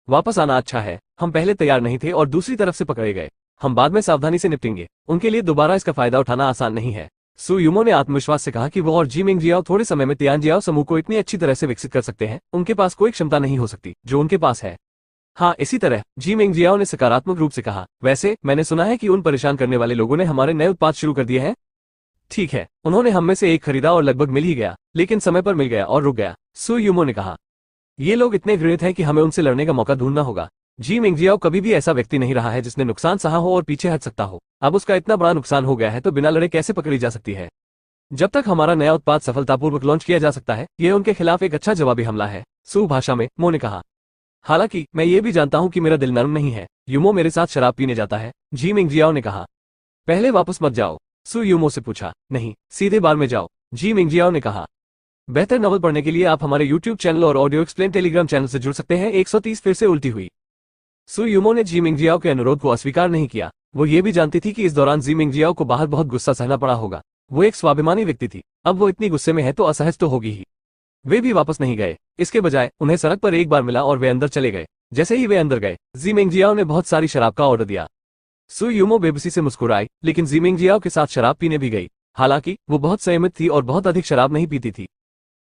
वापस आना अच्छा है। हम पहले तैयार नहीं थे और दूसरी तरफ से पकड़े गए। हम बाद में सावधानी से निपटेंगे। उनके लिए दोबारा इसका फायदा उठाना आसान नहीं है। सु युमो ने आत्मविश्वास से कहा कि वो और जी मिंगजियाओ थोड़े समय में तियानजियाओ समूह को इतनी अच्छी तरह से विकसित कर सकते हैं, उनके पास कोई क्षमता नहीं हो सकती जो उनके पास है। हाँ, इसी तरह, जी मिंगजियाओ ने सकारात्मक रूप से कहा। वैसे मैंने सुना है कि उन परेशान करने वाले लोगों ने हमारे नए उत्पाद शुरू कर दिए हैं। ठीक है, उन्होंने हम में से एक खरीदा और लगभग मिल ही गया, लेकिन समय पर मिल गया और रुक गया, सु युमो ने कहा। ये लोग इतने घृणित हैं कि हमें उनसे लड़ने का मौका ढूंढना होगा। जी मिंगजियाओ कभी भी ऐसा व्यक्ति नहीं रहा है जिसने नुकसान सहा हो और पीछे हट सकता हो। अब उसका इतना बड़ा नुकसान हो गया है तो बिना लड़े कैसे पकड़ी जा सकती है? जब तक हमारा नया उत्पाद सफलतापूर्वक लॉन्च किया जा सकता है, यह उनके खिलाफ एक अच्छा जवाबी हमला है, सु भाषा में मो ने कहा। हालांकि मैं ये भी जानता हूं कि मेरा दिल नरम नहीं है। युमो मेरे साथ शराब पीने जाता है, जी मिंगजियाओ ने कहा। पहले वापस मत जाओ, सु युमो से पूछा। नहीं, सीधे बार में जाओ, जी मिंगजियाओ ने कहा। बेहतर नॉवल पढ़ने के लिए आप हमारे YouTube चैनल और ऑडियो एक्सप्लेन टेलीग्राम चैनल से जुड़ सकते हैं। 130 फिर से उल्टी हुई। सु युमो ने जी मिंगजियाओ के अनुरोध को अस्वीकार नहीं किया। वो ये भी जानती थी कि इस दौरान जी मिंगजियाओ को बाहर बहुत गुस्सा सहना पड़ा होगा। वो एक स्वाभिमानी व्यक्ति थी। अब वो इतनी गुस्से में है तो असहज तो होगी ही। वे भी वापस नहीं गए। इसके बजाय उन्हें सड़क पर एक बार मिला और वे अंदर चले गए। जैसे ही वे अंदर गए, जी मिंगजियाओ ने बहुत सारी शराब का ऑर्डर दिया। सु युमो बेबसी से मुस्कुराई, लेकिन जी मिंगजियाओ के साथ शराब पीने भी गई। हालांकि वो बहुत संयमित थी और बहुत अधिक शराब नहीं पीती थी।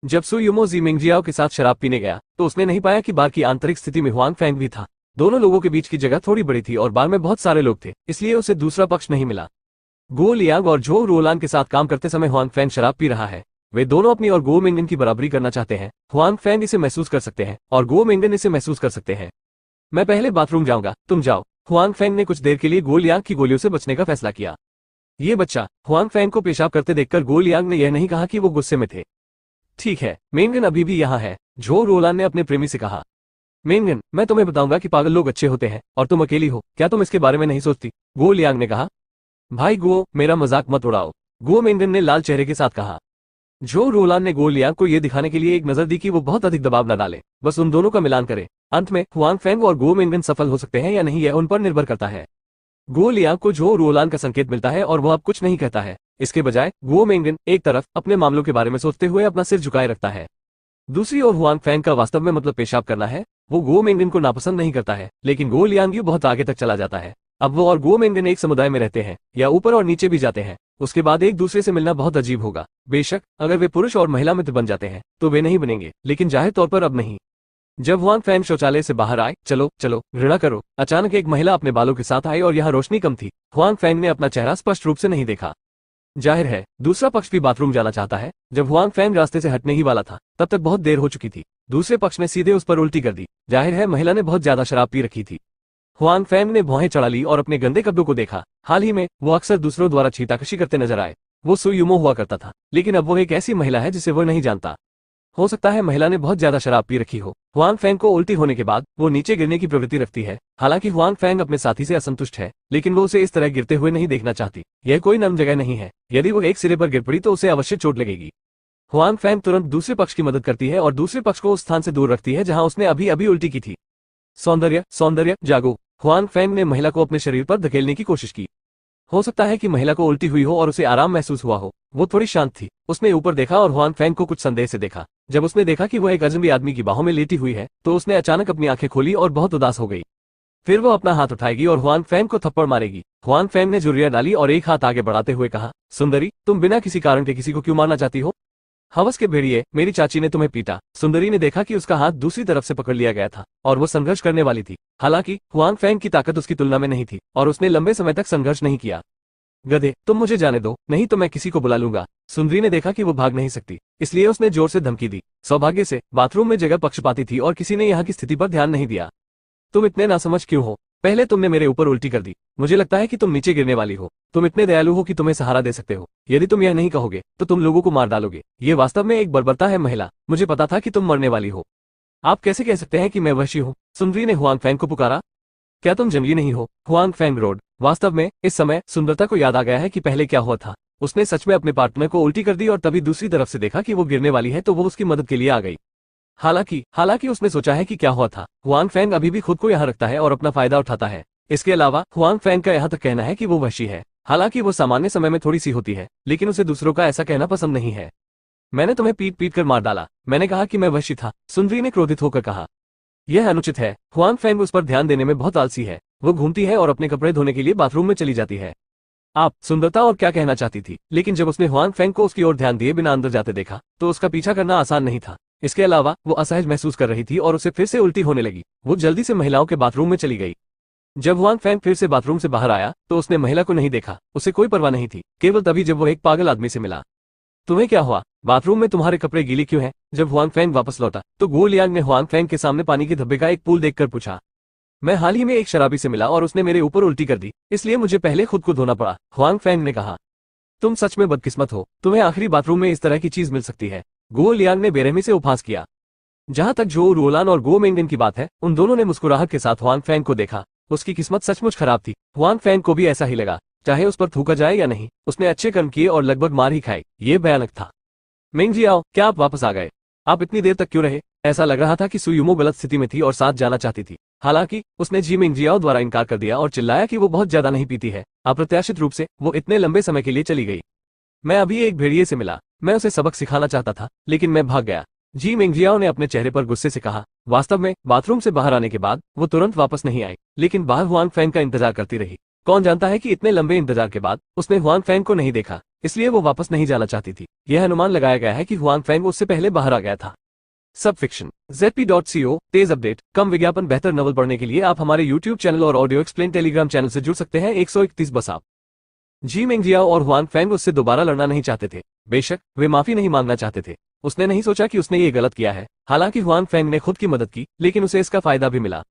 जब सु युमो जी मिंगजियाओ के साथ शराब पीने गया तो उसने नहीं पाया कि बार की आंतरिक स्थिति में हुआंग फेंग भी था। दोनों लोगों के बीच की जगह थोड़ी बड़ी थी और बार में बहुत सारे लोग थे, इसलिए उसे दूसरा पक्ष नहीं मिला। गो लियांग और झो रोलान के साथ काम करते समय हुआंग फैंग शराब पी रहा है। वे दोनों अपनी और गो मिंगन की बराबरी करना चाहते हैं। हुआंग फैंग इसे महसूस कर सकते हैं और गो मिंगन इसे महसूस कर सकते हैं। मैं पहले बाथरूम जाऊंगा, तुम जाओ। हुआंग फैंग ने कुछ देर के लिए गो लियांग की गोलियों से बचने का फैसला किया। ये बच्चा। हुआंग फैंग को पेशाब करते देखकर गो लियांग ने यह नहीं कहा कि वो गुस्से में थे। ठीक है, मेंगन अभी भी यहाँ है, झो रोलान ने अपने प्रेमी से कहा। मेंगन, मैं तुम्हें बताऊंगा कि पागल लोग अच्छे होते हैं और तुम अकेली हो, क्या तुम इसके बारे में नहीं सोचती? गो लियांग ने कहा। भाई गो, मेरा मजाक मत उड़ाओ, गो मेंगन ने लाल चेहरे के साथ कहा। झो रोलान ने गो लियांग को यह दिखाने के लिए एक नजर दी कि वो बहुत अधिक दबाव न डाले, बस उन दोनों का मिलान करे। अंत में हुआंग फैंग और गो मेंगन सफल हो सकते हैं या नहीं, यह उन पर निर्भर करता है। गो लियांग को झो रोलान का संकेत मिलता है और वह अब कुछ नहीं कहता है। इसके बजाय गो मेंगन एक तरफ अपने मामलों के बारे में सोचते हुए अपना सिर झुकाए रखता है। दूसरी ओर हुआंग फैंग का वास्तव में मतलब पेशाब करना है। वो गो मेंगन को नापसंद नहीं करता है, लेकिन गो लियांग बहुत आगे तक चला जाता है। अब वो और गो मेंगन एक समुदाय में रहते हैं या ऊपर और नीचे भी जाते हैं। उसके बाद एक दूसरे से मिलना बहुत अजीब होगा। बेशक अगर वे पुरुष और महिला मित्र बन जाते हैं तो वे नहीं बनेंगे, लेकिन जाहिर तौर पर अब नहीं। जब हुआंग फैंग शौचालय से बाहर आए, चलो चलो घृणा करो, अचानक एक महिला अपने बालों के साथ आई और यहाँ रोशनी कम थी। हुआंग फैंग ने अपना चेहरा स्पष्ट रूप से नहीं देखा। जाहिर है दूसरा पक्ष भी बाथरूम जाना चाहता है। जब हुआंग फैंग रास्ते से हटने ही वाला था तब तक बहुत देर हो चुकी थी। दूसरे पक्ष ने सीधे उस पर उल्टी कर दी। जाहिर है महिला ने बहुत ज्यादा शराब पी रखी थी। हुआंग फैंग ने भौहें चढ़ा ली और अपने गंदे कपड़ों को देखा। हाल ही में वो अक्सर दूसरों द्वारा छींटाकशी करते नजर आए। वो सुयुमो हुआ करता था, लेकिन अब वो एक ऐसी महिला है जिसे वो नहीं जानता। हो सकता है महिला ने बहुत ज्यादा शराब पी रखी हो। हुआंग फैंग को उल्टी होने के बाद वो नीचे गिरने की प्रवृत्ति रखती है। हालांकि हुआंग फैंग अपने साथी से असंतुष्ट है, लेकिन वो उसे इस तरह गिरते हुए नहीं देखना चाहती। यह कोई नर्म जगह नहीं है, यदि वो एक सिरे पर गिर पड़ी तो उसे अवश्य चोट लगेगी। हुआंग फैंग तुरंत दूसरे पक्ष की मदद करती है और दूसरे पक्ष को उस स्थान से दूर रखती है जहां उसने अभी अभी उल्टी की थी। सौंदर्य सौंदर्य जागो। हुआंग फैंग ने महिला को अपने शरीर पर धकेलने की कोशिश की। हो सकता है कि महिला को उल्टी हुई हो और उसे आराम महसूस हुआ हो। वो थोड़ी शांत थी। उसने ऊपर देखा और हुआंग फैंग को कुछ संदेह से देखा। जब उसने देखा कि वह एक अजनबी आदमी की बाहों में लेटी हुई है तो उसने अचानक अपनी आंखें खोली और बहुत उदास हो गई। फिर वो अपना हाथ उठाएगी और हुआंग फैंग को थप्पड़ मारेगी। हुआंग फैंग ने जुर्रिया डाली और एक हाथ आगे बढ़ाते हुए कहा, सुंदरी, तुम बिना किसी कारण के किसी को क्यों मारना चाहती हो? हवस के भेड़िए, मेरी चाची ने तुम्हें पीटा। सुंदरी ने देखा कि उसका हाथ दूसरी तरफ से पकड़ लिया गया था और वो संघर्ष करने वाली थी। हालांकि हुआंग फैंग की ताकत उसकी तुलना में नहीं थी और उसने लंबे समय तक संघर्ष नहीं किया। गधे, तुम मुझे जाने दो, नहीं तो मैं किसी को बुला लूंगा। सुंदरी ने देखा कि वो भाग नहीं सकती, इसलिए उसने जोर से धमकी दी। सौभाग्य से बाथरूम में जगह पक्षपाती थी और किसी ने यहाँ की स्थिति पर ध्यान नहीं दिया। तुम इतने नासमझ क्यों हो? पहले तुमने मेरे ऊपर उल्टी कर दी। मुझे लगता है कि तुम नीचे गिरने वाली हो। तुम इतने दयालु हो कि तुम्हें सहारा दे सकते हो। यदि तुम यह नहीं कहोगे तो तुम लोगों को मार डालोगे। ये वास्तव में एक बर्बरता है महिला। मुझे पता था कि तुम मरने वाली हो। आप कैसे कह सकते हैं कि मैं वहशी हूँ? सुंदरी ने हुआंग फैंग को पुकारा। क्या तुम जंगली नहीं हो? Huang Fang Road. वास्तव में इस समय सुंदरता को याद आ गया है कि पहले क्या हुआ था। उसने सच में अपने पार्टनर को उल्टी कर दी और तभी दूसरी तरफ से देखा कि वो गिरने वाली है तो वो उसकी मदद के लिए आ गई। हालांकि उसने सोचा है कि क्या हुआ था। हुआंग फैंग अभी भी खुद को यहाँ रखता है और अपना फायदा उठाता है। इसके अलावा हुआंग फैंग का यहाँ तक कहना है कि वो वहशी है। हालांकि वो सामान्य समय में थोड़ी सी होती है, लेकिन उसे दूसरों का ऐसा कहना पसंद नहीं है। मैंने तुम्हें पीट पीट कर मार डाला। मैंने कहा कि मैं वहशी था, सुंदरी ने क्रोधित होकर कहा। यह अनुचित है। हुआंग फैंग उस पर ध्यान देने में बहुत आलसी है। वो घूमती है और अपने कपड़े धोने के लिए बाथरूम में चली जाती है। आप सुंदरता और क्या कहना चाहती थी, लेकिन जब उसने हुआंग फैंग को उसकी ओर ध्यान दिए बिना अंदर जाते देखा तो उसका पीछा करना आसान नहीं था। इसके अलावा वो असहज महसूस कर रही थी और उसे फिर से उल्टी होने लगी। वो जल्दी से महिलाओं के बाथरूम में चली गई। जब हुआंग फैंग फिर से बाथरूम से बाहर आया तो उसने महिला को नहीं देखा। उसे कोई परवाह नहीं थी, केवल तभी जब वो एक पागल आदमी से मिला। तुम्हें क्या हुआ? बाथरूम में तुम्हारे कपड़े गीले क्यों हैं? जब हुआंग फैंग वापस लौटा तो गो लियांग ने हुआंग फैंग के सामने पानी के धब्बे का एक पूल देखकर पूछा। मैं हाल ही में एक शराबी से मिला और उसने मेरे ऊपर उल्टी कर दी, इसलिए मुझे पहले खुद को धोना पड़ा। हुआंग फैंग ने कहा। तुम सच में बदकिस्मत हो, तुम्हें आखिरी बाथरूम में इस तरह की चीज मिल सकती है। गो लियांग ने बेरहमी से उपहास किया। जहां तक झो रोलान और गो मेंगन की बात है, उन दोनों ने मुस्कुराहट के साथ हुआंग फैंग को देखा। उसकी किस्मत सचमुच खराब थी। हुआंग फैंग को भी ऐसा ही लगा, चाहे उस पर थूका जाए या नहीं। उसने अच्छे कर्म किए और लगभग मार ही खाई। ये भयानक था। मेंगजियाओ, क्या आप वापस आ गए? आप इतनी देर तक क्यों रहे? ऐसा लग रहा था कि सुयुमो गलत स्थिति में थी और साथ जाना चाहती थी। हालांकि उसने जी मेंगजियाओ द्वारा इनकार कर दिया और चिल्लाया कि वो बहुत ज्यादा नहीं पीती है। अप्रत्याशित रूप से वो इतने लंबे समय के लिए चली गई। मैं अभी एक भेड़िए से मिला। मैं उसे सबक सिखाना चाहता था, लेकिन मैं भाग गया। जी मेंगजियाओ ने अपने चेहरे पर गुस्से से कहा। वास्तव में बाथरूम से बाहर आने के बाद वो तुरंत वापस नहीं आई, लेकिन बाहर हुआंग फैंग का इंतजार करती रही। कौन जानता है कि इतने लंबे इंतजार के बाद उसने हुआंग फैंग को नहीं देखा, इसलिए वो वापस नहीं जाना चाहती थी। यह अनुमान लगाया गया है कि हुआंग फैंग उससे पहले बाहर आ गया था। सब फिक्शन ZP.co तेज अपडेट कम विज्ञापन बेहतर नवल पढ़ने के लिए आप हमारे YouTube चैनल और ऑडियो एक्सप्लेन टेलीग्राम चैनल से जुड़ सकते हैं। 131 बस आप जी मेंगजियाओ और हुआंग फैंग उससे दोबारा लड़ना नहीं चाहते थे। बेशक वे माफी नहीं मांगना चाहते थे। उसने नहीं सोचा कि उसने ये गलत किया है। हालांकि हुआंग फैंग ने खुद की मदद की, लेकिन उसे इसका फायदा भी मिला।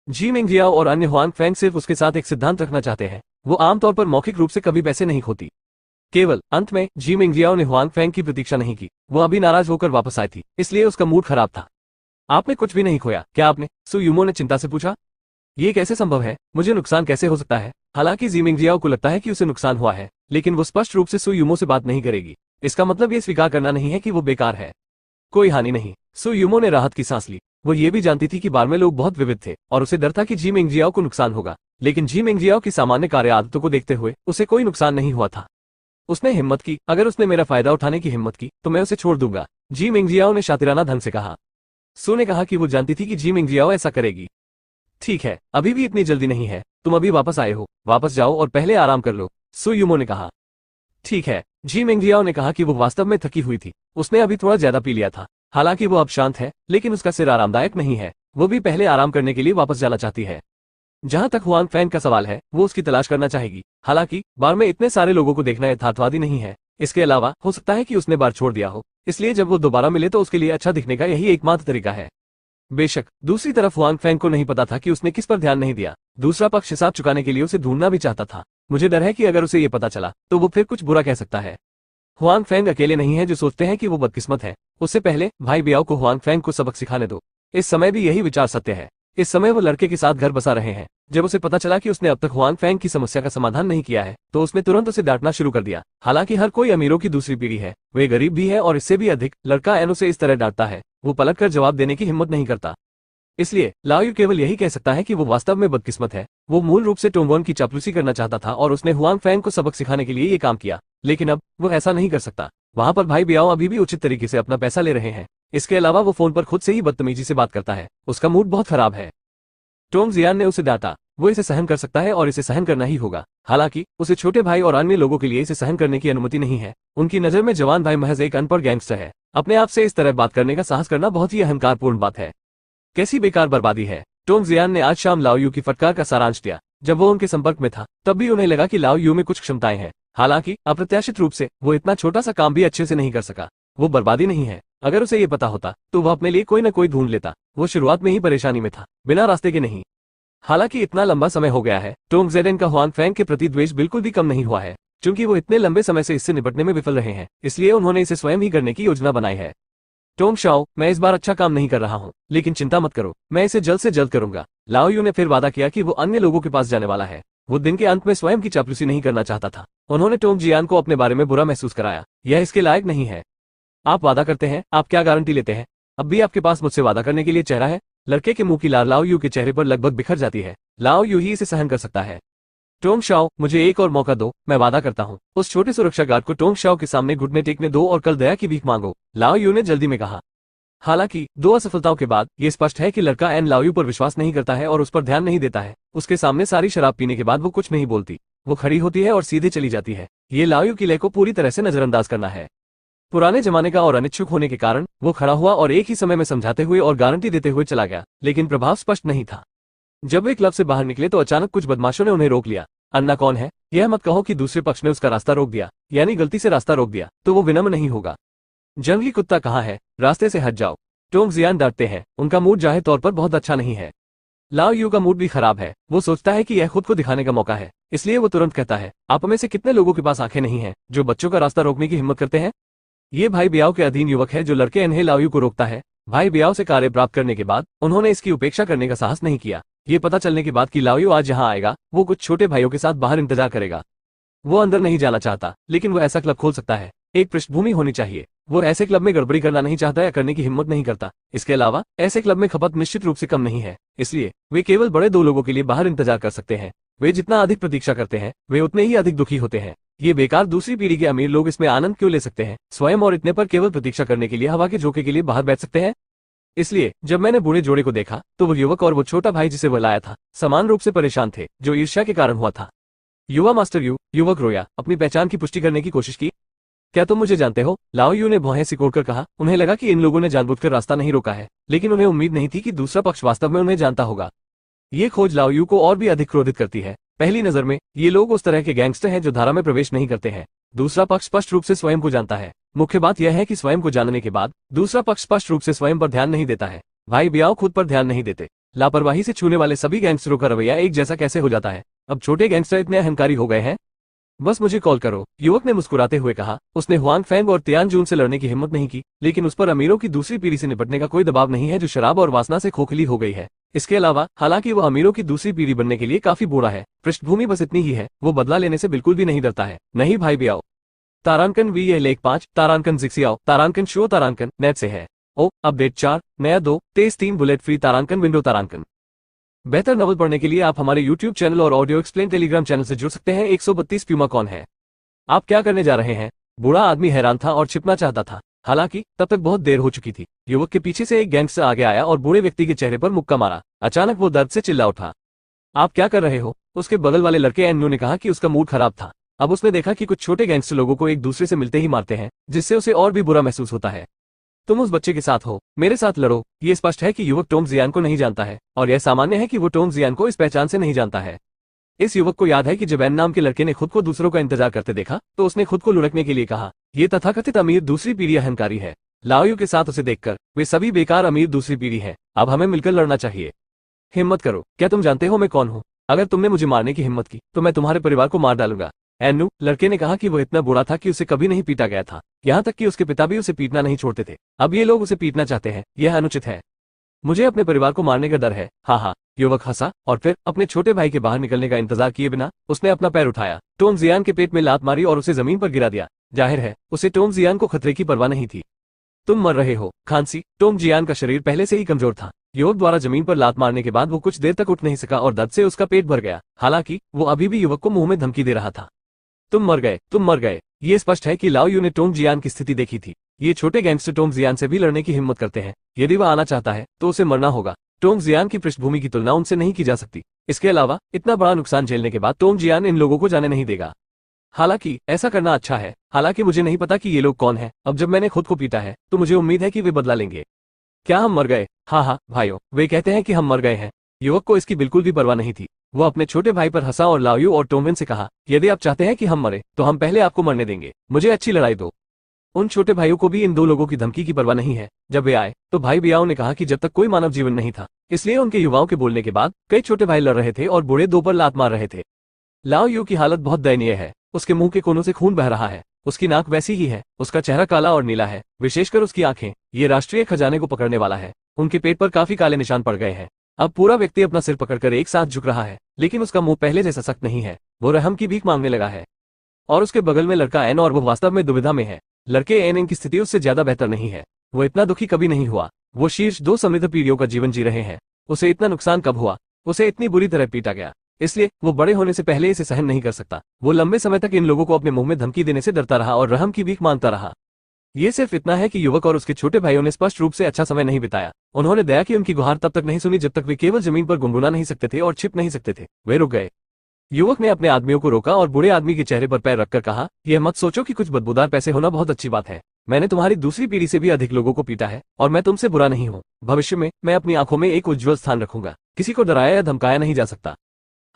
जी मेंगजियाओ और अन्य हुआंग फैंग सिर्फ उसके साथ एक सिद्धांत रखना चाहते हैं। वो आमतौर पर मौखिक रूप से कभी पैसे नहीं खोती। केवल अंत में जी मेंगजियाओ ने हुआंग फैंग की प्रतीक्षा नहीं की। वो अभी नाराज होकर वापस आई थी, इसलिए उसका मूड खराब था। आपने कुछ भी नहीं खोया, क्या आपने? सु यूमो ने चिंता से पूछा। ये कैसे संभव है? मुझे नुकसान कैसे हो सकता है? हालांकि जी मेंगजियाओ को लगता है कि उसे नुकसान हुआ है, लेकिन वो स्पष्ट रूप से सु यूमो से बात नहीं करेगी। इसका मतलब ये स्वीकार करना नहीं है कि वो बेकार है। कोई हानि नहीं। सु यूमो ने राहत की सांस ली। वो ये भी जानती थी कि बार में लोग बहुत विविध थे और उसे डर था कि जी मेंगजियाओ को नुकसान होगा, लेकिन जी मेंगजियाओ की सामान्य कार्य आदतों को देखते हुए उसे कोई नुकसान नहीं हुआ था। उसने हिम्मत की, अगर उसने मेरा फायदा उठाने की हिम्मत की तो मैं उसे छोड़ दूंगा, जी मेंगजियाओ ने शातिराना ढंग से कहा। सु ने कहा कि वो जानती थी कि जी मेंगजियाओ ऐसा करेगी। ठीक है, अभी भी इतनी जल्दी नहीं है। तुम अभी वापस आए हो, वापस जाओ और पहले आराम कर लो, सु यूमो ने कहा। ठीक है, जी मेंगजियाओ ने कहा कि वो वास्तव में थकी हुई थी। उसने अभी थोड़ा ज्यादा पी लिया था। हालांकि वो अब शांत है, लेकिन उसका सिर आरामदायक नहीं है। वो भी पहले आराम करने के लिए वापस जाना चाहती है। जहां तक हुआंग फैंग का सवाल है, वो उसकी तलाश करना चाहेगी। हालांकि बार में इतने सारे लोगों को देखना यथार्थवादी नहीं है। इसके अलावा हो सकता है कि उसने बार छोड़ दिया हो, इसलिए जब वो दोबारा मिले तो उसके लिए अच्छा दिखने का यही एकमात्र तरीका है। बेशक दूसरी तरफ हुआंग फैंग को नहीं पता था कि उसने किस पर ध्यान नहीं दिया। दूसरा पक्ष हिसाब चुकाने के लिए उसे ढूंढना भी चाहता था। मुझे डर है कि अगर उसे ये पता चला तो वो फिर कुछ बुरा कह सकता है। हुआंग फैंग अकेले नहीं है जो सोचते हैं कि वो बदकिस्मत है। उससे पहले भाई बियाओ को हुआंग फैंग को सबक सिखाने दो। इस समय भी यही विचार सत्य है। इस समय वो लड़के के साथ घर बसा रहे हैं। जब उसे पता चला कि उसने अब तक हुआंग फैंग की समस्या का समाधान नहीं किया है, तो उसने तुरंत उसे डांटना शुरू कर दिया। हालांकि हर कोई अमीरों की दूसरी पीढ़ी है, वे गरीब भी है और इससे भी अधिक लड़का एन उसे इस तरह डांटता है, वो पलटकर जवाब देने की हिम्मत नहीं करता। इसलिए लाओयू केवल यही कह सकता है कि वो वास्तव में बदकिस्मत है। वो मूल रूप से टोंगवॉन की चापलूसी करना चाहता था और उसने हुआंग फैंग को सबक सिखाने के लिए ये काम किया, लेकिन अब वो ऐसा नहीं कर सकता। वहां पर भाई बियाओ अभी भी उचित तरीके से अपना पैसा ले रहे हैं। इसके अलावा वो फोन पर खुद से ही बदतमीजी से बात करता है। उसका मूड बहुत खराब है। टोंग जियान ने उसे डांटा। वो इसे सहन कर सकता है और इसे सहन करना ही होगा। हालांकि उसे छोटे भाई और अन्य लोगों के लिए इसे सहन करने की अनुमति नहीं है। उनकी नजर में जवान भाई महज एक अनपढ़ गैंगस्टर है। अपने आप से इस तरह बात करने का साहस करना बहुत ही अहंकारपूर्ण बात है। कैसी बेकार बर्बादी है। टोंग जियान ने आज शाम लाओ यू की फटकार का सारांश दिया। जब वो उनके संपर्क में था तब भी उन्हें लगा कि लाओ यू में कुछ क्षमताएं हैं। हालांकि अप्रत्याशित रूप से वो इतना छोटा सा काम भी अच्छे से नहीं कर सका। वो बर्बादी नहीं है। अगर उसे ये पता होता तो वह अपने लिए कोई न कोई ढूंढ लेता। वो शुरुआत में ही परेशानी में था, बिना रास्ते के नहीं। हालांकि इतना लंबा समय हो गया है, टोंग जेडेन का हुआंग फैंग के प्रति द्वेष बिल्कुल भी कम नहीं हुआ है। क्योंकि वो इतने लंबे समय से इससे निपटने में विफल रहे हैं, इसलिए उन्होंने इसे स्वयं ही करने की योजना बनाई है। टोंग शाओ, मैं इस बार अच्छा काम नहीं कर रहा हूँ, लेकिन चिंता मत करो, मैं इसे जल्द से जल्द करूंगा। लाओ यू ने फिर वादा किया कि वो अन्य लोगों के पास जाने वाला है। वो दिन के अंत में स्वयं की चापलूसी नहीं करना चाहता था। उन्होंने टोंग जियान को अपने बारे में बुरा महसूस कराया। यह इसके लायक नहीं है। आप वादा करते हैं, आप क्या गारंटी लेते हैं? अब भी आपके पास मुझसे वादा करने के लिए चेहरा है? लड़के के मुंह की लार लाओ यू के चेहरे पर लगभग बिखर जाती है। लाओ यू ही इसे सहन कर सकता है। टोंग शाओ, मुझे एक और मौका दो, मैं वादा करता हूँ। उस छोटे सुरक्षा गार्ड को टोंग शाओ के सामने घुटने टेकने दो और कल दया की भीख मांगो, लाओ यू ने जल्दी में कहा। हालांकि 2 असफलताओं के बाद ये स्पष्ट है कि लड़का एन लाओ यू पर विश्वास नहीं करता है और उस पर ध्यान नहीं देता है। उसके सामने सारी शराब पीने के बाद वो कुछ नहीं बोलती। वो खड़ी होती है और सीधे चली जाती है। ये लाओ यू की लय को पूरी तरह से नजरअंदाज करना है। पुराने जमाने का और अनिच्छुक होने के कारण वो खड़ा हुआ और एक ही समय में समझाते हुए और गारंटी देते हुए चला गया, लेकिन प्रभाव स्पष्ट नहीं था। जब वे क्लब से बाहर निकले तो अचानक कुछ बदमाशों ने उन्हें रोक लिया। अन्ना कौन है? यह मत कहो कि दूसरे पक्ष ने उसका रास्ता रोक दिया, यानी गलती से रास्ता रोक दिया, तो वो विनम्र नहीं होगा। जंगली कुत्ता कहाँ है? रास्ते से हट जाओ, टोंग जियान डांटते हैं। उनका मूड जाहिर तौर पर बहुत अच्छा नहीं है। लाओ यू का मूड भी खराब है। वो सोचता है कि यह खुद को दिखाने का मौका है, इसलिए वो तुरंत कहता है, आप में से कितने लोगों के पास आंखें नहीं हैं जो बच्चों का रास्ता रोकने की हिम्मत करते हैं? ये भाई बियाओ के अधीन युवक है जो लड़के इन्हें लाओ यू को रोकता है। भाई बियाओ से कार्य प्राप्त करने के बाद उन्होंने इसकी उपेक्षा करने का साहस नहीं किया। ये पता चलने के बाद कि लाओ यू आज यहाँ आएगा, वो कुछ छोटे भाइयों के साथ बाहर इंतजार करेगा। वो अंदर नहीं जाना चाहता, लेकिन वो ऐसा क्लब खोल सकता है। एक पृष्ठभूमि होनी चाहिए। वो ऐसे क्लब में गड़बड़ी करना नहीं चाहता या करने की हिम्मत नहीं करता। इसके अलावा ऐसे क्लब में खपत निश्चित रूप से कम नहीं है, इसलिए वे केवल बड़े 2 लोगों के लिए बाहर इंतजार कर सकते हैं। वे जितना अधिक प्रतीक्षा करते हैं, वे उतने ही अधिक दुखी होते हैं। ये बेकार दूसरी पीढ़ी के अमीर लोग इसमें आनंद क्यों ले सकते हैं, स्वयं और इतने पर केवल प्रतीक्षा करने के लिए हवा के झोंके के लिए बाहर बैठ सकते हैं? इसलिए जब मैंने बूढ़े जोड़े को देखा तो वो युवक और वो छोटा भाई जिसे वो लाया था समान रूप से परेशान थे, जो ईर्ष्या के कारण हुआ था। युवा मास्टर युवक रोया। अपनी पहचान की पुष्टि करने की कोशिश की। क्या तुम मुझे जानते हो? लाओ यू ने भौहें सिकोड़कर कहा। उन्हें लगा कि इन लोगों ने जानबूझकर रास्ता नहीं रोका है, लेकिन उन्हें उम्मीद नहीं थी कि दूसरा पक्ष वास्तव में उन्हें जानता होगा। ये खोज लाओ यू को और भी अधिक क्रोधित करती है। पहली नजर में ये लोग उस तरह के गैंगस्टर हैं जो धारा में प्रवेश नहीं करते हैं। दूसरा पक्ष स्पष्ट रूप से स्वयं को जानता है। मुख्य बात यह है कि स्वयं को जानने के बाद दूसरा पक्ष स्पष्ट रूप से स्वयं पर ध्यान नहीं देता है। भाई बियाओ खुद पर ध्यान नहीं देते। लापरवाही से छूने वाले सभी गैंगस्टरों का रवैया एक जैसा कैसे हो जाता है? अब छोटे गैंगस्टर इतने अहंकारी हो गए हैं? बस मुझे कॉल करो, युवक ने मुस्कुराते हुए कहा। उसने हुआंग फैंग और तियान जून से लड़ने की हिम्मत नहीं की, लेकिन उस पर अमीरों की दूसरी पीढ़ी से निपटने का कोई दबाव नहीं है जो शराब और वासना से खोखली हो गई है। इसके अलावा हालांकि वह अमीरों की दूसरी पीढ़ी बनने के लिए काफी बूढ़ा है, पृष्ठभूमि बस इतनी ही है, वो बदला लेने से बिल्कुल भी नहीं डरता है। नहीं भाई बियाओ। तारांकन वी ये लेख 5 तारांकन जिक्सियाओ तारांकन शो तारांकन नेट से है। ओ अपडेट 4 नया 2 तेज 3 बुलेट फ्री तारांकन विंडो तारांकन। बेहतर नॉवल पढ़ने के लिए आप हमारे यूट्यूब चैनल और ऑडियो एक्सप्लेन टेलीग्राम चैनल से जुड़ सकते हैं। 132 प्यूमा कौन है? आप क्या करने जा रहे हैं? बूढ़ा आदमी हैरान था और छिपना चाहता था, हालांकि तब तक बहुत देर हो चुकी थी। युवक के पीछे से एक गैंगस्टर आगे आया और बूढ़े व्यक्ति के चेहरे पर मुक्का मारा। अचानक वो दर्द से चिल्ला उठा। आप क्या कर रहे हो? उसके बगल वाले लड़के एन्नू ने कहा कि उसका मूड खराब था। अब उसने देखा कि कुछ छोटे गैंगस्टर लोगों को एक दूसरे से मिलते ही मारते हैं, जिससे उसे और भी बुरा महसूस होता है। तुम उस बच्चे के साथ हो, मेरे साथ लड़ो। ये स्पष्ट है कि युवक टॉम जियान को नहीं जानता है, और यह सामान्य है कि वो टॉम जियान को इस पहचान से नहीं जानता है। इस युवक को याद है कि जब एन नाम के लड़के ने खुद को दूसरों का इंतजार करते देखा तो उसने खुद को लुढ़कने के लिए कहा, ये तथाकथित अमीर दूसरी पीढ़ी अहंकारी है। लाओयू के साथ उसे देखकर वे सभी बेकार अमीर दूसरी पीढ़ी है। अब हमें मिलकर लड़ना चाहिए। हिम्मत करो। क्या तुम जानते हो मैं कौन हूँ? अगर तुमने मुझे मारने की हिम्मत की तो मैं तुम्हारे परिवार को मार डालूंगा। एन्नू, लड़के ने कहा कि वो इतना बुरा था कि उसे कभी नहीं पीटा गया था, यहाँ तक कि उसके पिता भी उसे पीटना नहीं छोड़ते थे। अब ये लोग उसे पीटना चाहते हैं, यह अनुचित है। मुझे अपने परिवार को मारने का डर है। हाँ, युवक हंसा और फिर अपने छोटे भाई के बाहर निकलने का इंतजार किए बिना उसने अपना पैर उठाया, टॉम जियान के पेट में लात मारी और उसे जमीन पर गिरा दिया। जाहिर है उसे टॉम जियान को खतरे की परवाह नहीं थी। तुम मर रहे हो, खांसी। टॉम जियान का शरीर पहले से ही कमजोर था। युवक द्वारा जमीन पर लात मारने के बाद वो कुछ देर तक उठ नहीं सका और दर्द से उसका पेट भर गया। हालांकि वो अभी भी युवक को मुंह में धमकी दे रहा था। तुम मर गए, तुम मर गए। ये स्पष्ट है कि लाओ यू ने टॉम जियान की स्थिति देखी थी। ये छोटे गैंगस्टर टॉम जियान से भी लड़ने की हिम्मत करते हैं। यदि वह आना चाहता है तो उसे मरना होगा। टॉम जियान की पृष्ठभूमि की तुलना उनसे नहीं की जा सकती। इसके अलावा इतना बड़ा नुकसान झेलने के बाद टॉम जियान इन लोगों को जाने नहीं देगा। हालांकि ऐसा करना अच्छा है। हालांकि मुझे नहीं पता कि ये लोग कौन हैं। अब जब मैंने खुद को पीटा है तो मुझे उम्मीद है कि वे बदला लेंगे। क्या हम मर गए? हाँ भाइयों, वे कहते हैं कि हम मर गए हैं। युवक को इसकी बिल्कुल भी परवाह नहीं थी। वो अपने छोटे भाई पर हंसा और लाओयू और टोमविन से कहा, यदि आप चाहते हैं कि हम मरे तो हम पहले आपको मरने देंगे। मुझे अच्छी लड़ाई दो। उन छोटे भाइयों को भी इन दो लोगों की धमकी की परवाह नहीं है। जब वे आए तो भाई बियाओ ने कहा कि जब तक कोई मानव जीवन नहीं था, इसलिए उनके युवाओं के बोलने के बाद कई छोटे भाई लड़ रहे थे और बूढ़े दो पर लात मार रहे थे। लाओ यू की हालत बहुत दयनीय है। उसके मुंह के कोनों से खून बह रहा है। उसकी नाक वैसी ही है। उसका चेहरा काला और नीला है, विशेषकर उसकी आंखें। ये राष्ट्रीय खजाने को पकड़ने वाला है। उनके पेट पर काफी काले निशान पड़ गए हैं। अब पूरा व्यक्ति अपना सिर पकड़कर एक साथ झुक रहा है, लेकिन उसका मुंह पहले जैसा सख्त नहीं है। वो रहम की भीख मांगने लगा है। और उसके बगल में लड़का एन, और वो वास्तव में दुविधा में है। लड़के एन की स्थिति उससे ज्यादा बेहतर नहीं है। वो इतना दुखी कभी नहीं हुआ। वो शीर्ष 2 समृद्ध पीढ़ियों का जीवन जी रहे हैं। उसे इतना नुकसान कब हुआ? उसे इतनी बुरी तरह पीटा गया, इसलिए वो बड़े होने से पहले इसे सहन नहीं कर सकता। वो लंबे समय तक इन लोगों को अपने मुंह में धमकी देने से डरता रहा और रहम की भीख मांगता रहा। ये सिर्फ इतना है कि युवक और उसके छोटे भाइयों ने स्पष्ट रूप से अच्छा समय नहीं बिताया। उन्होंने दया की उनकी गुहार तब तक नहीं सुनी जब तक वे केवल जमीन पर गुनगुना नहीं सकते थे और छिप नहीं सकते थे। वे रुक गए। युवक ने अपने आदमियों को रोका और बूढ़े आदमी के चेहरे पर पैर रखकर कहा, यह मत सोचो कि कुछ बदबूदार पैसे होना बहुत अच्छी बात है। मैंने तुम्हारी दूसरी पीढ़ी से भी अधिक लोगों को पीटा है और मैं तुमसे बुरा नहीं हूँ। भविष्य में मैं अपनी आंखों में एक उज्ज्वल स्थान रखूंगा। किसी को डराया या धमकाया नहीं जा सकता।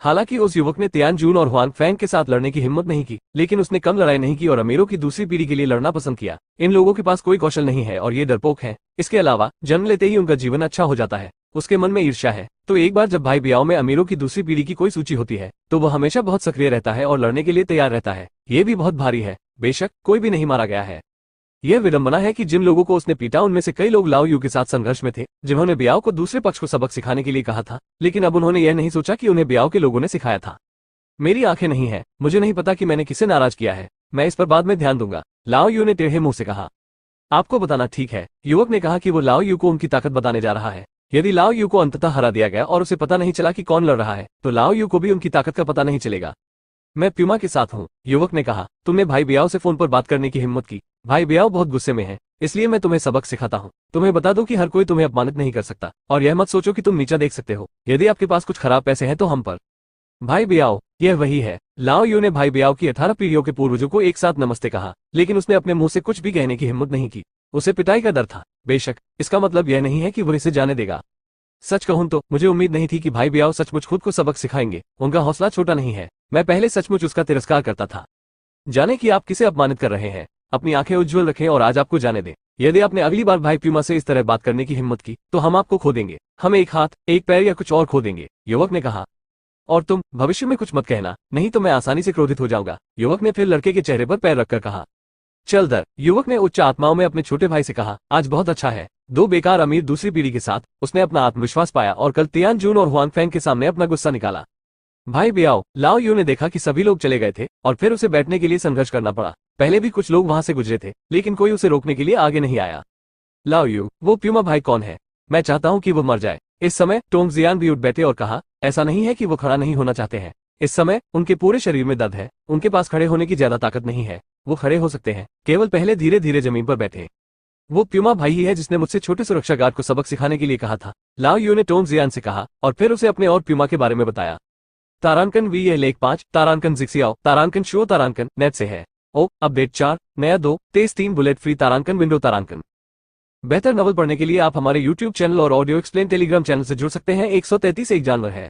हालांकि उस युवक ने तियान जून और हुआंग फैंग के साथ लड़ने की हिम्मत नहीं की, लेकिन उसने कम लड़ाई नहीं की और अमीरों की दूसरी पीढ़ी के लिए लड़ना पसंद किया। इन लोगों के पास कोई कौशल नहीं है और ये डरपोक हैं। इसके अलावा जन्म लेते ही उनका जीवन अच्छा हो जाता है। उसके मन में ईर्ष्या है, तो एक बार जब भाई बियाओ में अमीरों की दूसरी पीढ़ी की कोई सूची होती है तो वह हमेशा बहुत सक्रिय रहता है और लड़ने के लिए तैयार रहता है। ये भी बहुत भारी है। बेशक कोई भी नहीं मारा गया है। यह विडंबना है कि जिन लोगों को उसने पीटा उनमें से कई लोग लाओ यू के साथ संघर्ष में थे, जिन्होंने बियाओ को दूसरे पक्ष को सबक सिखाने के लिए कहा था। लेकिन अब उन्होंने यह नहीं सोचा कि उन्हें बियाओ के लोगों ने सिखाया था। मेरी आंखें नहीं है, मुझे नहीं पता कि मैंने किसे नाराज किया है। मैं इस पर बाद में ध्यान दूंगा, लाओ यू ने टेढ़े मुंह से कहा। आपको बताना ठीक है, युवक ने कहा कि वो लाओ यू को उनकी ताकत बताने जा रहा है। यदि लाओ यू को अंततः हरा दिया गया और उसे पता नहीं चला कि कौन लड़ रहा है, तो लाओ यू को भी उनकी ताकत का पता नहीं चलेगा। मैं प्यूमा के साथ हूँ, युवक ने कहा। तुमने भाई बियाओ से फोन पर बात करने की हिम्मत की। भाई बियाओ बहुत गुस्से में है, इसलिए मैं तुम्हें सबक सिखाता हूँ। तुम्हें बता दूं कि हर कोई तुम्हें अपमानित नहीं कर सकता, और यह मत सोचो कि तुम नीचा देख सकते हो। यदि आपके पास कुछ खराब पैसे हैं तो हम पर। भाई बियाओ, यह वही है। लाओ यू ने भाई बियाओ की 18 पीढ़ियों के पूर्वजों को एक साथ नमस्ते कहा, लेकिन उसने अपने मुंह से कुछ भी कहने की हिम्मत नहीं की। उसे पिटाई का डर था। बेशक इसका मतलब यह नहीं है कि वह इसे जाने देगा। सच कहूं तो मुझे उम्मीद नहीं थी कि भाई बियाओ सचमुच खुद को सबक सिखाएंगे। उनका हौसला छोटा नहीं है। मैं पहले सचमुच उसका तिरस्कार करता था। जाने कि आप किसे अपमानित कर रहे हैं। अपनी आंखें उज्जवल रखें और आज आपको जाने दें। यदि आपने अगली बार भाई प्यूमा से इस तरह बात करने की हिम्मत की तो हम आपको खो देंगे। हम एक हाथ, एक पैर या कुछ और खो देंगे, युवक ने कहा। और तुम भविष्य में कुछ मत कहना, नहीं तो मैं आसानी से क्रोधित हो जाऊंगा, युवक ने फिर लड़के के चेहरे पर पैर रखकर कहा। चल दर, युवक ने उच्च आत्माओं में अपने छोटे भाई से कहा। आज बहुत अच्छा है। दो बेकार अमीर दूसरी पीढ़ी के साथ उसने अपना आत्मविश्वास पाया और कल तियान जून और हुआंग फैंग के सामने अपना गुस्सा निकाला। भाई बियाओ, लाओ यू ने देखा कि सभी लोग चले गए थे और फिर उसे बैठने के लिए संघर्ष करना पड़ा। पहले भी कुछ लोग वहां से गुजरे थे, लेकिन कोई उसे रोकने के लिए आगे नहीं आया। लाओ यू, वो प्यूमा भाई कौन है? मैं चाहता हूं कि वो मर जाए। इस समय टोंग जियान भी उठ बैठे और कहा, ऐसा नहीं है कि वो खड़ा नहीं होना चाहते हैं। इस समय उनके पूरे शरीर में दर्द है। उनके पास खड़े होने की ज्यादा ताकत नहीं है। वो खड़े हो सकते हैं, केवल पहले धीरे धीरे जमीन पर बैठे। वो प्यूमा भाई ही है जिसने मुझसे छोटे सुरक्षा गार्ड को सबक सिखाने के लिए कहा था, लाओ यू ने टोंग जियान से कहा और फिर उसे अपने और प्यूमा के बारे में बताया। तारांकन वी यह लेख 5, तारांकन जिक्सियाओ, तारांकन शो, तारांकन नेट से है। ओ अपडेट 4, नया 2, तेज 3 बुलेट फ्री तारांकन विंडो तारांकन। बेहतर नॉवल पढ़ने के लिए आप हमारे YouTube चैनल और ऑडियो एक्सप्लेन टेलीग्राम चैनल से जुड़ सकते हैं। 133 एक जानवर है।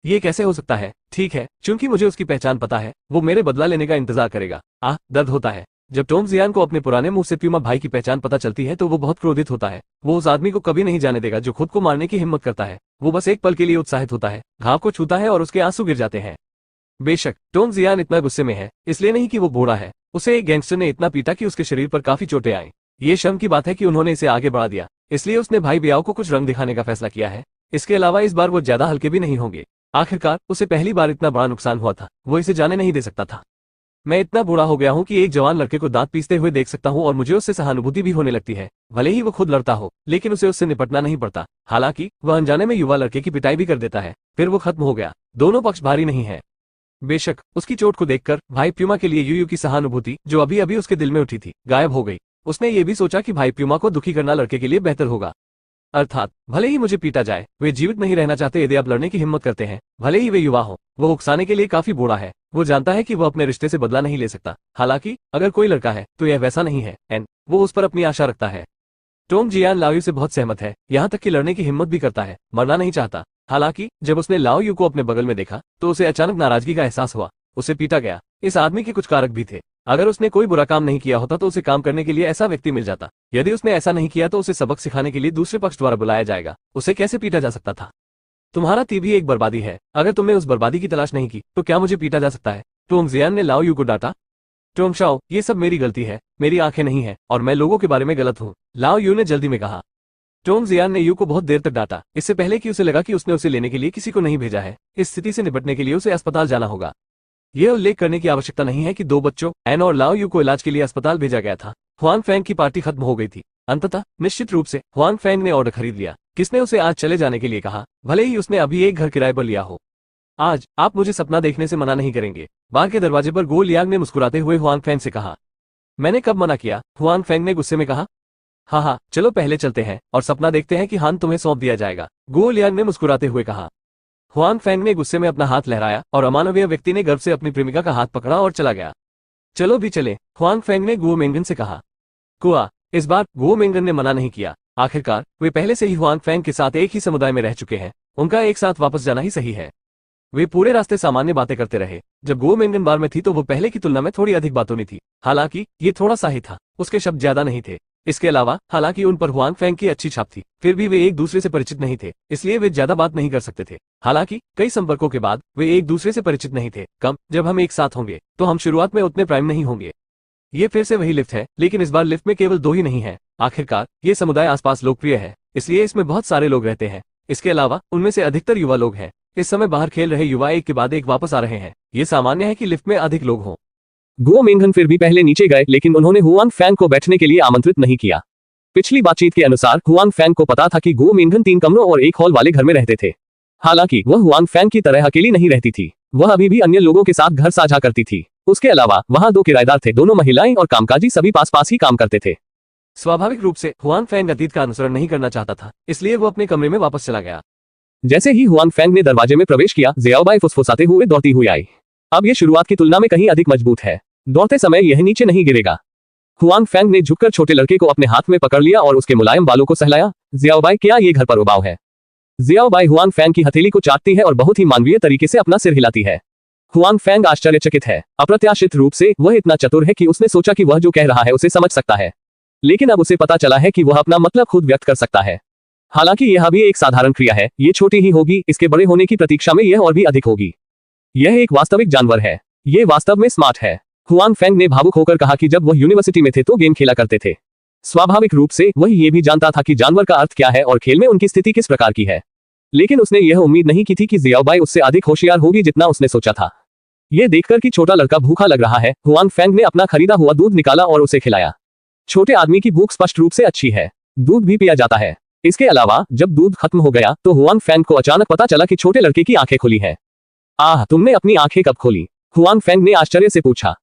ये कैसे हो सकता है? ठीक है, क्योंकि मुझे उसकी पहचान पता है। वो मेरे बदला लेने का इंतजार करेगा। दर्द होता है। जब टोंग जियान को अपने पुराने मुंह से प्यूमा भाई की पहचान पता चलती है तो वो बहुत क्रोधित होता है। वो उस आदमी को कभी नहीं जाने देगा जो खुद को मारने की हिम्मत करता है। वो बस एक पल के लिए उत्साहित होता है, घाव को छूता है और उसके आंसू गिर जाते हैं। बेशक टोंग जियान इतना गुस्से में है, इसलिए नहीं कि वो बूढ़ा है। उसे एक गैंगस्टर ने इतना पीटा कि उसके शरीर पर काफी चोटें आई। ये शर्म की बात है कि उन्होंने इसे आगे बढ़ा दिया, इसलिए उसने भाई बियाओ को कुछ रंग दिखाने का फैसला किया है। इसके अलावा इस बार वो ज्यादा हल्के भी नहीं होंगे। आखिरकार उसे पहली बार इतना बड़ा नुकसान हुआ था, वो इसे जाने नहीं दे सकता था। मैं इतना बूढ़ा हो गया हूं कि एक जवान लड़के को दांत पीसते हुए देख सकता हूं और मुझे उससे सहानुभूति भी होने लगती है। भले ही वो खुद लड़ता हो, लेकिन उसे उससे निपटना नहीं पड़ता। हालांकि वह अनजाने में युवा लड़के की पिटाई भी कर देता है, फिर वो खत्म हो गया। दोनों पक्ष भारी नहीं है। बेशक उसकी चोट को देखकर भाई प्यूमा के लिए यूयू की सहानुभूति, जो अभी अभी उसके दिल में उठी थी, गायब हो गई। उसने ये भी सोचा कि भाई प्यूमा को दुखी करना लड़के के लिए बेहतर होगा। अर्थात भले ही मुझे पीटा जाए, वे जीवित नहीं रहना चाहते। यदि आप लड़ने की हिम्मत करते हैं, भले ही वे युवा हो, वो उकसाने के लिए काफी बूढ़ा है। वो जानता है कि वो अपने रिश्ते से बदला नहीं ले सकता। हालांकि अगर कोई लड़का है तो यह वैसा नहीं है। वो उस पर अपनी आशा रखता है। टोंग जियान लाओ यू से बहुत सहमत है, यहाँ तक कि लड़ने की हिम्मत भी करता है, मरना नहीं चाहता। हालांकि जब उसने लाओ यू को अपने बगल में देखा तो उसे अचानक नाराजगी का एहसास हुआ। उसे पीटा गया। इस आदमी के कुछ कारक भी थे। अगर उसने कोई बुरा काम नहीं किया होता तो उसे काम करने के लिए ऐसा व्यक्ति मिल जाता। यदि उसने ऐसा नहीं किया तो उसे सबक सिखाने के लिए दूसरे पक्ष द्वारा बुलाया जाएगा। उसे कैसे पीटा जा सकता था? तुम्हारा तीर भी एक बर्बादी है। अगर तुमने उस बर्बादी की तलाश नहीं की तो क्या मुझे पीटा जा सकता है? टोंग जियान ने लाओ यू को डांटा। टोंग शाओ, ये सब मेरी गलती है। मेरी आंखें नहीं है और मैं लोगों के बारे में गलत हूँ, लाओ यू ने जल्दी में कहा। टोंग जियान ने यू को बहुत देर तक डांटा, इससे पहले कि उसे लगा कि उसने उसे लेने के लिए किसी को नहीं भेजा है। इस स्थिति से निपटने के लिए उसे अस्पताल जाना होगा। यह उल्लेख करने की आवश्यकता नहीं है कि दो बच्चों एन और लाओ यू को इलाज के लिए अस्पताल भेजा गया था। हुआंग फैंग की पार्टी खत्म हो गई थी। अंततः निश्चित रूप से हुआंग फैंग ने ऑर्डर खरीद लिया। किसने उसे आज चले जाने के लिए कहा, भले ही उसने अभी एक घर किराए पर लिया हो? आज आप मुझे सपना देखने से मना नहीं करेंगे, बार के दरवाजे पर गो लियांग ने मुस्कुराते हुए हुआंग फैंग से कहा। मैंने कब मना किया? हुआंग फैंग ने गुस्से में कहा। हाँ, चलो पहले चलते हैं और सपना देखते हैं कि हान तुम्हें सौंप दिया जाएगा, गो लियांग ने मुस्कुराते हुए कहा। हुआंग फैंग ने गुस्से में अपना हाथ लहराया और अमानवीय व्यक्ति ने गर्व से अपनी प्रेमिका का हाथ पकड़ा और चला गया। चलो भी चले, हुआंग फैंग ने गुओ मेंगन से कहा। कुआ, इस बार गुओ मेंगन ने मना नहीं किया। आखिरकार वे पहले से ही हुआंग फैंग के साथ एक ही समुदाय में रह चुके हैं। उनका एक साथ वापस जाना ही सही है। वे पूरे रास्ते सामान्य बातें करते रहे। जब गुओ मेंगन बार में थी तो वो पहले की तुलना में थोड़ी अधिक बातूनी थी। हालांकि ये थोड़ा सा ही था, उसके शब्द ज्यादा नहीं थे। इसके अलावा हालांकि उन पर हुआंग फैंग की अच्छी छाप थी, फिर भी वे एक दूसरे से परिचित नहीं थे, इसलिए वे ज्यादा बात नहीं कर सकते थे। हालांकि कई संपर्कों के बाद वे एक दूसरे से परिचित नहीं थे। कम जब हम एक साथ होंगे तो हम शुरुआत में उतने प्राइम नहीं होंगे। ये फिर से वही लिफ्ट है, लेकिन इस बार लिफ्ट में केवल 2 ही नहीं है। आखिरकार ये समुदाय आसपास लोकप्रिय है, इसलिए इसमें बहुत सारे लोग रहते हैं। इसके अलावा उनमें से अधिकतर युवा लोग हैं। इस समय बाहर खेल रहे युवा एक के बाद एक वापस आ रहे हैं। ये सामान्य है कि लिफ्ट में अधिक लोग हों। गुओ मेंगन फिर भी पहले नीचे गए, लेकिन उन्होंने हुआंग फैंग को बैठने के लिए आमंत्रित नहीं किया। पिछली बातचीत के अनुसार हुआंग फैंग को पता था कि गुओ मेंगन 3 कमरों और एक हॉल वाले घर में रहते थे। हालांकि वह हुआंग फैंग की तरह अकेली नहीं रहती थी, वह अभी भी अन्य लोगों के साथ घर साझा करती थी। उसके अलावा वहां 2 किराएदार थे, दोनों महिलाएं और कामकाजी सभी पास पास ही काम करते थे। स्वाभाविक रूप से हुआंग फैंग अतीत का अनुसरण नहीं करना चाहता था, इसलिए वो अपने कमरे में वापस चला गया। जैसे ही हुआंग फेंग ने दरवाजे में प्रवेश किया, जियाओबाई फुसफुसाते हुए दौड़ती हुई आई। अब ये शुरुआत की तुलना में कहीं अधिक मजबूत है। दौड़ते समय यह नीचे नहीं गिरेगा। हुआंग फेंग ने झुककर छोटे लड़के को अपने हाथ में पकड़ लिया और उसके मुलायम बालों को सहलाया। जियाओबाई, क्या ये घर पर उबाऊ है? जियाओबाई हुआंग फेंग की हथेली को चाटती है और बहुत ही मानवीय तरीके से अपना सिर हिलाती है। हुआंग फेंग आश्चर्यचकित है। अप्रत्याशित रूप से वह इतना चतुर है कि उसने सोचा कि वह जो कह रहा है उसे समझ सकता है, लेकिन अब उसे पता चला है कि वह अपना मतलब खुद व्यक्त कर सकता है। हालांकि यह भी एक साधारण क्रिया है, ये छोटी ही होगी, इसके बड़े होने की प्रतीक्षा में यह और भी अधिक होगी। यह एक वास्तविक जानवर है, ये वास्तव में स्मार्ट है। हुआंग फेंग ने भावुक होकर कहा कि जब वह यूनिवर्सिटी में थे तो गेम खेला करते थे। स्वाभाविक रूप से वह ये भी जानता था कि जानवर का अर्थ क्या है और खेल में उनकी स्थिति किस प्रकार की है, लेकिन उसने यह उम्मीद नहीं की थी कि जियाओबाई उससे अधिक होशियार होगी जितना उसने सोचा था। यह देखकर कि छोटा लड़का भूखा लग रहा है, हुआंग फेंग ने अपना खरीदा हुआ दूध निकाला और उसे खिलाया। छोटे आदमी की भूख स्पष्ट रूप से अच्छी है, दूध भी पिया जाता है। इसके अलावा जब दूध खत्म हो गया तो हुआंग फेंग को अचानक पता चला कि छोटे लड़के की आंखें खुली हैं। आह, तुमने अपनी आंखें कब खोली? हुआंग फेंग ने आश्चर्य से पूछा।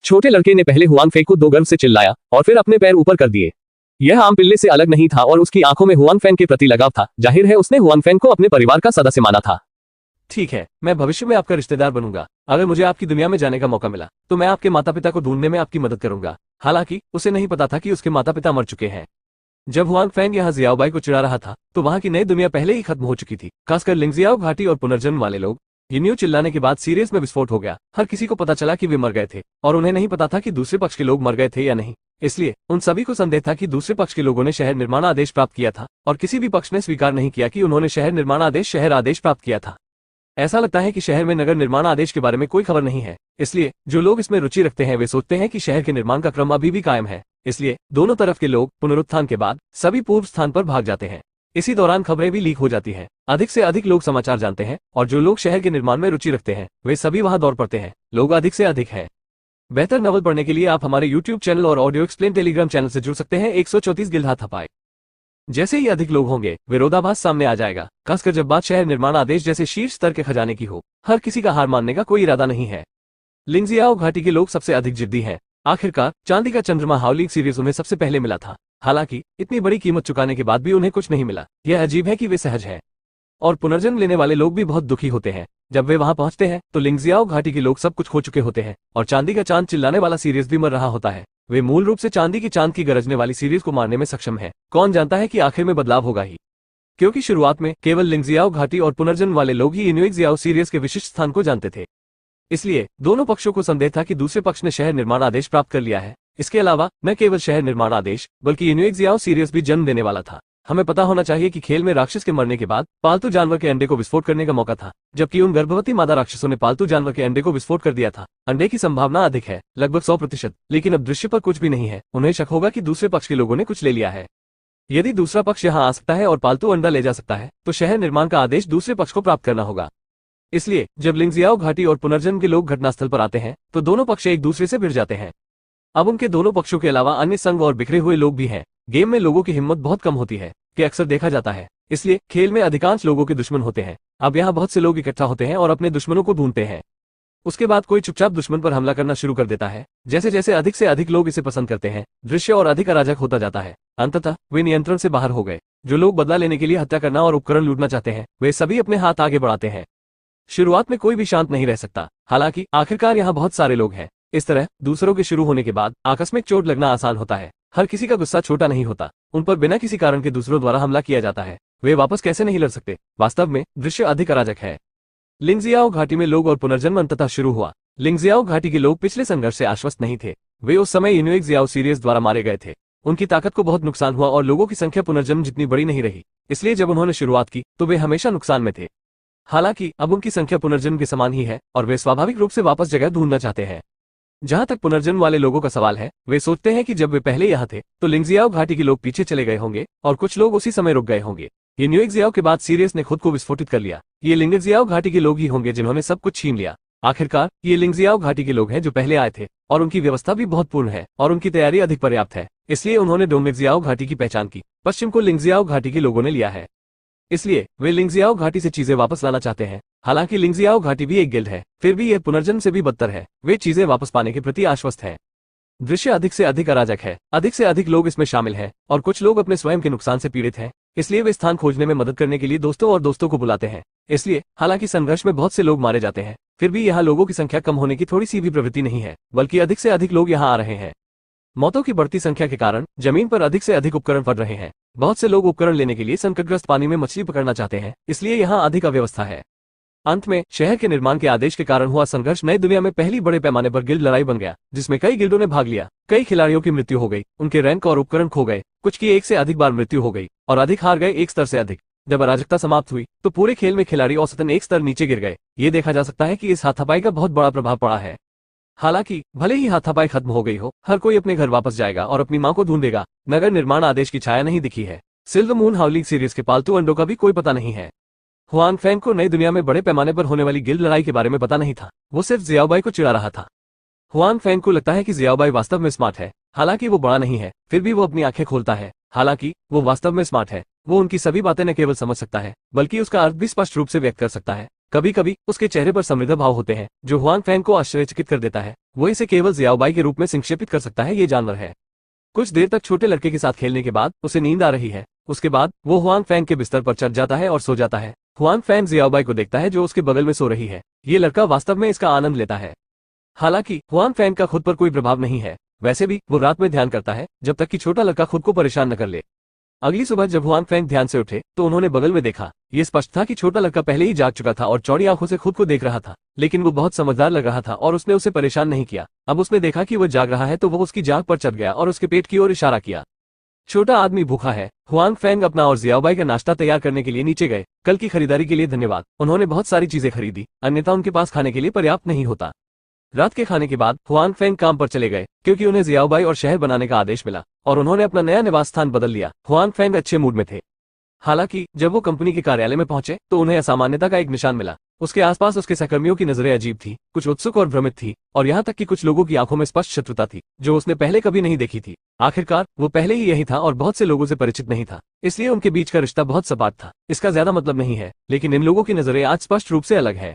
छोटे लड़के ने पहले हुआंग फेंग को दो गर्व से चिल्लाया और फिर अपने पैर ऊपर कर दिए। यह आम पिल्ले से अलग नहीं था और उसकी आंखों में हुआंग फेंग के प्रति लगाव था। जाहिर है उसने हुआंग फेंग को अपने परिवार का सदस्य माना था। ठीक है, मैं भविष्य में आपका रिश्तेदार बनूंगा। अगर मुझे आपकी दुनिया में जाने का मौका मिला तो मैं आपके माता पिता को ढूंढने में आपकी मदद करूंगा। हालांकि उसे नहीं पता था कि उसके माता पिता मर चुके हैं। जब हुआंग फेंग यहाँ जियाओबाई को चिढ़ा रहा था तो वहां की नई दुनिया पहले ही खत्म हो चुकी थी। खासकर लिंगजियाओ घाटी और पुनर्जन्म वाले लोग। यूनियो चिल्लाने के बाद सीरियस में विस्फोट हो गया। हर किसी को पता चला कि वे मर गए थे और उन्हें नहीं पता था कि दूसरे पक्ष के लोग मर गए थे या नहीं। इसलिए उन सभी को संदेह था कि दूसरे पक्ष के लोगों ने शहर निर्माण आदेश प्राप्त किया था और किसी भी पक्ष ने स्वीकार नहीं किया कि उन्होंने शहर निर्माण आदेश प्राप्त किया था। ऐसा लगता है कि शहर में नगर निर्माण आदेश के बारे में कोई खबर नहीं है। इसलिए जो लोग इसमें रुचि रखते हैं वे सोचते हैं कि शहर के निर्माण का क्रम अभी भी कायम है। इसलिए दोनों तरफ के लोग पुनरुत्थान के बाद सभी पूर्व स्थान पर भाग जाते हैं। इसी दौरान खबरें भी लीक हो जाती हैं। अधिक से अधिक लोग समाचार जानते हैं और जो लोग शहर के निर्माण में रुचि रखते हैं वे सभी वहां दौड़ पड़ते हैं। लोग अधिक से अधिक हैं। बेहतर नॉवल पढ़ने के लिए आप हमारे YouTube चैनल और ऑडियो एक्सप्लेन टेलीग्राम चैनल से जुड़ सकते हैं। 134 गिल्ड थपाए। जैसे ही अधिक लोग होंगे विरोधाभास सामने आ जाएगा, खासकर जब बात शहर निर्माण आदेश जैसे शीर्ष स्तर के खजाने की हो। हर किसी का हार मानने का कोई इरादा नहीं है। लिंगजियाओ घाटी के लोग सबसे अधिक जिद्दी हैं। आखिरकार चांदी का चंद्रमा हाउलिंग सीरीज उन्हें सबसे पहले मिला था। हालांकि इतनी बड़ी कीमत चुकाने के बाद भी उन्हें कुछ नहीं मिला। यह अजीब है कि वे सहज हैं और पुनर्जन्म लेने वाले लोग भी बहुत दुखी होते हैं। जब वे वहां पहुंचते हैं तो लिंगजियाओ घाटी के लोग सब कुछ खो चुके होते हैं और चांदी का चांद चिल्लाने वाला सीरीज भी मर रहा होता है। वे मूल रूप से चांदी की चांद की गरजने वाली सीरीज को मारने में सक्षम है। कौन जानता है कि आखिर में बदलाव होगा ही, क्योंकि शुरुआत में केवल लिंगजियाओ घाटी और पुनर्जन्म वाले लोग ही इन्युइक्जियाओ सीरीज के विशिष्ट स्थान को जानते थे। इसलिए दोनों पक्षों को संदेह था कि दूसरे पक्ष ने शहर निर्माण आदेश प्राप्त कर लिया है। इसके अलावा न केवल शहर निर्माण आदेश बल्कि इन्युइक्जियाओ सीरीज भी जन्म देने वाला था। हमें पता होना चाहिए कि खेल में राक्षस के मरने के बाद पालतू जानवर के अंडे को विस्फोट करने का मौका था, जबकि उन गर्भवती मादा राक्षसों ने पालतू जानवर के अंडे को विस्फोट कर दिया था। अंडे की संभावना अधिक है, लगभग 100%, लेकिन अब दृश्य पर कुछ भी नहीं है। उन्हें शक होगा कि दूसरे पक्ष के लोगों ने कुछ ले लिया है। यदि दूसरा पक्ष यहाँ आ सकता है और पालतू अंडा ले जा सकता है तो शहर निर्माण का आदेश दूसरे पक्ष को प्राप्त करना होगा। इसलिए जब लिंगजियाओ घाटी और पुनर्जन्म के लोग घटनास्थल पर आते हैं तो दोनों पक्ष एक दूसरे से भिड़ जाते हैं। अब उनके दोनों पक्षों के अलावा अन्य संघ और बिखरे हुए लोग भी हैं। गेम में लोगों की हिम्मत बहुत कम होती है कि अक्सर देखा जाता है। इसलिए खेल में अधिकांश लोगों के दुश्मन होते हैं। अब यहाँ बहुत से लोग इकट्ठा होते हैं और अपने दुश्मनों को ढूंढते हैं। उसके बाद कोई चुपचाप दुश्मन पर हमला करना शुरू कर देता है। जैसे जैसे अधिक से अधिक लोग इसे पसंद करते हैं, दृश्य और अधिक अराजक होता जाता है। अंततः वे नियंत्रण से बाहर हो गए। जो लोग बदला लेने के लिए हत्या करना और उपकरण लूटना चाहते हैं वे सभी अपने हाथ आगे बढ़ाते हैं। शुरुआत में कोई भी शांत नहीं रह सकता, हालांकि आखिरकार यहाँ बहुत सारे लोग हैं। इस तरह दूसरों के शुरू होने के बाद आकस्मिक चोट लगना आसान होता है। हर किसी का गुस्सा छोटा नहीं होता। उन पर बिना किसी कारण के दूसरों द्वारा हमला किया जाता है। वे वापस कैसे नहीं लड़ सकते? वास्तव में दृश्य अधिक अराजक है। लिंगजियाओ घाटी में लोग और पुनर्जन्म अंततः शुरू हुआ। लिंगजियाओ घाटी के लोग पिछले संघर्ष से आश्वस्त नहीं थे। वे उस समय इन्युइक्जियाओ सीरीज द्वारा मारे गए थे। उनकी ताकत को बहुत नुकसान हुआ और लोगों की संख्या पुनर्जन्म जितनी बड़ी नहीं रही। इसलिए जब उन्होंने शुरुआत की तो वे हमेशा नुकसान में थे। हालांकि अब उनकी संख्या पुनर्जन्म के समान ही है और वे स्वाभाविक रूप से वापस जगह ढूंढना चाहते हैं। जहां तक पुनर्जन्म वाले लोगों का सवाल है, वे सोचते हैं कि जब वे पहले यहाँ थे तो लिंगजियाओ घाटी के लोग पीछे चले गए होंगे और कुछ लोग उसी समय रुक गए होंगे। इन्युइक्जियाओ के बाद सीरियस ने खुद को विस्फोटित कर लिया। ये लिंगजियाओ घाटी के लोग ही होंगे जिन्होंने सब कुछ छीन लिया। आखिरकार ये लिंगजियाओ घाटी के लोग हैं जो पहले आए थे और उनकी व्यवस्था भी बहुत पूर्ण है और उनकी तैयारी अधिक पर्याप्त है। इसलिए उन्होंने डोंगजियाओ घाटी की पहचान की। पश्चिम को लिंगजियाओ घाटी के लोगों ने लिया है, इसलिए वे लिंगजियाओ घाटी से चीजें वापस लाना चाहते हैं। हालांकि लिंगजियाओ घाटी भी एक गिल्ड है, फिर भी यह पुनर्जन्म से भी बदतर है। वे चीजें वापस पाने के प्रति आश्वस्त हैं। दृश्य अधिक से अधिक अराजक है। अधिक से अधिक लोग इसमें शामिल हैं और कुछ लोग अपने स्वयं के नुकसान से पीड़ित हैं। इसलिए वे स्थान खोजने में मदद करने के लिए दोस्तों और दोस्तों को बुलाते हैं। इसलिए हालांकि संघर्ष में बहुत से लोग मारे जाते हैं, फिर भी यहाँ लोगों की संख्या कम होने की थोड़ी सी भी प्रवृत्ति नहीं है, बल्कि अधिक से अधिक लोग यहाँ आ रहे हैं। मौतों की बढ़ती संख्या के कारण जमीन पर अधिक से अधिक उपकरण पड़ रहे हैं। बहुत से लोग उपकरण लेने के लिए संकटग्रस्त पानी में मछली पकड़ना चाहते हैं, इसलिए यहाँ अधिक अव्यवस्था है। अंत में शहर के निर्माण के आदेश के कारण हुआ संघर्ष नई दुनिया में पहली बड़े पैमाने पर गिल्ड लड़ाई बन गया, जिसमें कई गिल्डों ने भाग लिया। कई खिलाड़ियों की मृत्यु हो गई, उनके रैंक और उपकरण खो गए, कुछ की एक से अधिक बार मृत्यु हो गई और अधिक हार गए एक स्तर से अधिक। जब अराजकता समाप्त हुई तो पूरे खेल में खिलाड़ी औसतन एक स्तर नीचे गिर गए। ये देखा जा सकता है कि इस हाथापाई का बहुत बड़ा प्रभाव पड़ा है। हालांकि भले ही हाथापाई खत्म हो गई हो, हर कोई अपने घर वापस जाएगा और अपनी मां को ढूंढेगा। नगर निर्माण आदेश की छाया नहीं दिखी है। सिल्वर मून हाउलिंग सीरीज के पालतू अंडों का भी कोई पता नहीं है। हुआंग फेंग को नई दुनिया में बड़े पैमाने पर होने वाली गिल्ड लड़ाई के बारे में पता नहीं था। वो सिर्फ जियाओबाई को चिढ़ा रहा था। हुआंग फेंग को लगता है कि जियाओबाई वास्तव में स्मार्ट है। हालांकि वो बड़ा नहीं है, फिर भी वो अपनी आंखें खोलता है। हालांकि वो वास्तव में स्मार्ट है। वो उनकी सभी बातें न केवल समझ सकता है, बल्कि उसका अर्थ भी स्पष्ट रूप से व्यक्त कर सकता है। कभी कभी उसके चेहरे पर समृद्ध भाव होते हैं, जो हुआंग फेंग को आश्चर्यचकित कर देता है। वो इसे केवल जियाओबाई के रूप में संक्षेपित कर सकता है। ये जानवर है। कुछ देर तक छोटे लड़के के साथ खेलने के बाद उसे नींद आ रही है। उसके बाद वो हुआंग फेंग के बिस्तर पर चढ़ जाता है और सो जाता है। हुआंग फेंग जियाओबाई को देखता है, जो उसके बगल में सो रही है। ये लड़का वास्तव में इसका आनंद लेता है। हालांकि हुआंग फेंग का खुद पर कोई प्रभाव नहीं है। वैसे भी वो रात में ध्यान करता है, जब तक कि छोटा लड़का खुद को परेशान न कर ले। अगली सुबह जब हुआंग फेंग ध्यान से उठे तो उन्होंने बगल में देखा। ये स्पष्ट था कि छोटा लड़का पहले ही जाग चुका था और चौड़ी आंखों से खुद को देख रहा था, लेकिन वो बहुत समझदार लग रहा था और उसने उसे परेशान नहीं किया। अब उसने देखा कि वो जाग रहा है तो वो उसकी जाग पर चढ़ गया और उसके पेट की ओर इशारा किया। छोटा आदमी भूखा है। हुआंग फेंग अपना और जियाओबाई का नाश्ता तैयार करने के लिए नीचे गए। कल की खरीदारी के लिए धन्यवाद। उन्होंने बहुत सारी चीजें खरीदी, अन्यथा उनके पास खाने के लिए पर्याप्त नहीं होता। रात के खाने के बाद हुआंग फेंग काम पर चले गए, क्योंकि उन्हें जियाओबाई और शहर बनाने का आदेश मिला और उन्होंने अपना नया निवास स्थान बदल लिया। हुआंग फेंग अच्छे मूड में थे। हालांकि जब वो कंपनी के कार्यालय में पहुंचे तो उन्हें असामान्यता का एक निशान मिला। उसके आसपास उसके सहकर्मियों की नजरें अजीब थी, कुछ उत्सुक और भ्रमित थी, और यहाँ तक कि कुछ लोगों की आंखों में स्पष्ट शत्रुता थी, जो उसने पहले कभी नहीं देखी थी। आखिरकार वो पहले ही यही था और बहुत से लोगों से परिचित नहीं था, इसलिए उनके बीच का रिश्ता बहुत सपाट था। इसका ज्यादा मतलब नहीं है, लेकिन इन लोगों की नजरें आज स्पष्ट रूप से अलग है।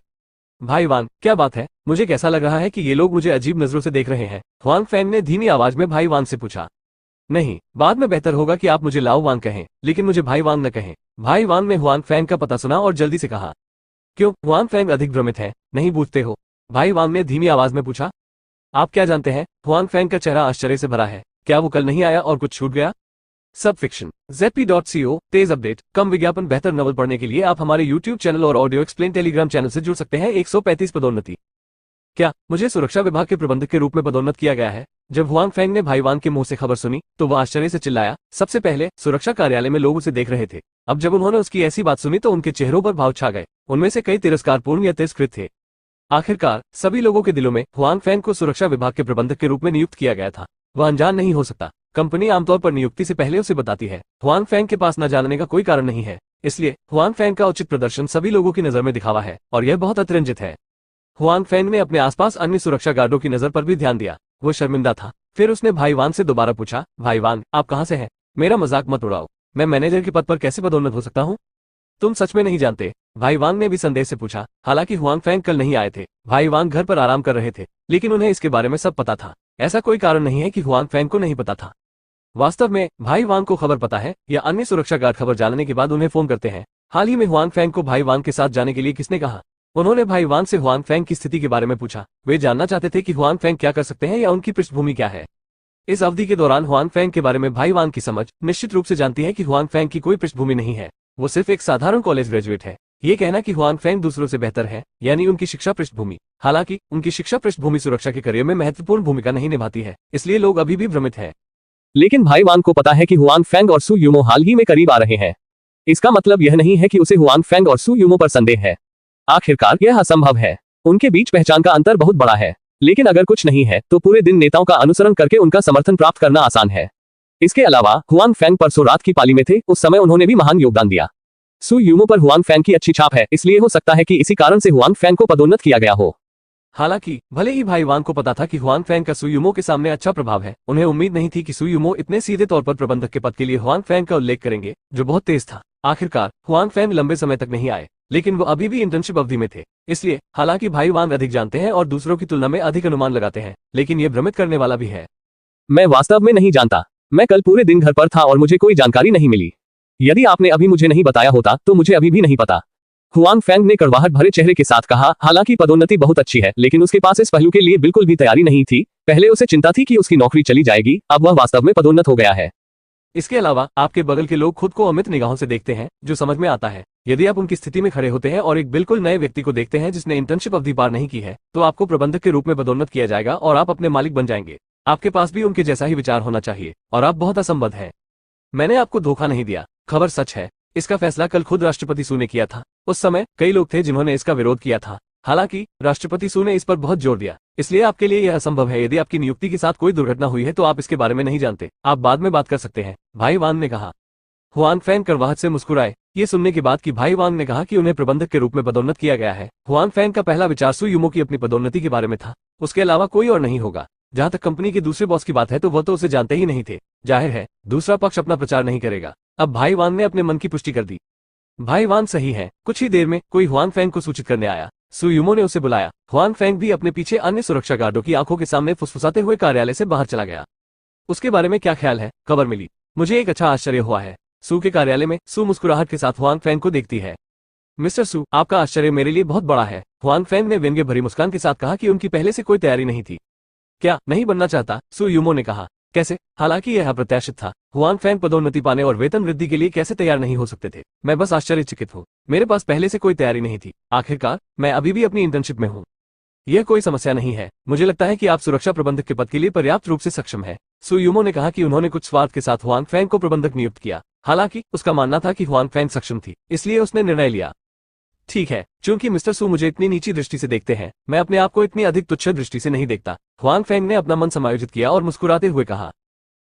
भाई वांग, क्या बात है? मुझे कैसा लग रहा है कि ये लोग मुझे अजीब नजरों से देख रहे हैं। हुआंग फेंग ने धीमी आवाज में भाई वांग से पूछा। नहीं, बाद में बेहतर होगा कि आप मुझे लाओ वांग कहें, लेकिन मुझे भाई वांग न कहें। भाई वांग ने हुआंग फेंग का पता सुना और जल्दी से कहा। क्यों? हुआंग फेंग अधिक भ्रमित है। नहीं पूछते हो? भाई वांग ने धीमी आवाज में पूछा। आप क्या जानते हैं? हुआंग फेंग का चेहरा आश्चर्य से भरा है। क्या वो कल नहीं आया और कुछ छूट गया? सब फिक्शन ZP.co तेज अपडेट, कम विज्ञापन, बेहतर नॉवल पढ़ने के लिए आप हमारे YouTube चैनल और ऑडियो एक्सप्लेन टेलीग्राम चैनल से जुड़ सकते हैं। 135 पदोन्नति। क्या मुझे सुरक्षा विभाग के प्रबंधक के रूप में पदोन्नत किया गया है? जब हुआंग फेंग ने भाई वांग के मुंह से खबर सुनी तो वह आश्चर्य से चिल्लाया। सबसे पहले सुरक्षा कार्यालय में लोग उसे देख रहे थे। अब जब उन्होंने उसकी ऐसी बात सुनी तो उनके चेहरों पर भाव छा गए। उनमें से कई तिरस्कारपूर्ण या तिरस्कृत थे। आखिरकार सभी लोगों के दिलों में हुआंग फेंग को सुरक्षा विभाग के प्रबंधक के रूप में नियुक्त किया गया था। वह अनजान नहीं हो सकता। कंपनी आमतौर पर नियुक्ति से पहले उसे बताती है। हुआंग फेंग के पास न जानने का कोई कारण नहीं है, इसलिए हुआंग फेंग का उचित प्रदर्शन सभी लोगों की नजर में दिखावा है और यह बहुत अतिरंजित है। हुआंग फेंग ने अपने आसपास अन्य सुरक्षा गार्डों की नजर पर भी ध्यान दिया। वो शर्मिंदा था। फिर उसने भाई वांग से दोबारा पूछा, भाई वांग, आप कहां से हैं? मेरा मजाक मत उड़ाओ। मैं मैनेजर के पद पर कैसे पदोन्नत हो सकता हूं? तुम सच में नहीं जानते? भाई वांग ने भी संदेह से पूछा। हालांकि हुआंग फेंग कल नहीं आए थे। भाई वांग घर पर आराम कर रहे थे, लेकिन उन्हें इसके बारे में सब पता था। ऐसा कोई कारण नहीं है कि हुआंग फेंग को नहीं पता था। वास्तव में भाई वांग को खबर पता है, या अन्य सुरक्षा गार्ड खबर जानने के बाद उन्हें फोन करते हैं। हाल ही में हुआंग फेंग को भाई वांग के साथ जाने के लिए किसने कहा? उन्होंने भाई वांग से हुआंग फेंग की स्थिति के बारे में पूछा। वे जानना चाहते थे कि हुआंग फेंग क्या कर सकते हैं या उनकी पृष्ठभूमि क्या है। इस अवधि के दौरान हुआंग फेंग के बारे में भाई वांग की समझ निश्चित रूप से जानती है कि हुआंग फेंग की कोई पृष्ठभूमि नहीं है। वो सिर्फ एक साधारण कॉलेज ग्रेजुएट है। ये कहना कि हुआंग फेंग दूसरों से बेहतर है, यानी उनकी शिक्षा पृष्ठभूमि। हालांकि उनकी शिक्षा पृष्ठभूमि सुरक्षा के करियर में महत्वपूर्ण भूमिका नहीं निभाती है, इसलिए लोग अभी भी भ्रमित हैं। लेकिन भाई वांग को पता है कि हुआंग फेंग और सु यूमो हाल ही में करीब आ रहे हैं। इसका मतलब यह नहीं है कि उसे हुआंग फेंग और सु यूमो पर संदेह है। आखिरकार यह असंभव है। उनके बीच पहचान का अंतर बहुत बड़ा है, लेकिन अगर कुछ नहीं है तो पूरे दिन नेताओं का अनुसरण करके उनका समर्थन प्राप्त करना आसान है। इसके अलावा हुआंग फेंग परसों रात की पाली में थे, उस समय उन्होंने भी महान योगदान दिया। सु यूमो पर हुआंग फेंग की अच्छी छाप है, इसलिए हो सकता है कि इसी कारण से हुआंग फेंग को पदोन्नत किया गया हो। हालांकि भले ही भाई वांग को पता था कि हुआंग फेंग का सु यूमो के सामने अच्छा प्रभाव है, उन्हें उम्मीद नहीं थी कि सु यूमो इतने सीधे तौर पर प्रबंधक के पद के लिए हुआंग फेंग का उल्लेख करेंगे, जो बहुत तेज था। आखिरकार हुआंग फेंग लंबे समय तक नहीं आए, लेकिन वो अभी भी इंटर्नशिप अवधि में थे। इसलिए हालांकि भाई वांग अधिक जानते हैं और दूसरों की तुलना में अधिक अनुमान लगाते हैं, लेकिन ये भ्रमित करने वाला भी है। मैं वास्तव में नहीं जानता। मैं कल पूरे दिन घर पर था और मुझे कोई जानकारी नहीं मिली। यदि आपने अभी मुझे नहीं बताया होता तो मुझे अभी भी नहीं पता। हुआंग फैंग ने कड़वाहट भरे चेहरे के साथ कहा, हालांकि पदोन्नति बहुत अच्छी है, लेकिन उसके पास इस पहलू के लिए बिल्कुल भी तैयारी नहीं थी। पहले उसे चिंता थी कि उसकी नौकरी चली जाएगी, अब वह वास्तव में पदोन्नत हो गया है। इसके अलावा आपके बगल के लोग खुद को अमित निगाहों से देखते हैं, जो समझ में आता है। यदि आप उनकी स्थिति में खड़े होते हैं और एक बिल्कुल नए व्यक्ति को देखते हैं जिसने इंटर्नशिप अवधि पार नहीं की है, तो आपको प्रबंधक के रूप में पदोन्नत किया जाएगा और आप अपने मालिक बन जाएंगे। आपके पास भी उनके जैसा ही विचार होना चाहिए और आप बहुत असंबद्ध हैं। मैंने आपको धोखा नहीं दिया, खबर सच है। इसका फैसला कल खुद राष्ट्रपति सू ने किया था। उस समय कई लोग थे जिन्होंने इसका विरोध किया था। हालांकि राष्ट्रपति सू ने इस पर बहुत जोर दिया, इसलिए आपके लिए यह असंभव है। यदि आपकी नियुक्ति के साथ कोई दुर्घटना हुई है तो आप इसके बारे में नहीं जानते, आप बाद में बात कर सकते हैं, भाई वांग ने कहा। हुआंग फैंग कड़वाहट से मुस्कुराए, ये सुनने के बाद कि भाई वांग ने कहा कि उन्हें प्रबंधक के रूप में पदोन्नत किया गया है। हुआंग फैंग का पहला विचार सू यूमो की अपनी पदोन्नति के बारे में था, उसके अलावा कोई और नहीं होगा। जहां तक कंपनी के दूसरे बॉस की बात है तो वह तो उसे जानते ही नहीं थे। जाहिर है दूसरा पक्ष अपना प्रचार नहीं करेगा। अब भाई वांग ने अपने मन की पुष्टि कर दी। भाई वांग सही है। कुछ ही देर में कोई हुआंग फैंग को सूचित करने आया। सू यूमो ने उसे बुलाया। हुआंग फैंग भी अपने पीछे अन्य सुरक्षा गार्डों की आंखों के सामने फुसफुसाते हुए कार्यालय से बाहर चला गया। उसके बारे में क्या ख्याल है? खबर मिली। मुझे एक अच्छा आश्चर्य हुआ है। सू के कार्यालय में सू मुस्कुराहट के साथ हुआंग फैंग को देखती है। मिस्टर सू, आपका आश्चर्य मेरे लिए बहुत बड़ा है, हुआंग फैंग ने व्यंग्य भरी मुस्कान के साथ कहा कि उनकी पहले से कोई तैयारी नहीं थी। क्या नहीं बनना चाहता? सू यूमो ने कहा। कैसे? हालांकि यह अप्रत्याशित था। हुआंग फैंग पदोन्नति पाने और वेतन वृद्धि के लिए कैसे तैयार नहीं हो सकते थे? मैं बस आश्चर्यचकित हूँ। मेरे पास पहले से कोई तैयारी नहीं थी। आखिरकार मैं अभी भी अपनी इंटर्नशिप में हूँ। यह कोई समस्या नहीं है। मुझे लगता है कि आप सुरक्षा प्रबंधक के पद के लिए पर्याप्त रूप से सक्षम है। सू यूमो ने कहा कि उन्होंने कुछ स्वार्थ के साथ हुआंग फैंग को प्रबंधक नियुक्त किया। हालांकि उसका मानना था कि हुआंग फैंग सक्षम थी, इसलिए उसने निर्णय लिया। ठीक है, चूंकि मिस्टर सू मुझे इतनी नीची दृष्टि से देखते हैं, मैं अपने आप को इतनी अधिक तुच्छ दृष्टि से नहीं देखता। हुआंग फैंग ने अपना मन समायोजित किया और मुस्कुराते हुए कहा,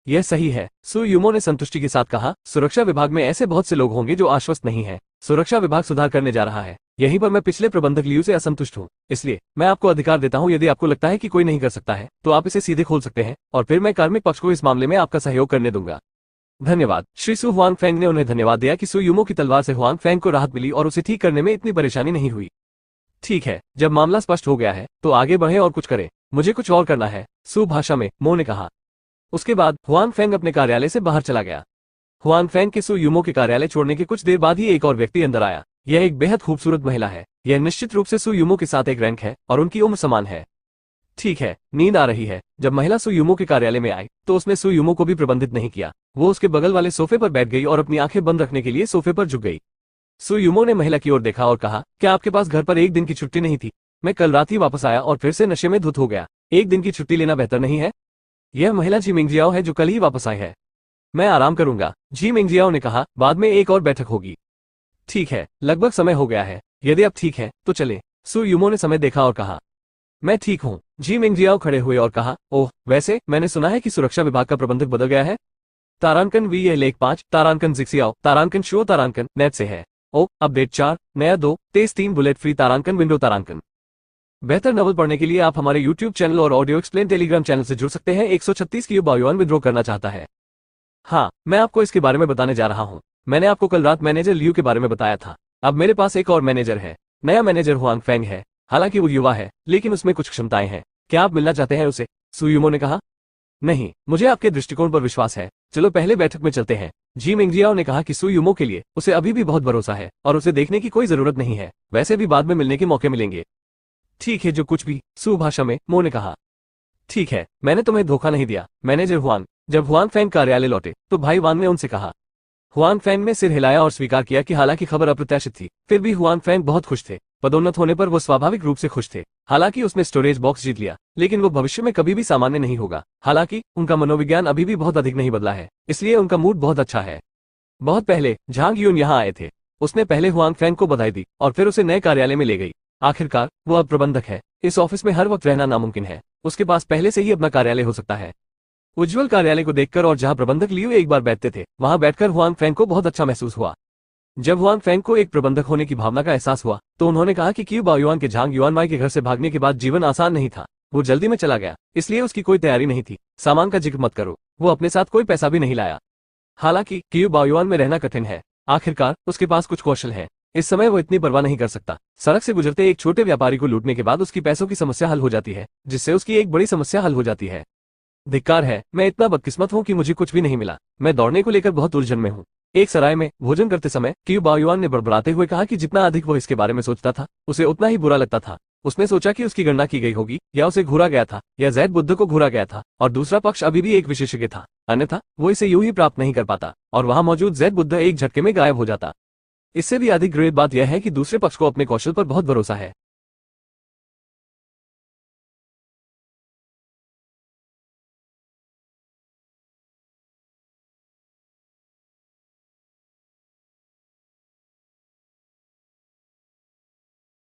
यह सही है। सू यूमो ने संतुष्टि के साथ कहा, सुरक्षा विभाग में ऐसे बहुत से लोग होंगे जो आश्वस्त नहीं हैं। सुरक्षा विभाग सुधार करने जा रहा है। यहीं पर मैं पिछले प्रबंधक लियू से असंतुष्ट हूँ, इसलिए मैं आपको अधिकार देता हूँ। यदि आपको लगता है कि कोई नहीं कर सकता है तो आप इसे सीधे खोल सकते हैं और फिर मैं कार्मिक पक्ष को इस मामले में आपका सहयोग करने दूंगा। धन्यवाद। श्री सू हुआंग फैंग ने उन्हें धन्यवाद दिया कि सू यूमो की तलवार से हुआंग फैंग को राहत मिली और उसे ठीक करने में इतनी परेशानी नहीं हुई। ठीक है, जब मामला स्पष्ट हो गया है तो आगे बढ़े और कुछ करें। मुझे कुछ और करना है, सू भाषा में मो ने कहा। उसके बाद हुआंग फैंग अपने कार्यालय से बाहर चला गया। हुआंग फैंग के सू यूमो के कार्यालय छोड़ने के कुछ देर बाद ही एक और व्यक्ति अंदर आया। यह एक बेहद खूबसूरत महिला है। यह निश्चित रूप से सू यूमो के साथ एक रैंक है और उनकी उम्र समान है। ठीक है, नींद आ रही है। जब महिला सू यूमो के कार्यालय में आई तो उसने सू यूमो को भी प्रबंधित नहीं किया। वो उसके बगल वाले सोफे पर बैठ गई और अपनी आंखें बंद रखने के लिए सोफे पर झुक गई। सू यूमो ने महिला की ओर देखा और कहा, क्या आपके पास घर पर एक दिन की छुट्टी नहीं थी? मैं कल रात ही वापस आया और फिर से नशे में धुत हो गया। एक दिन की छुट्टी लेना बेहतर नहीं है? यह महिला जी मिंगजियाओ है जो कल ही वापस आई है। मैं आराम करूंगा, जी मिंगजियाओ ने कहा। बाद में एक और बैठक होगी। ठीक है, लगभग समय हो गया है। यदि आप ठीक है तो चले। सू यूमो ने समय देखा और कहा, मैं ठीक हूँ। जी मिंगजियाओ खड़े हुए और कहा, ओह वैसे मैंने सुना है कि सुरक्षा विभाग का प्रबंधक बदल गया है। तारांकन वी यह लेख 5 तारांकन जिक्सियाओ तारांकन शो तारांकन नेट से है। ओ अपडेट 4 नया 2 तेज 3 बुलेट फ्री तारांकन विंडो तारांकन। बेहतर नवल पढ़ने के लिए आप हमारे YouTube चैनल और ऑडियो एक्सप्लेन टेलीग्राम चैनल से जुड़ सकते हैं। 136 की बायुआन विड्रॉ करना चाहता है। हाँ, मैं आपको इसके बारे में बताने जा रहा हूँ। मैंने आपको कल रात मैनेजर लियू के बारे में बताया था। अब मेरे पास एक और मैनेजर है। नया मैनेजर हुआंग फैंग है। हालांकि वो युवा है, लेकिन उसमें कुछ क्षमताएं हैं। क्या आप मिलना चाहते हैं उसे? सू यूमो ने कहा। नहीं, मुझे आपके दृष्टिकोण पर विश्वास है। चलो पहले बैठक में चलते हैं। जी मिंगजियाओ ने कहा कि सू यूमो के लिए उसे अभी भी बहुत भरोसा है और उसे देखने की कोई जरूरत नहीं है। वैसे भी बाद में मिलने के मौके मिलेंगे। ठीक है, जो कुछ भी, सू भाषा में मो ने कहा। ठीक है, मैंने तुम्हें धोखा नहीं दिया, मैनेजर हुआंग। जब हुआंग फैंग कार्यालय लौटे तो भाई वांग ने उनसे कहा। हुआंग फैंग ने सिर हिलाया और स्वीकार किया कि हालांकि खबर अप्रत्याशित थी, फिर भी हुआंग फैंग बहुत खुश थे। पदोन्नत होने पर वो स्वाभाविक रूप से खुश थे। हालांकि उसने स्टोरेज बॉक्स जीत लिया, लेकिन वो भविष्य में कभी भी सामान्य नहीं होगा। हालांकि उनका मनोविज्ञान अभी भी बहुत अधिक नहीं बदला है, इसलिए उनका मूड बहुत अच्छा है। बहुत पहले झांग यून यहाँ आए थे। उसने पहले हुआंग फैंग को बधाई दी और फिर उसे नए कार्यालय में ले गई। आखिरकार वो अब प्रबंधक है। इस ऑफिस में हर वक्त रहना नामुमकिन है। उसके पास पहले से ही अपना कार्यालय हो सकता है। उज्जवल कार्यालय को देखकर और जहां प्रबंधक लियू एक बार बैठते थे, वहां बैठकर हुआंग फैंग को बहुत अच्छा महसूस हुआ। जब हुआंग फैंग को एक प्रबंधक होने की भावना का एहसास हुआ तो उन्होंने कहा कि क्यू बाओयुआन के झांग युआनमाई के घर से भागने के बाद जीवन आसान नहीं था। वो जल्दी में चला गया, इसलिए उसकी कोई तैयारी नहीं थी। सामान का जिक्र मत करो, वो अपने साथ कोई पैसा भी नहीं लाया। हालांकि क्यू बाओयुआन में रहना कठिन है। आखिरकार उसके पास कुछ कौशल है। इस समय वो इतनी परवाह नहीं कर सकता। सड़क से गुजरते एक छोटे व्यापारी को लूटने के बाद उसकी पैसों की समस्या हल हो जाती है, जिससे उसकी एक बड़ी समस्या हल हो जाती है। धिक्कार है, मैं इतना बदकिस्मत हूँ कि मुझे कुछ भी नहीं मिला। मैं दौड़ने को लेकर बहुत उलझन में हूँ। एक सराय में भोजन करते समय क्यू बाओयुआन ने बड़बड़ाते हुए कहा कि जितना अधिक वो इसके बारे में सोचता था उसे उतना ही बुरा लगता था। उसने सोचा कि उसकी गणना की गई होगी या उसे घूरा गया था या जैद बुद्ध को घूरा गया था और दूसरा पक्ष अभी भी एक विशेषज्ञ था, अन्यथा वो इसे यूं ही प्राप्त नहीं कर पाता और वहां मौजूद जैद बुद्ध एक झटके में गायब हो जाता। इससे भी अधिक गृहित बात यह है कि दूसरे पक्ष को अपने कौशल पर बहुत भरोसा है